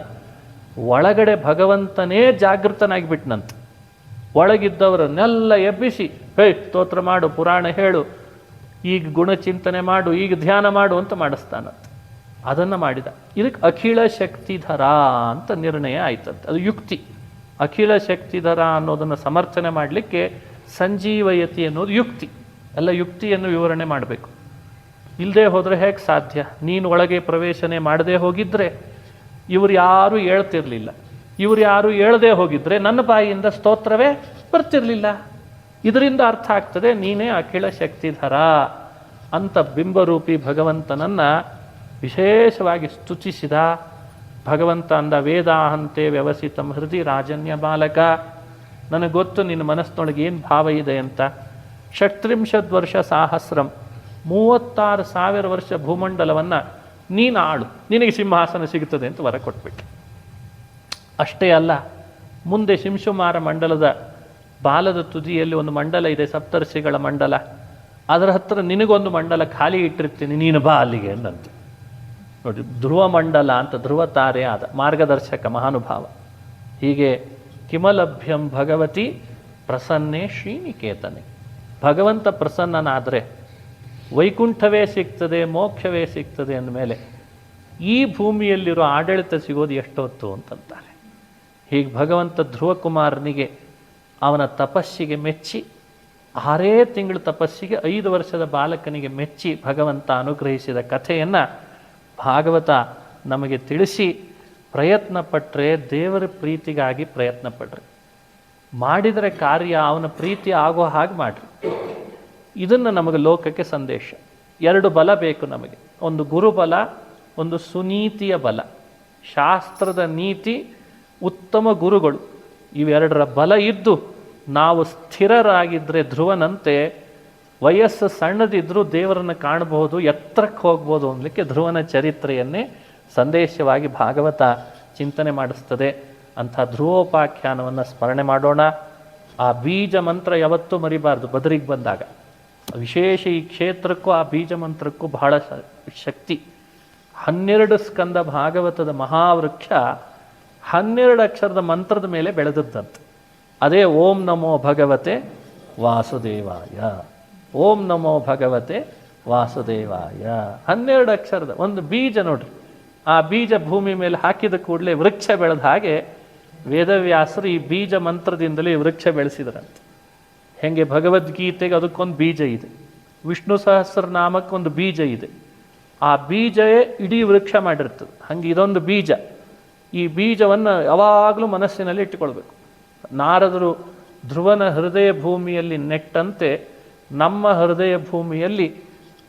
ಒಳಗಡೆ ಭಗವಂತನೇ ಜಾಗೃತನಾಗಿಬಿಟ್ನಂತೆ. ಒಳಗಿದ್ದವರನ್ನೆಲ್ಲ ಎಬ್ಬಿಸಿ, ಹೇ ಸ್ತೋತ್ರ ಮಾಡು, ಪುರಾಣ ಹೇಳು, ಈಗ ಗುಣಚಿಂತನೆ ಮಾಡು, ಈಗ ಧ್ಯಾನ ಮಾಡು ಅಂತ ಮಾಡಿಸ್ತಾನಂತೆ. ಅದನ್ನು ಮಾಡಿದ. ಇದಕ್ಕೆ ಅಖಿಳ ಶಕ್ತಿಧರ ಅಂತ ನಿರ್ಣಯ ಆಯ್ತಂತೆ. ಅದು ಯುಕ್ತಿ. ಅಖಿಳ ಶಕ್ತಿಧರ ಅನ್ನೋದನ್ನು ಸಮರ್ಥನೆ ಮಾಡಲಿಕ್ಕೆ ಸಂಜೀವಯತಿ ಅನ್ನೋದು ಯುಕ್ತಿ. ಎಲ್ಲ ಯುಕ್ತಿಯನ್ನು ವಿವರಣೆ ಮಾಡಬೇಕು. ಇಲ್ಲದೆ ಹೋದರೆ ಹೇಗೆ ಸಾಧ್ಯ? ನೀನು ಒಳಗೆ ಪ್ರವೇಶನೆ ಮಾಡದೆ ಹೋಗಿದ್ರೆ ಇವರು ಯಾರೂ ಹೇಳ್ತಿರ್ಲಿಲ್ಲ. ಇವರು ಯಾರು ಹೇಳದೆ ಹೋಗಿದ್ರೆ ನನ್ನ ಬಾಯಿಯಿಂದ ಸ್ತೋತ್ರವೇ ಬರ್ತಿರಲಿಲ್ಲ. ಇದರಿಂದ ಅರ್ಥ ಆಗ್ತದೆ ನೀನೇ ಅಖಿಳ ಶಕ್ತಿಧರ ಅಂತ ಬಿಂಬರೂಪಿ ಭಗವಂತನನ್ನು ವಿಶೇಷವಾಗಿ ಸ್ತುತಿಸಿದ. ಭಗವಂತ ಅಂದ, ವೇದಾಹಂತೆ ವ್ಯವಸಿತಂ ಹೃದಯ ರಾಜನ್ಯ ಬಾಲಕ, ನನಗೆ ಗೊತ್ತು ನಿನ್ನ ಮನಸ್ಸಿನೊಳಗೆ ಏನು ಭಾವ ಇದೆ ಅಂತ. 36 ವರ್ಷ ಸಾಹಸ್ರಂ, 36,000 ವರ್ಷ ಭೂಮಂಡಲವನ್ನು ನೀನು ಆಳು, ನಿನಗೆ ಸಿಂಹಾಸನ ಸಿಗುತ್ತದೆ ಅಂತ ವರ ಕೊಟ್ಬಿಟ್ಟು. ಅಷ್ಟೇ ಅಲ್ಲ, ಮುಂದೆ ಶಿಂಶುಮಾರ ಮಂಡಲದ ಬಾಲದ ತುದಿಯಲ್ಲಿ ಒಂದು ಮಂಡಲ ಇದೆ, ಸಪ್ತರ್ಷಿಗಳ ಮಂಡಲ. ಅದರ ಹತ್ರ ನಿನಗೊಂದು ಮಂಡಲ ಖಾಲಿ ಇಟ್ಟಿರ್ತೀನಿ, ನೀನು ಬಾ ಅಲ್ಲಿಗೆ ಅಂದಂತೆ. ನೋಡಿ, ಧ್ರುವ ಮಂಡಲ ಅಂತ ಧ್ರುವ ತಾರೆ ಆದ ಮಾರ್ಗದರ್ಶಕ ಮಹಾನುಭಾವ. ಹೀಗೆ ಕಿಮಲಭ್ಯಂ ಭಗವತಿ ಪ್ರಸನ್ನೇ ಶ್ರೀನಿಕೇತನೆ. ಭಗವಂತ ಪ್ರಸನ್ನನಾದರೆ ವೈಕುಂಠವೇ ಸಿಗ್ತದೆ, ಮೋಕ್ಷವೇ ಸಿಗ್ತದೆ ಅಂದಮೇಲೆ ಈ ಭೂಮಿಯಲ್ಲಿರೋ ಆಡಳಿತ ಸಿಗೋದು ಎಷ್ಟೊತ್ತು ಅಂತಂತಾರೆ. ಹೀಗೆ ಭಗವಂತ ಧ್ರುವಕುಮಾರನಿಗೆ ಅವನ ತಪಸ್ಸಿಗೆ ಮೆಚ್ಚಿ, 6 ತಿಂಗಳ ತಪಸ್ಸಿಗೆ 5 ವರ್ಷದ ಬಾಲಕನಿಗೆ ಮೆಚ್ಚಿ ಭಗವಂತ ಅನುಗ್ರಹಿಸಿದ ಕಥೆಯನ್ನು ಭಾಗವತ ನಮಗೆ ತಿಳಿಸಿ, ಪ್ರಯತ್ನ ಪಟ್ಟರೆ ದೇವರ ಪ್ರೀತಿಗಾಗಿ ಪ್ರಯತ್ನ ಪಡ್ರಿ, ಮಾಡಿದರೆ ಕಾರ್ಯ ಅವನ ಪ್ರೀತಿ ಆಗೋ ಹಾಗೆ ಮಾಡಿರಿ. ಇದನ್ನು ನಮಗೆ ಲೋಕಕ್ಕೆ ಸಂದೇಶ. 2 ಬಲ ಬೇಕು ನಮಗೆ, ಒಂದು ಗುರುಬಲ, ಒಂದು ಸುನೀತಿಯ ಬಲ. ಶಾಸ್ತ್ರದ ನೀತಿ, ಉತ್ತಮ ಗುರುಗಳು, ಇವೆರಡರ ಬಲ ಇದ್ದು ನಾವು ಸ್ಥಿರರಾಗಿದ್ದರೆ ಧ್ರುವನಂತೆ ವಯಸ್ಸು ಸಣ್ಣದಿದ್ದರೂ ದೇವರನ್ನು ಕಾಣಬಹುದು, ಎತ್ತರಕ್ಕೆ ಹೋಗ್ಬೋದು ಅನ್ನಲಿಕ್ಕೆ ಧ್ರುವನ ಚರಿತ್ರೆಯನ್ನೇ ಸಂದೇಶವಾಗಿ ಭಾಗವತ ಚಿಂತನೆ ಮಾಡಿಸ್ತದೆ. ಅಂಥ ಧ್ರುವೋಪಾಖ್ಯಾನವನ್ನು ಸ್ಮರಣೆ ಮಾಡೋಣ. ಆ ಬೀಜ ಮಂತ್ರ ಯಾವತ್ತೂ ಮರಿಬಾರ್ದು. ಬದರಿಗೆ ಬಂದಾಗ ವಿಶೇಷ ಈ ಕ್ಷೇತ್ರಕ್ಕೂ ಆ ಬೀಜ ಮಂತ್ರಕ್ಕೂ ಬಹಳ ಶಕ್ತಿ. 12 ಸ್ಕಂದ ಭಾಗವತದ ಮಹಾವೃಕ್ಷ 12 ಅಕ್ಷರದ ಮಂತ್ರದ ಮೇಲೆ ಬೆಳೆದದ್ದಂತೆ. ಅದೇ ಓಂ ನಮೋ ಭಗವತೆ ವಾಸುದೇವಾಯ, ಓಂ ನಮೋ ಭಗವತೆ ವಾಸುದೇವಾಯ. 12 ಅಕ್ಷರದ ಒಂದು ಬೀಜ ನೋಡ್ರಿ. ಆ ಬೀಜ ಭೂಮಿ ಮೇಲೆ ಹಾಕಿದ ಕೂಡಲೇ ವೃಕ್ಷ ಬೆಳೆದ ಹಾಗೆ ವೇದವ್ಯಾಸರು ಈ ಬೀಜ ಮಂತ್ರದಿಂದಲೇ ವೃಕ್ಷ ಬೆಳೆಸಿದ್ರಂತೆ. ಹೆಂಗೆ ಭಗವದ್ಗೀತೆಗೆ ಅದಕ್ಕೊಂದು ಬೀಜ ಇದೆ, ವಿಷ್ಣು ಸಹಸ್ರನಾಮಕ್ಕೆ ಒಂದು ಬೀಜ ಇದೆ, ಆ ಬೀಜವೇ ಇಡೀ ವೃಕ್ಷ ಮಾಡಿರ್ತದೆ. ಹಾಗೆ ಇದೊಂದು ಬೀಜ. ಈ ಬೀಜವನ್ನು ಯಾವಾಗಲೂ ಮನಸ್ಸಿನಲ್ಲಿ ಇಟ್ಟುಕೊಳ್ಬೇಕು. ನಾರದರು ಧ್ರುವನ ಹೃದಯ ಭೂಮಿಯಲ್ಲಿ ನೆಟ್ಟಂತೆ ನಮ್ಮ ಹೃದಯ ಭೂಮಿಯಲ್ಲಿ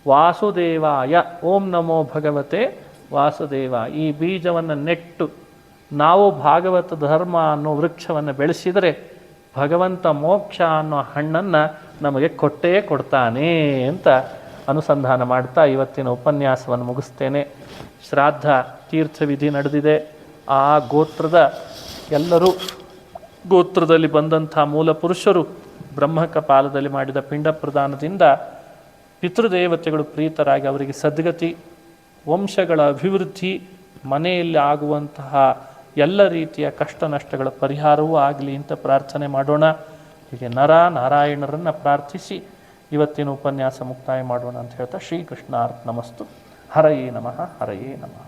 ವಾಸುದೇವಾಯ, ಓಂ ನಮೋ ಭಗವತೆ ವಾಸುದೇವ, ಈ ಬೀಜವನ್ನು ನೆಟ್ಟು ನಾವು ಭಾಗವತ ಧರ್ಮ ಅನ್ನೋ ವೃಕ್ಷವನ್ನು ಬೆಳೆಸಿದರೆ ಭಗವಂತ ಮೋಕ್ಷ ಅನ್ನೋ ಹಣ್ಣನ್ನು ನಮಗೆ ಕೊಟ್ಟೇ ಕೊಡ್ತಾನೆ ಅಂತ ಅನುಸಂಧಾನ ಮಾಡ್ತಾ ಇವತ್ತಿನ ಉಪನ್ಯಾಸವನ್ನು ಮುಗಿಸ್ತೇನೆ. ಶ್ರಾದ್ದ ತೀರ್ಥವಿಧಿ ನಡೆದಿದೆ. ಆ ಗೋತ್ರದ ಎಲ್ಲರೂ, ಗೋತ್ರದಲ್ಲಿ ಬಂದಂಥ ಮೂಲ ಪುರುಷರು ಬ್ರಹ್ಮಕಪಾಲದಲ್ಲಿ ಮಾಡಿದ ಪಿಂಡ ಪ್ರದಾನದಿಂದ ಪಿತೃದೇವತೆಗಳು ಪ್ರೀತರಾಗಿ ಅವರಿಗೆ ಸದ್ಗತಿ, ವಂಶಗಳ ಅಭಿವೃದ್ಧಿ, ಮನೆಯಲ್ಲಿ ಆಗುವಂತಹ ಎಲ್ಲ ರೀತಿಯ ಕಷ್ಟ ನಷ್ಟಗಳ ಪರಿಹಾರವೂ ಆಗಲಿ ಅಂತ ಪ್ರಾರ್ಥನೆ ಮಾಡೋಣ. ಹೀಗೆ ನಾರಾಯಣರನ್ನು ಪ್ರಾರ್ಥಿಸಿ ಇವತ್ತಿನ ಉಪನ್ಯಾಸ ಮುಕ್ತಾಯ ಮಾಡೋಣ ಅಂತ ಹೇಳ್ತಾ ಶ್ರೀಕೃಷ್ಣಾರ್ಪಣಮಸ್ತು. ಹರಯೇ ನಮಃ, ಹರಯೇ ನಮಃ.